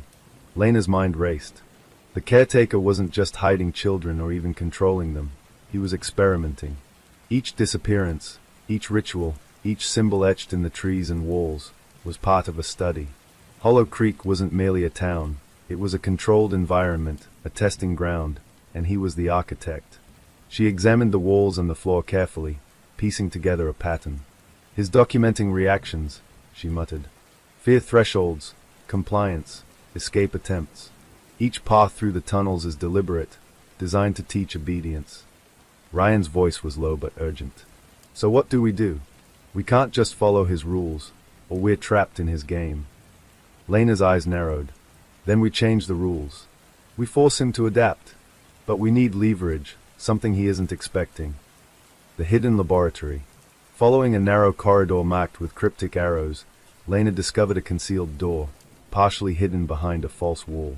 Lena's mind raced. The caretaker wasn't just hiding children or even controlling them. He was experimenting. Each disappearance, each ritual, each symbol etched in the trees and walls, was part of a study. Hollow Creek wasn't merely a town. It was a controlled environment, a testing ground, and he was the architect. She examined the walls and the floor carefully, piecing together a pattern. "His documenting reactions," she muttered. "Fear thresholds, compliance, escape attempts. Each path through the tunnels is deliberate, designed to teach obedience." Ryan's voice was low but urgent. "So what do? We can't just follow his rules, or we're trapped in his game." Lena's eyes narrowed. "Then we change the rules. We force him to adapt. But we need leverage, something he isn't expecting." The hidden laboratory. Following a narrow corridor marked with cryptic arrows, Lena discovered a concealed door, partially hidden behind a false wall.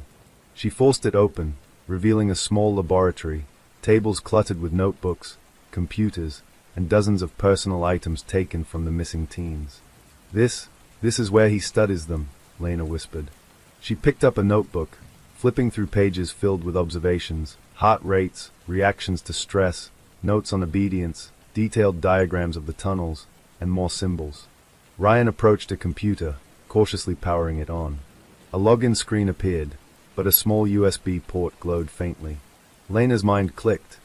She forced it open, revealing a small laboratory, tables cluttered with notebooks, computers, and dozens of personal items taken from the missing teens. This is where he studies them," Lena whispered. She picked up a notebook, flipping through pages filled with observations, heart rates, reactions to stress, notes on obedience, detailed diagrams of the tunnels, and more symbols. Ryan approached a computer, cautiously powering it on. A login screen appeared, but a small USB port glowed faintly. Lena's mind clicked.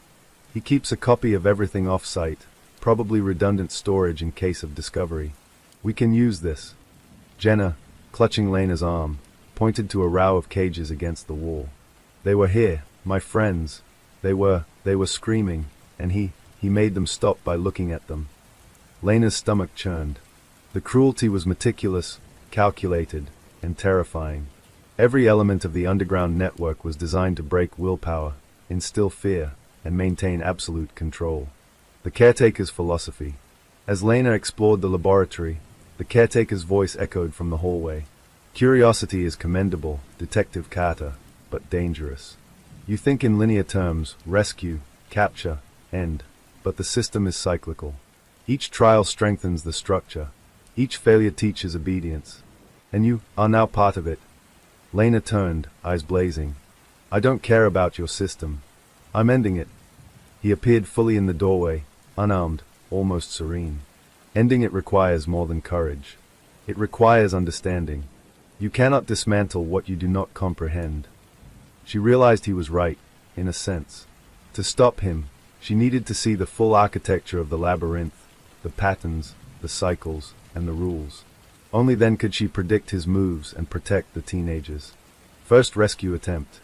He keeps a copy of everything off-site, probably redundant storage in case of discovery. We can use this. Jenna, clutching Lena's arm, pointed to a row of cages against the wall. They were here, my friends. They were screaming, and he made them stop by looking at them. Lena's stomach churned. The cruelty was meticulous, calculated, and terrifying. Every element of the underground network was designed to break willpower, instill fear, and maintain absolute control. The caretaker's philosophy. As Lena explored the laboratory, the caretaker's voice echoed from the hallway. Curiosity is commendable, Detective Carter, but dangerous. You think in linear terms, rescue, capture, end, but the system is cyclical. Each trial strengthens the structure. Each failure teaches obedience. And you are now part of it. Lena turned, eyes blazing. I don't care about your system. I'm ending it. He appeared fully in the doorway, unarmed, almost serene. Ending it requires more than courage. It requires understanding. You cannot dismantle what you do not comprehend. She realized he was right, in a sense. To stop him, she needed to see the full architecture of the labyrinth, the patterns, the cycles, and the rules. Only then could she predict his moves and protect the teenagers. First rescue attempt.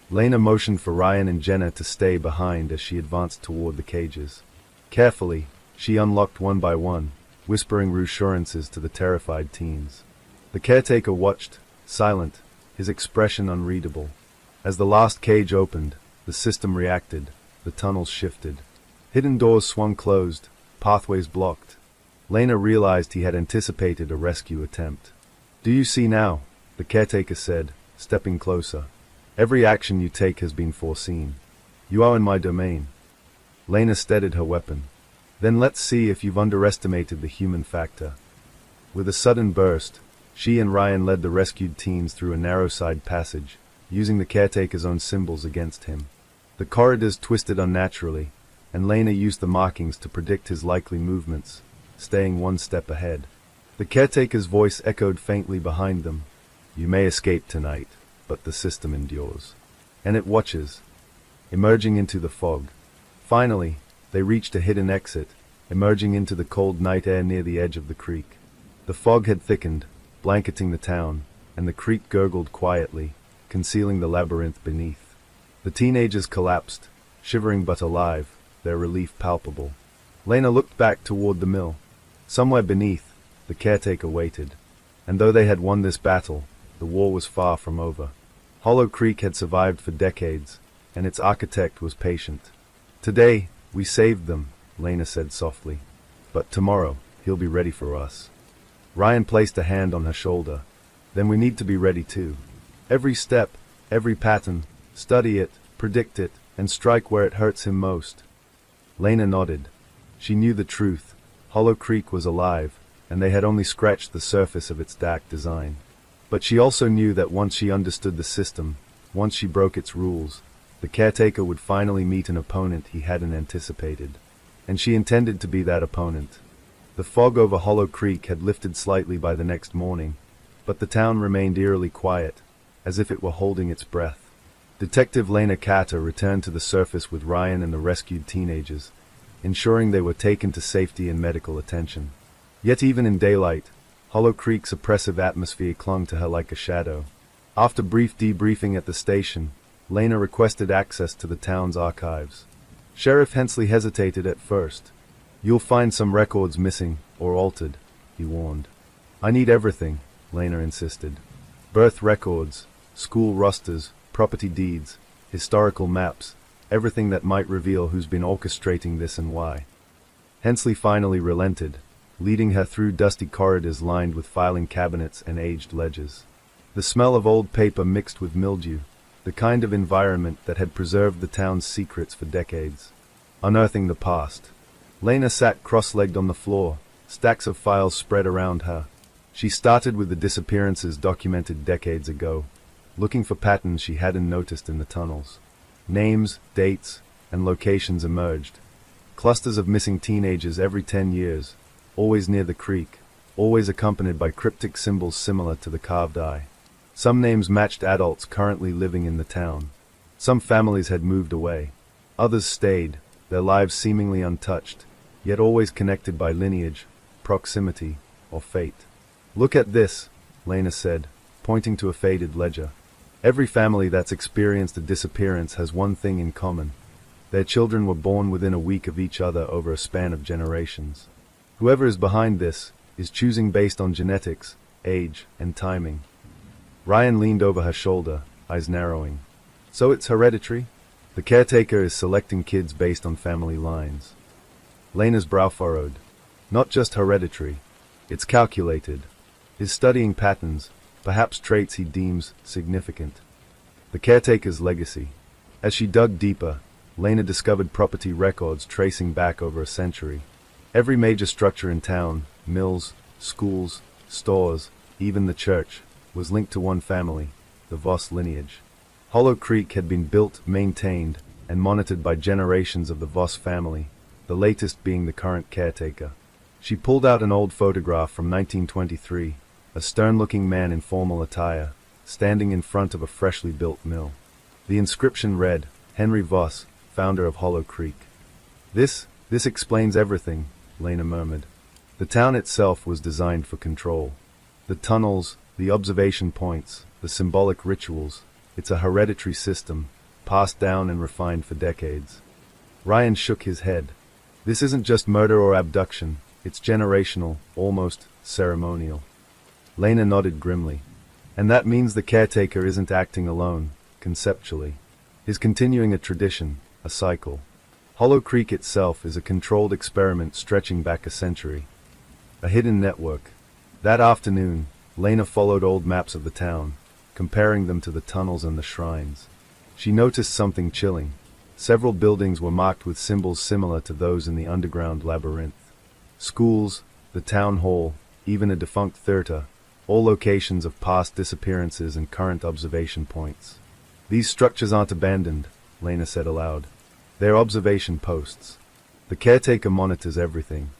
Lena motioned for Ryan and Jenna to stay behind as she advanced toward the cages. Carefully, she unlocked one by one, whispering reassurances to the terrified teens. The caretaker watched, silent, his expression unreadable. As the last cage opened, the system reacted, the tunnels shifted. Hidden doors swung closed, pathways blocked. Lena realized he had anticipated a rescue attempt. Do you see now? The caretaker said, stepping closer. Every action you take has been foreseen. You are in my domain. Lena steadied her weapon. Then let's see if you've underestimated the human factor. With a sudden burst, she and Ryan led the rescued teens through a narrow side passage, using the caretaker's own symbols against him. The corridors twisted unnaturally, and Lena used the markings to predict his likely movements, staying one step ahead. The caretaker's voice echoed faintly behind them. You may escape tonight, but the system endures. And it watches, emerging into the fog. Finally, they reached a hidden exit, emerging into the cold night air near the edge of the creek. The fog had thickened, blanketing the town, and the creek gurgled quietly, concealing the labyrinth beneath. The teenagers collapsed, shivering but alive, their relief palpable. Lena looked back toward the mill. Somewhere beneath, the caretaker waited. And though they had won this battle, the war was far from over. Hollow Creek had survived for decades, and its architect was patient. Today, we saved them, Lena said softly. But tomorrow, he'll be ready for us. Ryan placed a hand on her shoulder. Then we need to be ready too. Every step, every pattern, study it, predict it, and strike where it hurts him most. Lena nodded. She knew the truth. Hollow Creek was alive, and they had only scratched the surface of its dark design. But she also knew that once she understood the system, once she broke its rules, the caretaker would finally meet an opponent he hadn't anticipated. And she intended to be that opponent. The fog over Hollow Creek had lifted slightly by the next morning, but the town remained eerily quiet, as if it were holding its breath. Detective Lena Carter returned to the surface with Ryan and the rescued teenagers, ensuring they were taken to safety and medical attention. Yet even in daylight, Hollow Creek's oppressive atmosphere clung to her like a shadow. After brief debriefing at the station, Lena requested access to the town's archives. Sheriff Hensley hesitated at first. You'll find some records missing or altered, he warned. I need everything, Lena insisted. Birth records, school rosters, property deeds, historical maps, everything that might reveal who's been orchestrating this and why. Hensley finally relented, leading her through dusty corridors lined with filing cabinets and aged ledgers. The smell of old paper mixed with mildew, the kind of environment that had preserved the town's secrets for decades. Unearthing the past. Lena sat cross-legged on the floor, stacks of files spread around her. She started with the disappearances documented decades ago, looking for patterns she hadn't noticed in the tunnels. Names, dates, and locations emerged. Clusters of missing teenagers every 10 years, always near the creek, always accompanied by cryptic symbols similar to the carved eye. Some names matched adults currently living in the town. Some families had moved away. Others stayed, their lives seemingly untouched, yet always connected by lineage, proximity, or fate. Look at this, Lena said, pointing to a faded ledger. Every family that's experienced a disappearance has one thing in common. Their children were born within a week of each other over a span of generations. Whoever is behind this is choosing based on genetics, age, and timing. Ryan leaned over her shoulder, eyes narrowing. So it's hereditary? The caretaker is selecting kids based on family lines. Lena's brow furrowed. Not just hereditary. It's calculated. He's studying patterns, perhaps traits he deems significant. The caretaker's legacy. As she dug deeper, Lena discovered property records tracing back over a century. Every major structure in town, mills, schools, stores, even the church, was linked to one family, the Voss lineage. Hollow Creek had been built, maintained, and monitored by generations of the Voss family, the latest being the current caretaker. She pulled out an old photograph from 1923, a stern-looking man in formal attire, standing in front of a freshly built mill. The inscription read, Henry Voss, founder of Hollow Creek. This explains everything, Lena murmured. The town itself was designed for control. The tunnels, the observation points, the symbolic rituals, it's a hereditary system, passed down and refined for decades. Ryan shook his head. This isn't just murder or abduction, it's generational, almost ceremonial. Lena nodded grimly. And that means the caretaker isn't acting alone, conceptually. He's continuing a tradition, a cycle. Hollow Creek itself is a controlled experiment stretching back a century. A hidden network. That afternoon, Lena followed old maps of the town, comparing them to the tunnels and the shrines. She noticed something chilling. Several buildings were marked with symbols similar to those in the underground labyrinth. Schools, the town hall, even a defunct theater, all locations of past disappearances and current observation points. These structures aren't abandoned, Lena said aloud. They're observation posts. The caretaker monitors everything.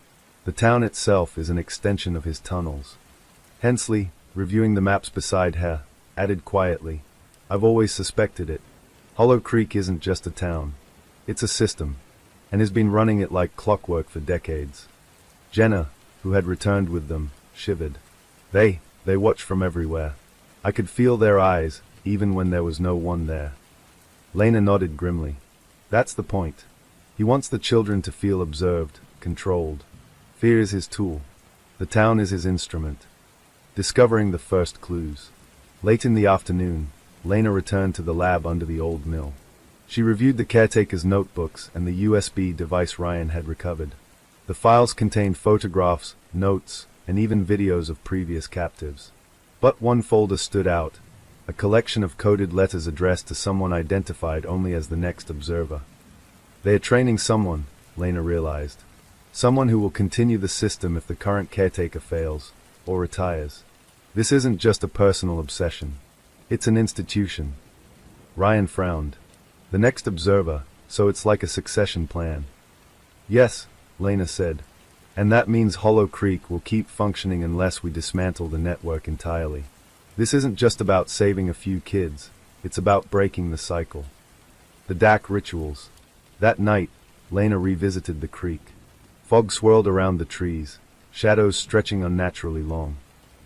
The town itself is an extension of his tunnels. Hensley, reviewing the maps beside her, added quietly, I've always suspected it. Hollow Creek isn't just a town. It's a system, and has been running it like clockwork for decades. Jenna, who had returned with them, shivered. They watch from everywhere. I could feel their eyes, even when there was no one there. Lena nodded grimly. That's the point. He wants the children to feel observed, controlled. Fear is his tool. The town is his instrument. Discovering the first clues. Late in the afternoon, Lena returned to the lab under the old mill. She reviewed the caretaker's notebooks and the USB device Ryan had recovered. The files contained photographs, notes, and even videos of previous captives. But one folder stood out, a collection of coded letters addressed to someone identified only as the next observer. They are training someone, Lena realized. Someone who will continue the system if the current caretaker fails, or retires. This isn't just a personal obsession. It's an institution. Ryan frowned. The next observer, so it's like a succession plan. Yes, Lena said. And that means Hollow Creek will keep functioning unless we dismantle the network entirely. This isn't just about saving a few kids, it's about breaking the cycle. The dark rituals. That night, Lena revisited the creek. Fog swirled around the trees, shadows stretching unnaturally long.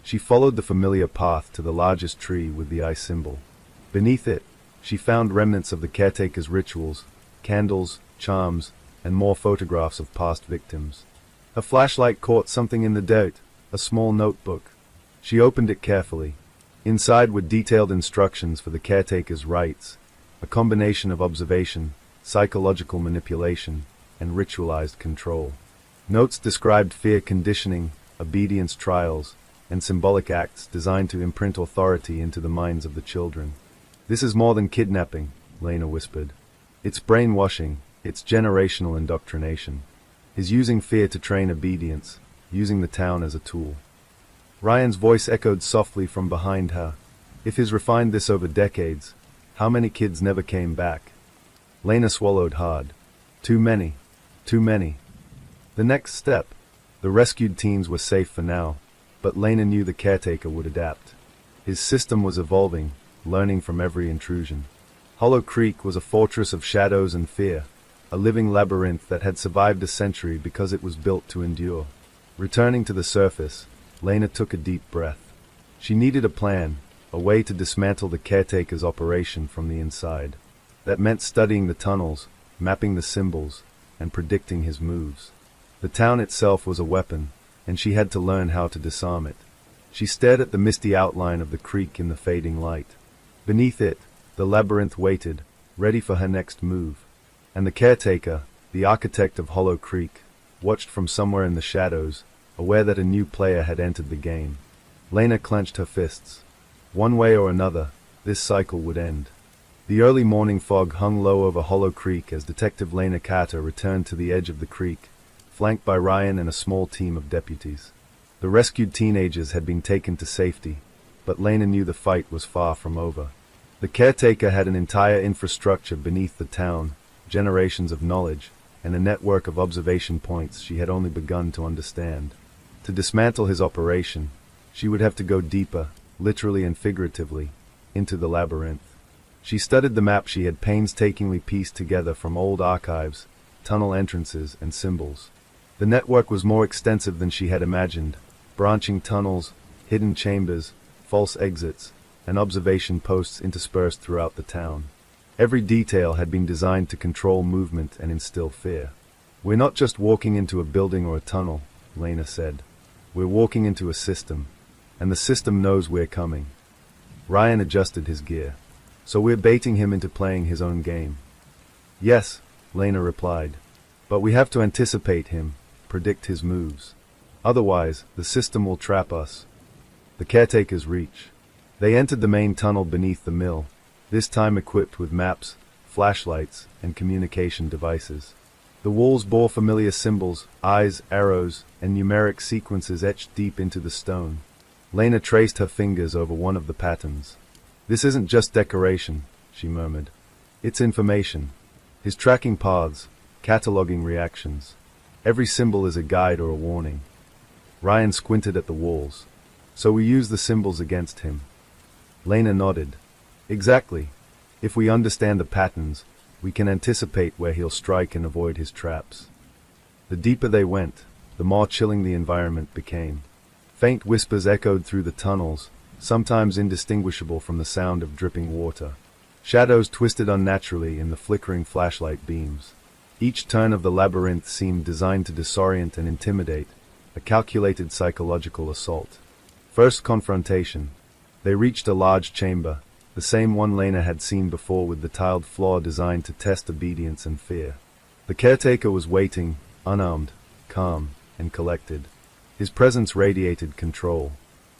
She followed the familiar path to the largest tree with the eye symbol. Beneath it, she found remnants of the caretaker's rituals, candles, charms, and more photographs of past victims. Her flashlight caught something in the dirt, a small notebook. She opened it carefully. Inside were detailed instructions for the caretaker's rites, a combination of observation, psychological manipulation, and ritualized control. Notes described fear conditioning, obedience trials, and symbolic acts designed to imprint authority into the minds of the children. This is more than kidnapping, Lena whispered. It's brainwashing, it's generational indoctrination. He's using fear to train obedience, using the town as a tool. Ryan's voice echoed softly from behind her. If he's refined this over decades, how many kids never came back? Lena swallowed hard. Too many. Too many. The next step. The rescued teens were safe for now, but Lena knew the caretaker would adapt. His system was evolving, learning from every intrusion. Hollow Creek was a fortress of shadows and fear, a living labyrinth that had survived a century because it was built to endure. Returning to the surface, Lena took a deep breath. She needed a plan, a way to dismantle the caretaker's operation from the inside. That meant studying the tunnels, mapping the symbols, and predicting his moves. The town itself was a weapon, and she had to learn how to disarm it. She stared at the misty outline of the creek in the fading light. Beneath it, the labyrinth waited, ready for her next move. And the caretaker, the architect of Hollow Creek, watched from somewhere in the shadows, aware that a new player had entered the game. Lena clenched her fists. One way or another, this cycle would end. The early morning fog hung low over Hollow Creek as Detective Lena Carter returned to the edge of the creek, flanked by Ryan and a small team of deputies. The rescued teenagers had been taken to safety, but Lena knew the fight was far from over. The caretaker had an entire infrastructure beneath the town, generations of knowledge, and a network of observation points she had only begun to understand. To dismantle his operation, she would have to go deeper, literally and figuratively, into the labyrinth. She studied the map she had painstakingly pieced together from old archives, tunnel entrances, and symbols. The network was more extensive than she had imagined. Branching tunnels, hidden chambers, false exits, and observation posts interspersed throughout the town. Every detail had been designed to control movement and instill fear. "We're not just walking into a building or a tunnel," Lena said. "We're walking into a system, and the system knows we're coming." Ryan adjusted his gear. "So we're baiting him into playing his own game." "Yes," Lena replied. "But we have to anticipate him, predict his moves. Otherwise, the system will trap us." The caretaker's reach. They entered the main tunnel beneath the mill, this time equipped with maps, flashlights, and communication devices. The walls bore familiar symbols, eyes, arrows, and numeric sequences etched deep into the stone. Lena traced her fingers over one of the patterns. "This isn't just decoration," she murmured. "It's information. His tracking paths, cataloging reactions. Every symbol is a guide or a warning." Ryan squinted at the walls. "So we use the symbols against him." Lena nodded. "Exactly. If we understand the patterns, we can anticipate where he'll strike and avoid his traps." The deeper they went, the more chilling the environment became. Faint whispers echoed through the tunnels, sometimes indistinguishable from the sound of dripping water. Shadows twisted unnaturally in the flickering flashlight beams. Each turn of the labyrinth seemed designed to disorient and intimidate, a calculated psychological assault. First confrontation. They reached a large chamber, the same one Lena had seen before, with the tiled floor designed to test obedience and fear. The caretaker was waiting, unarmed, calm, and collected. His presence radiated control.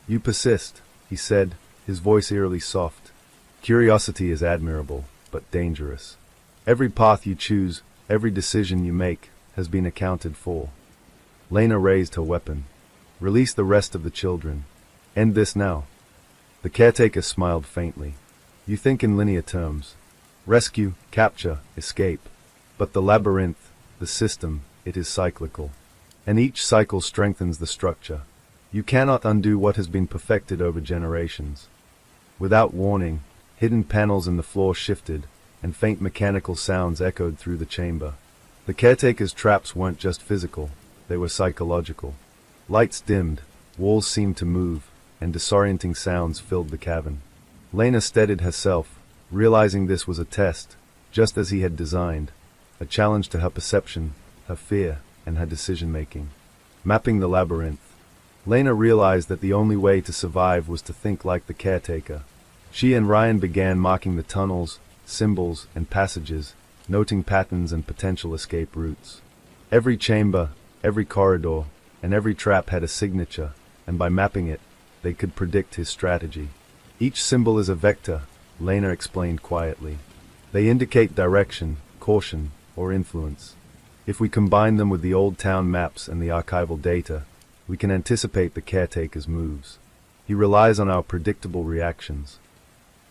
"You persist," he said, his voice eerily soft. "Curiosity is admirable, but dangerous. Every path you choose, every decision you make, has been accounted for." Lena raised her weapon. "Release the rest of the children. End this now." The caretaker smiled faintly. "You think in linear terms. Rescue, capture, escape. But the labyrinth, the system, it is cyclical. And each cycle strengthens the structure. You cannot undo what has been perfected over generations." Without warning, hidden panels in the floor shifted, and faint mechanical sounds echoed through the chamber. The caretaker's traps weren't just physical, they were psychological. Lights dimmed, walls seemed to move, and disorienting sounds filled the cavern. Lena steadied herself, realizing this was a test, just as he had designed, a challenge to her perception, her fear, and her decision-making. Mapping the labyrinth. Lena realized that the only way to survive was to think like the caretaker. She and Ryan began marking the tunnels, symbols, and passages, noting patterns and potential escape routes. Every chamber, every corridor, and every trap had a signature, and by mapping it, they could predict his strategy. "Each symbol is a vector," Lena explained quietly. "They indicate direction, caution, or influence. If we combine them with the old town maps and the archival data, we can anticipate the caretaker's moves. He relies on our predictable reactions."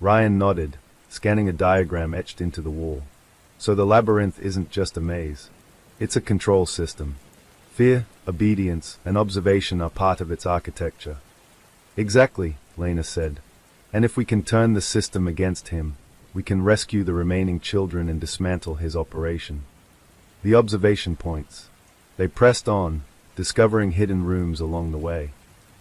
Ryan nodded, scanning a diagram etched into the wall. "So the labyrinth isn't just a maze. It's a control system. Fear, obedience, and observation are part of its architecture." "Exactly," Lena said. "And if we can turn the system against him, we can rescue the remaining children and dismantle his operation." The observation points. They pressed on, discovering hidden rooms along the way.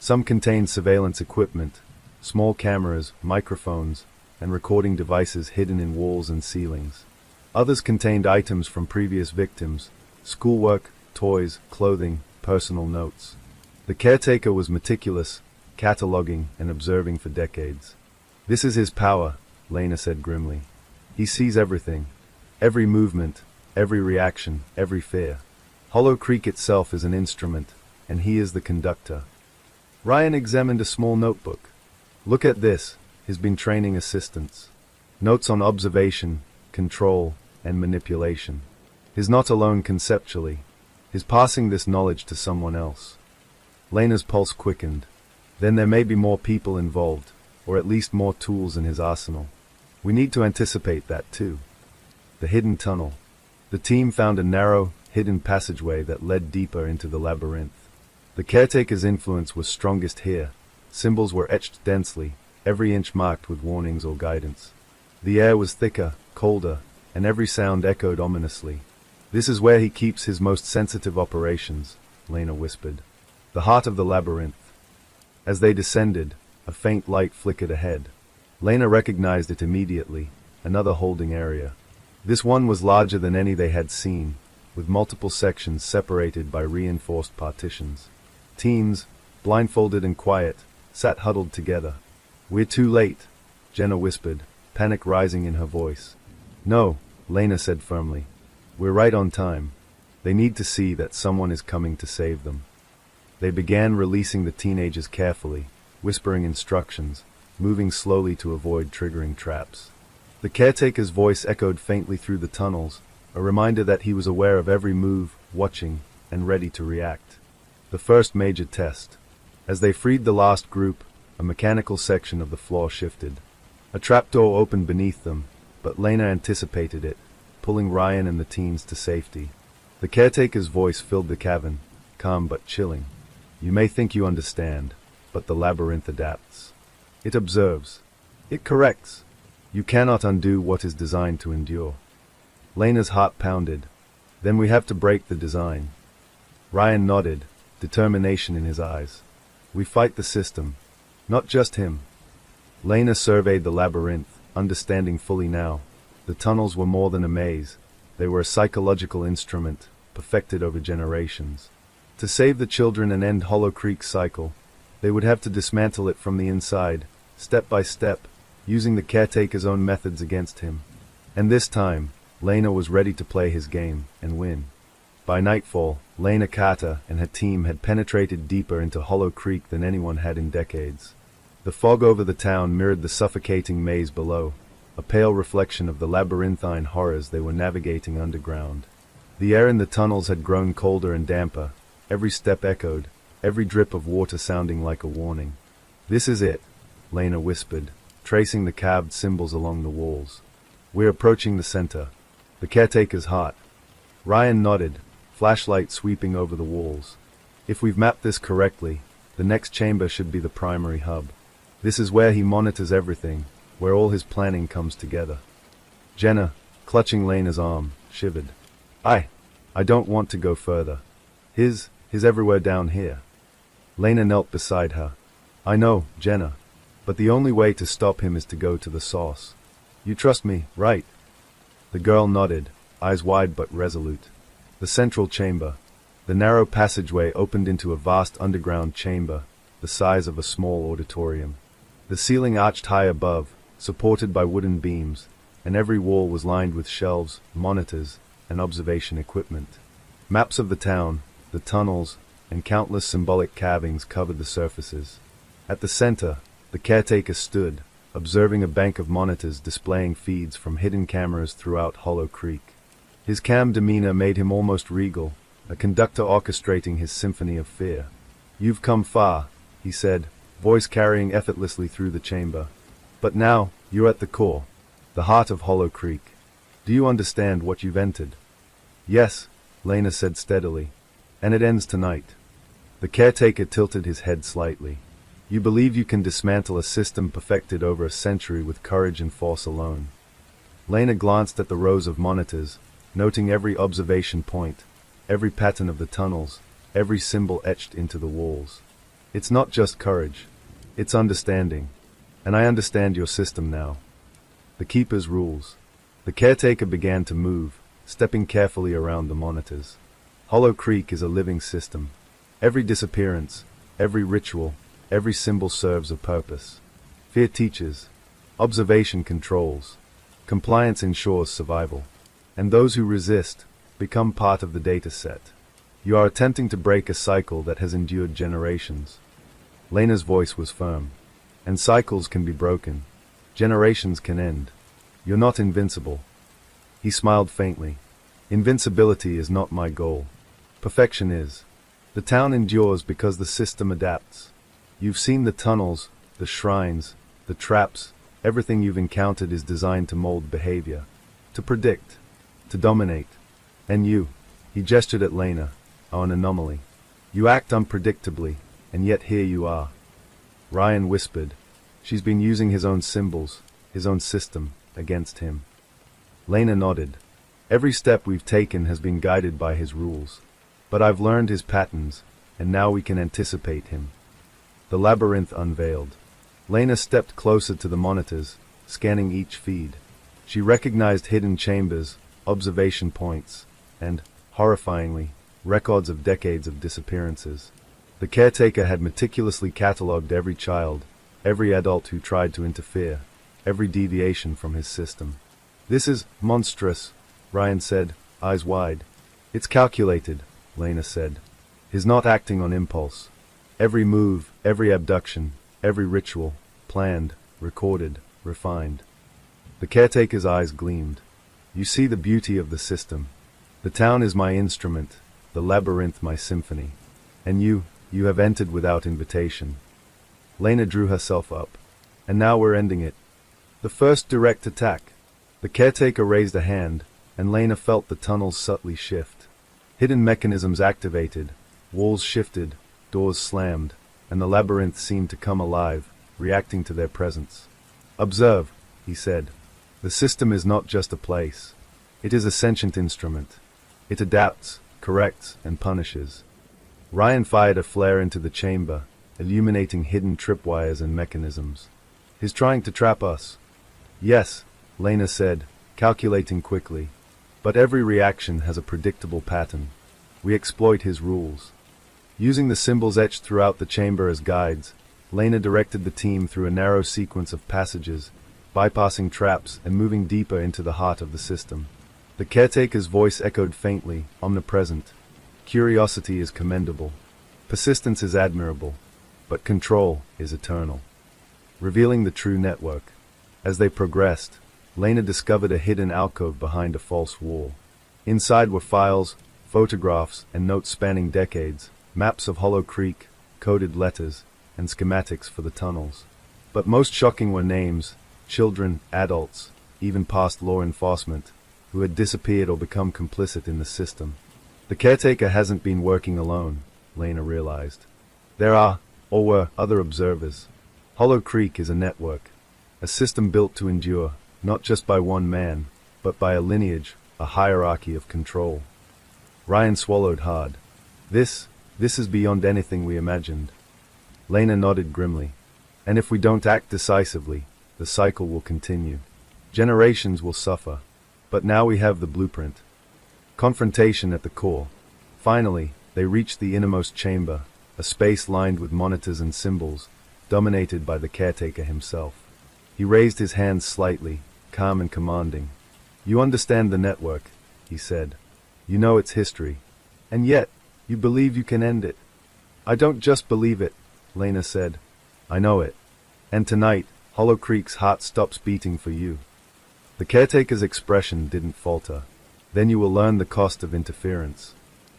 Some contained surveillance equipment, small cameras, microphones, and recording devices hidden in walls and ceilings. Others contained items from previous victims, schoolwork, toys, clothing, personal notes. The caretaker was meticulous, cataloging and observing for decades. "This is his power," Lena said grimly. "He sees everything. Every movement, every reaction, every fear. Hollow Creek itself is an instrument, and he is the conductor." Ryan examined a small notebook. "Look at this. He's been training assistants. Notes on observation, control, and manipulation. He's not alone conceptually. He's passing this knowledge to someone else." Lena's pulse quickened. Then there may be more people involved, or at least more tools in his arsenal. We need to anticipate that too. The hidden tunnel. The team found a narrow, hidden passageway that led deeper into the labyrinth. The caretaker's influence was strongest here. Symbols were etched densely, every inch marked with warnings or guidance. The air was thicker, colder, and every sound echoed ominously. "This is where he keeps his most sensitive operations," Lena whispered. "The heart of the labyrinth." As they descended, a faint light flickered ahead. Lena recognized it immediately, another holding area. This one was larger than any they had seen, with multiple sections separated by reinforced partitions. Teens, blindfolded and quiet, sat huddled together. "We're too late," Jenna whispered, panic rising in her voice. "No," Lena said firmly. "We're right on time. They need to see that someone is coming to save them." They began releasing the teenagers carefully, whispering instructions, moving slowly to avoid triggering traps. The caretaker's voice echoed faintly through the tunnels, a reminder that he was aware of every move, watching, and ready to react. The first major test. As they freed the last group, a mechanical section of the floor shifted. A trapdoor opened beneath them, but Lena anticipated it, pulling Ryan and the teens to safety. The caretaker's voice filled the cavern, calm but chilling. "You may think you understand, but the labyrinth adapts. It observes. It corrects. You cannot undo what is designed to endure." Lena's heart pounded. "Then we have to break the design." Ryan nodded, determination in his eyes. "We fight the system, not just him." Lena surveyed the labyrinth, understanding fully now. The tunnels were more than a maze. They were a psychological instrument, perfected over generations. To save the children and end Hollow Creek's cycle, they would have to dismantle it from the inside, step by step, using the caretaker's own methods against him. And this time, Lena was ready to play his game and win. By nightfall, Lena Carter and her team had penetrated deeper into Hollow Creek than anyone had in decades. The fog over the town mirrored the suffocating maze below, a pale reflection of the labyrinthine horrors they were navigating underground. The air in the tunnels had grown colder and damper, every step echoed, every drip of water sounding like a warning. "This is it," Lena whispered, tracing the carved symbols along the walls. "We're approaching the center, the caretaker's heart." Ryan nodded, flashlight sweeping over the walls. "If we've mapped this correctly, the next chamber should be the primary hub. This is where he monitors everything, where all his planning comes together." Jenna, clutching Lena's arm, shivered. I don't want to go further. He's everywhere down here." Lena knelt beside her. "I know, Jenna. But the only way to stop him is to go to the source. You trust me, right?" The girl nodded, eyes wide but resolute. The central chamber. The narrow passageway opened into a vast underground chamber, the size of a small auditorium. The ceiling arched high above, supported by wooden beams, and every wall was lined with shelves, monitors, and observation equipment. Maps of the town, the tunnels, and countless symbolic carvings covered the surfaces. At the center, the caretaker stood, observing a bank of monitors displaying feeds from hidden cameras throughout Hollow Creek. His calm demeanor made him almost regal, a conductor orchestrating his symphony of fear. "You've come far," he said, voice carrying effortlessly through the chamber. "But now, you're at the core, the heart of Hollow Creek. Do you understand what you've entered?" "Yes," Lena said steadily. "And it ends tonight." The caretaker tilted his head slightly. "You believe you can dismantle a system perfected over a century with courage and force alone?" Lena glanced at the rows of monitors, noting every observation point, every pattern of the tunnels, every symbol etched into the walls. It's not just courage. It's understanding. And I understand your system now. The Keeper's rules. The caretaker began to move, stepping carefully around the monitors. Hollow Creek is a living system. Every disappearance, every ritual, every symbol serves a purpose. Fear teaches. Observation controls. Compliance ensures survival. And those who resist become part of the data set. You are attempting to break a cycle that has endured generations. Lena's voice was firm. And cycles can be broken. Generations can end. You're not invincible. He smiled faintly. Invincibility is not my goal. Perfection is. The town endures because the system adapts. You've seen the tunnels, the shrines, the traps. Everything you've encountered is designed to mold behavior. To predict. To dominate. And you, he gestured at Lena, are an anomaly. You act unpredictably, and yet here you are. Ryan whispered. She's been using his own symbols, his own system, against him. Lena nodded. Every step we've taken has been guided by his rules. But I've learned his patterns, and now we can anticipate him. The labyrinth unveiled. Lena stepped closer to the monitors, scanning each feed. She recognized hidden chambers, observation points, and, horrifyingly, records of decades of disappearances. The caretaker had meticulously catalogued every child, every adult who tried to interfere, every deviation from his system. This is monstrous, Ryan said, eyes wide. It's calculated, Lena said. He's not acting on impulse. Every move, every abduction, every ritual, planned, recorded, refined. The caretaker's eyes gleamed. You see the beauty of the system. The town is my instrument, the labyrinth my symphony. And you have entered without invitation. Lena drew herself up. And now we're ending it. The first direct attack. The caretaker raised a hand, and Lena felt the tunnels subtly shift. Hidden mechanisms activated, walls shifted, doors slammed, and the labyrinth seemed to come alive, reacting to their presence. Observe, he said. The system is not just a place. It is a sentient instrument. It adapts, corrects, and punishes. Ryan fired a flare into the chamber, illuminating hidden tripwires and mechanisms. He's trying to trap us. Yes, Lena said, calculating quickly. But every reaction has a predictable pattern. We exploit his rules. Using the symbols etched throughout the chamber as guides, Lena directed the team through a narrow sequence of passages, bypassing traps and moving deeper into the heart of the system. The caretaker's voice echoed faintly, omnipresent. Curiosity is commendable. Persistence is admirable. But control is eternal. Revealing the true network. As they progressed, Lena discovered a hidden alcove behind a false wall. Inside were files, photographs, and notes spanning decades, maps of Hollow Creek, coded letters, and schematics for the tunnels. But most shocking were names, children, adults, even past law enforcement, who had disappeared or become complicit in the system. The caretaker hasn't been working alone, Lena realized. There are, or were, other observers. Hollow Creek is a network, a system built to endure, not just by one man, but by a lineage, a hierarchy of control. Ryan swallowed hard. This is beyond anything we imagined. Lena nodded grimly. And if we don't act decisively, the cycle will continue. Generations will suffer. But now we have the blueprint. Confrontation at the core. Finally, they reached the innermost chamber, a space lined with monitors and symbols, dominated by the caretaker himself. He raised his hands slightly, calm and commanding. You understand the network, he said. You know its history. And yet, you believe you can end it. I don't just believe it, Lena said. I know it. And tonight, Hollow Creek's heart stops beating for you. The caretaker's expression didn't falter. Then you will learn the cost of interference.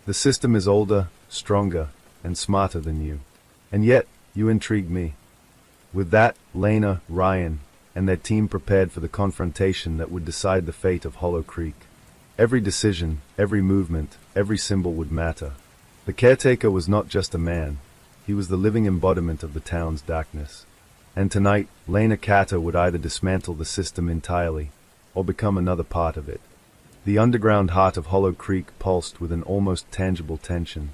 The system is older, stronger, and smarter than you. And yet, you intrigue me. With that, Lena, Ryan, and their team prepared for the confrontation that would decide the fate of Hollow Creek. Every decision, every movement, every symbol would matter. The caretaker was not just a man. He was the living embodiment of the town's darkness. And tonight, Lena Carter would either dismantle the system entirely, or become another part of it. The underground heart of Hollow Creek pulsed with an almost tangible tension.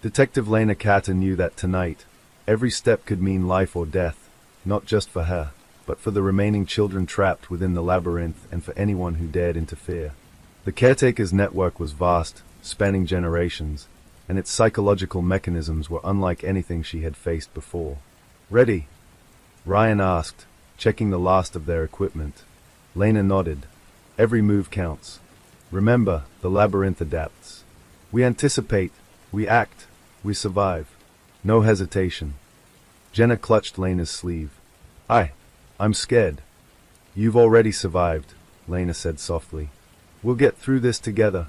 Detective Lena Carter knew that tonight, Every step could mean life or death, not just for her, but for the remaining children trapped within the labyrinth and for anyone who dared interfere. The caretaker's network was vast, spanning generations, and its psychological mechanisms were unlike anything she had faced before. "Ready?" Ryan asked, checking the last of their equipment. Lena nodded. "Every move counts. Remember, the labyrinth adapts. We anticipate, we act, we survive. No hesitation." Jenna clutched Lena's sleeve. I'm scared." "You've already survived," Lena said softly. "We'll get through this together."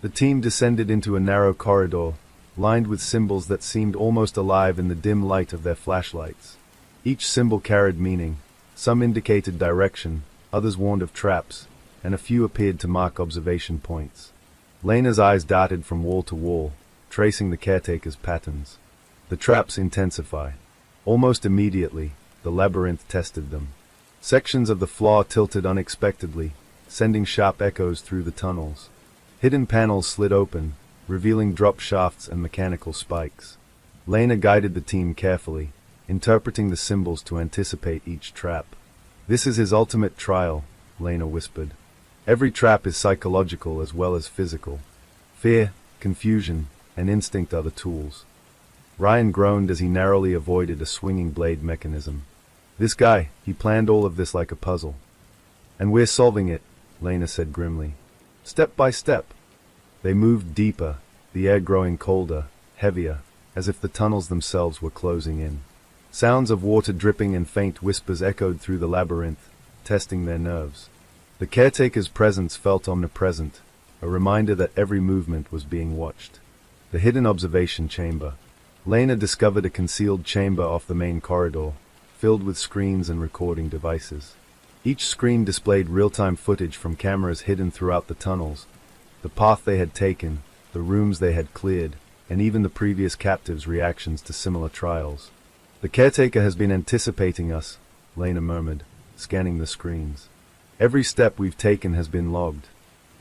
The team descended into a narrow corridor, lined with symbols that seemed almost alive in the dim light of their flashlights. Each symbol carried meaning. Some indicated direction, others warned of traps, and a few appeared to mark observation points. Lena's eyes darted from wall to wall, tracing the caretaker's patterns. The traps intensify. Almost immediately, the labyrinth tested them. Sections of the floor tilted unexpectedly, sending sharp echoes through the tunnels. Hidden panels slid open, revealing drop shafts and mechanical spikes. Lena guided the team carefully, interpreting the symbols to anticipate each trap. "This is his ultimate trial," Lena whispered. "Every trap is psychological as well as physical. Fear, confusion, and instinct are the tools." Ryan groaned as he narrowly avoided a swinging blade mechanism. "This guy, he planned all of this like a puzzle." "And we're solving it," Lena said grimly. "Step by step." They moved deeper, the air growing colder, heavier, as if the tunnels themselves were closing in. Sounds of water dripping and faint whispers echoed through the labyrinth, testing their nerves. The caretaker's presence felt omnipresent, a reminder that every movement was being watched. The hidden observation chamber. Lena discovered a concealed chamber off the main corridor, filled with screens and recording devices. Each screen displayed real-time footage from cameras hidden throughout the tunnels, the path they had taken, the rooms they had cleared, and even the previous captives' reactions to similar trials. "The caretaker has been anticipating us," Lena murmured, scanning the screens. "Every step we've taken has been logged,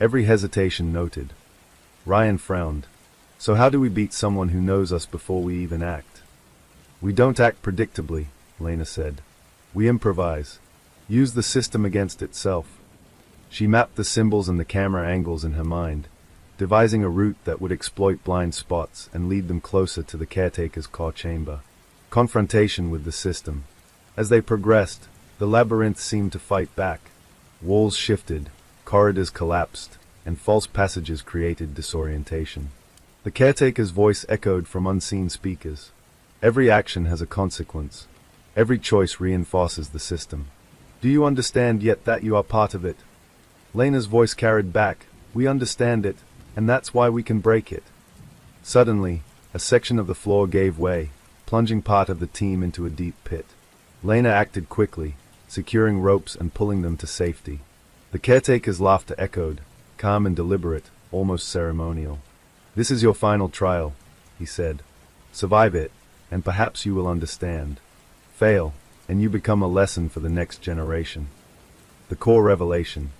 every hesitation noted." Ryan frowned. "So how do we beat someone who knows us before we even act?" "We don't act predictably," Lena said. "We improvise. Use the system against itself." She mapped the symbols and the camera angles in her mind, devising a route that would exploit blind spots and lead them closer to the caretaker's core chamber. Confrontation with the system. As they progressed, the labyrinth seemed to fight back. Walls shifted, corridors collapsed, and false passages created disorientation. The caretaker's voice echoed from unseen speakers. "Every action has a consequence. Every choice reinforces the system. Do you understand yet that you are part of it?" Lena's voice carried back. "We understand it, and that's why we can break it." Suddenly, a section of the floor gave way, plunging part of the team into a deep pit. Lena acted quickly, securing ropes and pulling them to safety. The caretaker's laughter echoed, calm and deliberate, almost ceremonial. "This is your final trial," he said. "Survive it, and perhaps you will understand. Fail, and you become a lesson for the next generation." The core revelation.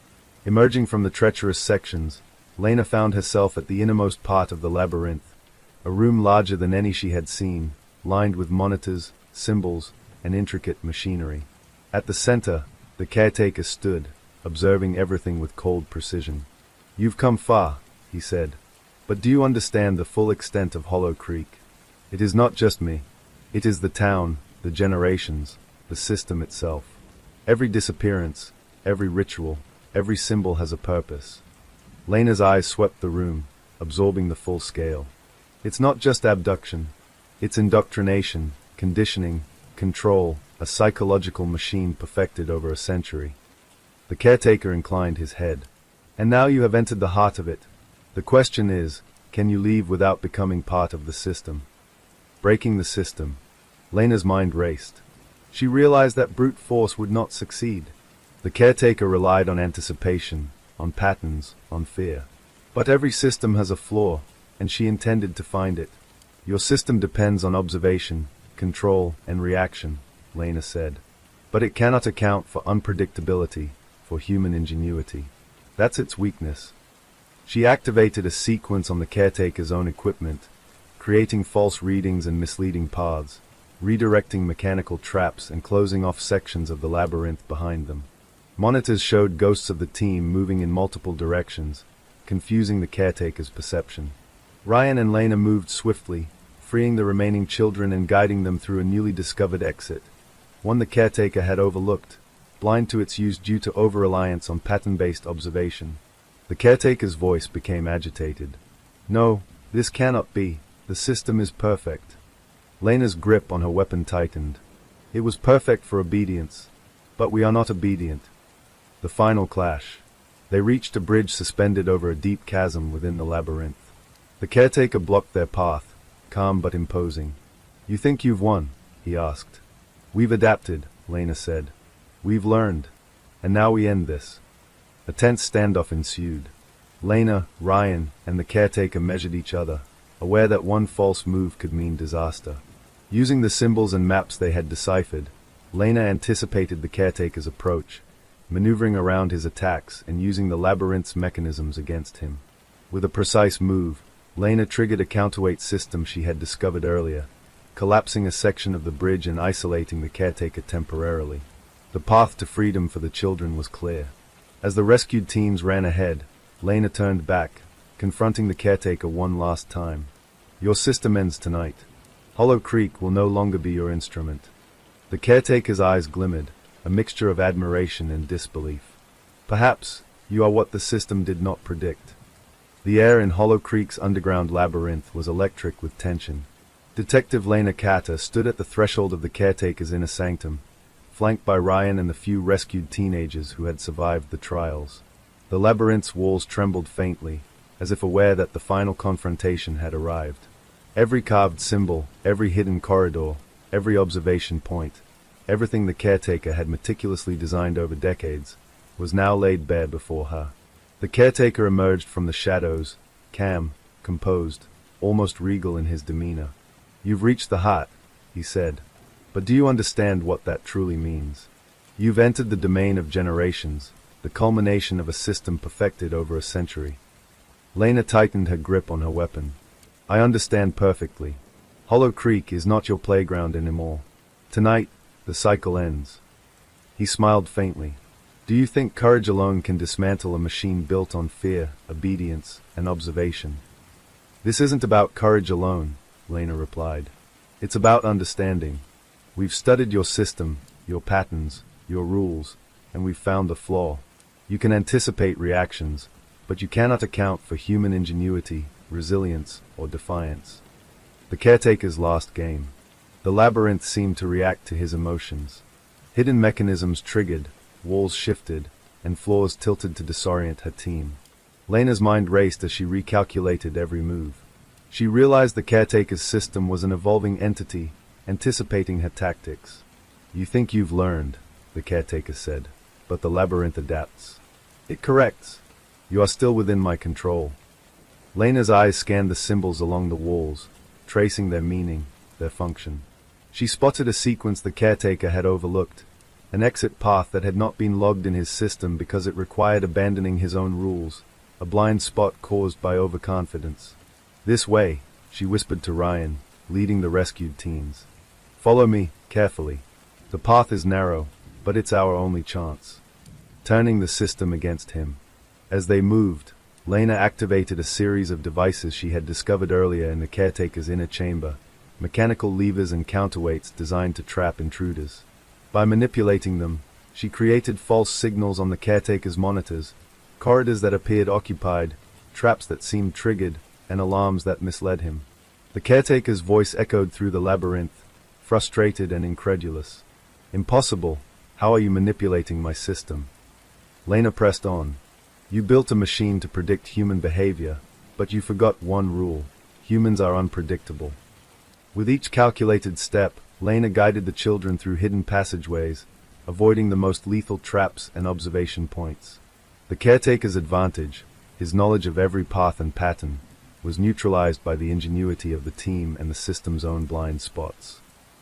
Emerging from the treacherous sections, Lena found herself at the innermost part of the labyrinth, a room larger than any she had seen, lined with monitors, symbols, and intricate machinery. At the center, the caretaker stood, observing everything with cold precision. "You've come far," he said. "But do you understand the full extent of Hollow Creek? It is not just me. It is the town, the generations, the system itself. Every disappearance, every ritual, every symbol has a purpose." Lena's eyes swept the room, absorbing the full scale. "It's not just abduction. It's indoctrination, conditioning, control, a psychological machine perfected over a century." The caretaker inclined his head. "And now you have entered the heart of it. The question is, can you leave without becoming part of the system?" Breaking the system. Lena's mind raced. She realized that brute force would not succeed. The caretaker relied on anticipation, on patterns, on fear. But every system has a flaw, and she intended to find it. "Your system depends on observation, control, and reaction," Lena said. "But it cannot account for unpredictability, for human ingenuity. That's its weakness." She activated a sequence on the caretaker's own equipment, creating false readings and misleading paths. redirecting mechanical traps and closing off sections of the labyrinth behind them. Monitors showed ghosts of the team moving in multiple directions, confusing the caretaker's perception. Ryan and Lena moved swiftly, freeing the remaining children and guiding them through a newly discovered exit, one the caretaker had overlooked, blind to its use due to over-reliance on pattern-based observation. The caretaker's voice became agitated. "No, this cannot be. The system is perfect." Lena's grip on her weapon tightened. "It was perfect for obedience, but we are not obedient." The final clash. They reached a bridge suspended over a deep chasm within the labyrinth. The caretaker blocked their path, calm but imposing. "You think you've won?" he asked. "We've adapted," Lena said. "We've learned. And now we end this." A tense standoff ensued. Lena, Ryan, and the caretaker measured each other, aware that one false move could mean disaster. Using the symbols and maps they had deciphered, Lena anticipated the caretaker's approach, maneuvering around his attacks and using the labyrinth's mechanisms against him. With a precise move, Lena triggered a counterweight system she had discovered earlier, collapsing a section of the bridge and isolating the caretaker temporarily. The path to freedom for the children was clear. As the rescued teams ran ahead, Lena turned back, confronting the caretaker one last time. "Your system ends tonight. Hollow Creek will no longer be your instrument." The caretaker's eyes glimmered, a mixture of admiration and disbelief. "Perhaps you are what the system did not predict." The air in Hollow Creek's underground labyrinth was electric with tension. Detective Lena Carter stood at the threshold of the caretaker's inner sanctum, flanked by Ryan and the few rescued teenagers who had survived the trials. The labyrinth's walls trembled faintly, as if aware that the final confrontation had arrived. Every carved symbol, every hidden corridor, every observation point, everything the caretaker had meticulously designed over decades, was now laid bare before her. The caretaker emerged from the shadows, calm, composed, almost regal in his demeanor. "You've reached the heart," he said. "But do you understand what that truly means? You've entered the domain of generations, the culmination of a system perfected over a century." Lena tightened her grip on her weapon. "I understand perfectly. Hollow Creek is not your playground anymore. Tonight, the cycle ends." He smiled faintly. "Do you think courage alone can dismantle a machine built on fear, obedience, and observation?" "This isn't about courage alone," Lena replied. "It's about understanding. We've studied your system, your patterns, your rules, and we've found the flaw. You can anticipate reactions, but you cannot account for human ingenuity, resilience, or defiance." The caretaker's last game. The labyrinth seemed to react to his emotions. Hidden mechanisms triggered, walls shifted, and floors tilted to disorient her team. Lena's mind raced as she recalculated every move. She realized the caretaker's system was an evolving entity, anticipating her tactics. "You think you've learned," the caretaker said, "but the labyrinth adapts. It corrects. You are still within my control." Lena's eyes scanned the symbols along the walls, tracing their meaning, their function. She spotted a sequence the caretaker had overlooked, an exit path that had not been logged in his system because it required abandoning his own rules, a blind spot caused by overconfidence. "This way," she whispered to Ryan, leading the rescued teens. "Follow me, carefully. The path is narrow, but it's our only chance." Turning the system against him. As they moved, Lena activated a series of devices she had discovered earlier in the caretaker's inner chamber, mechanical levers and counterweights designed to trap intruders. By manipulating them, she created false signals on the caretaker's monitors, corridors that appeared occupied, traps that seemed triggered, and alarms that misled him. The caretaker's voice echoed through the labyrinth, frustrated and incredulous. "Impossible. How are you manipulating my system?" Lena pressed on. "You built a machine to predict human behavior, but you forgot one rule. Humans are unpredictable." With each calculated step, Lena guided the children through hidden passageways, avoiding the most lethal traps and observation points. The caretaker's advantage, his knowledge of every path and pattern, was neutralized by the ingenuity of the team and the system's own blind spots.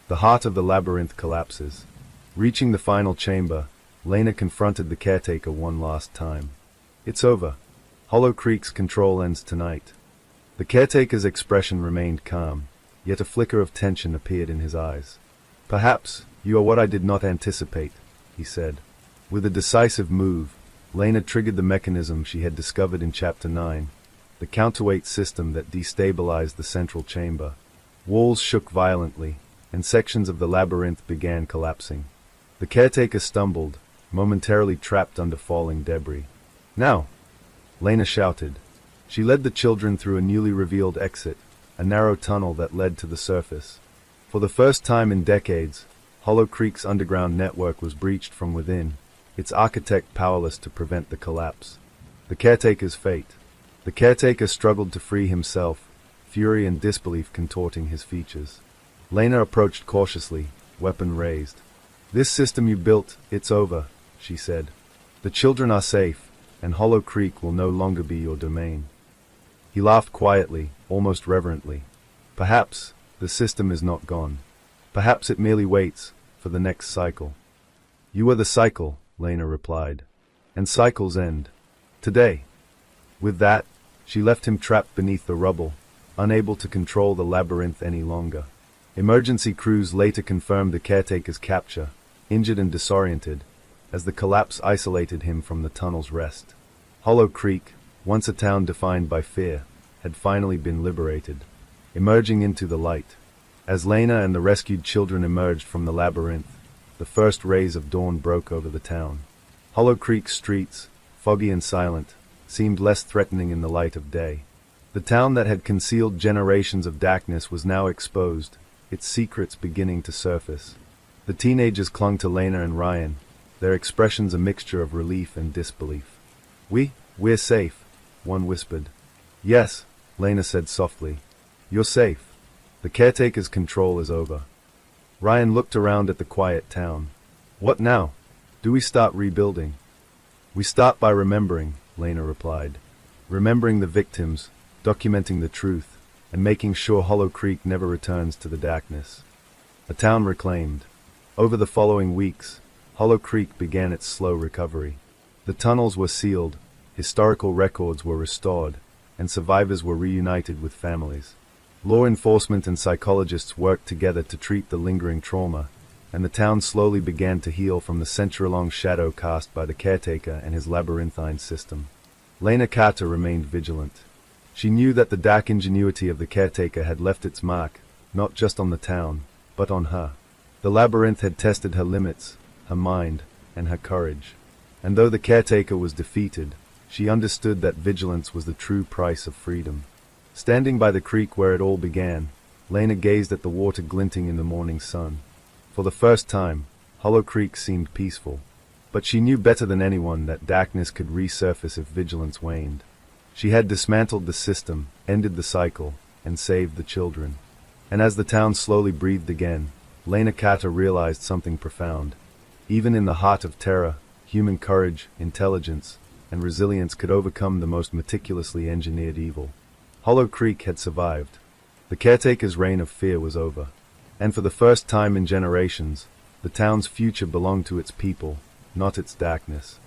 The heart of the labyrinth collapses. Reaching the final chamber, Lena confronted the caretaker one last time. "It's over. Hollow Creek's control ends tonight." The caretaker's expression remained calm, yet a flicker of tension appeared in his eyes. Perhaps you are what I did not anticipate, he said. With a decisive move, Lena triggered the mechanism she had discovered in Chapter 9, the counterweight system that destabilized the central chamber. Walls shook violently, and sections of the labyrinth began collapsing. The caretaker stumbled, momentarily trapped under falling debris. Now! Lena shouted. She led the children through a newly revealed exit, a narrow tunnel that led to the surface. For the first time in decades, Hollow Creek's underground network was breached from within, its architect powerless to prevent the collapse. The caretaker's fate. The caretaker struggled to free himself, fury and disbelief contorting his features. Lena approached cautiously, weapon raised. This system you built, it's over, she said. The children are safe, and Hollow Creek will no longer be your domain. He laughed quietly, almost reverently. Perhaps the system is not gone. Perhaps it merely waits for the next cycle. You are the cycle, Lena replied. And cycles end. Today. With that, she left him trapped beneath the rubble, unable to control the labyrinth any longer. Emergency crews later confirmed the caretaker's capture, injured and disoriented, as the collapse isolated him from the tunnel's rest. Hollow Creek, once a town defined by fear, had finally been liberated, emerging into the light. As Lena and the rescued children emerged from the labyrinth, the first rays of dawn broke over the town. Hollow Creek's streets, foggy and silent, seemed less threatening in the light of day. The town that had concealed generations of darkness was now exposed, its secrets beginning to surface. The teenagers clung to Lena and Ryan, their expressions a mixture of relief and disbelief. We're safe, one whispered. Yes, Lena said softly. You're safe. The caretaker's control is over. Ryan looked around at the quiet town. What now? Do we start rebuilding? We start by remembering, Lena replied. Remembering the victims, documenting the truth, and making sure Hollow Creek never returns to the darkness. A town reclaimed. Over the following weeks, Hollow Creek began its slow recovery. The tunnels were sealed, historical records were restored, and survivors were reunited with families. Law enforcement and psychologists worked together to treat the lingering trauma, and the town slowly began to heal from the century-long shadow cast by the caretaker and his labyrinthine system. Lena Carter remained vigilant. She knew that the dark ingenuity of the caretaker had left its mark, not just on the town, but on her. The labyrinth had tested her limits, her mind, and her courage. And though the caretaker was defeated, she understood that vigilance was the true price of freedom. Standing by the creek where it all began, Lena gazed at the water glinting in the morning sun. For the first time, Hollow Creek seemed peaceful. But she knew better than anyone that darkness could resurface if vigilance waned. She had dismantled the system, ended the cycle, and saved the children. And as the town slowly breathed again, Lena Carter realized something profound. Even in the heart of terror, human courage, intelligence, and resilience could overcome the most meticulously engineered evil. Hollow Creek had survived. The caretaker's reign of fear was over. And for the first time in generations, the town's future belonged to its people, not its darkness.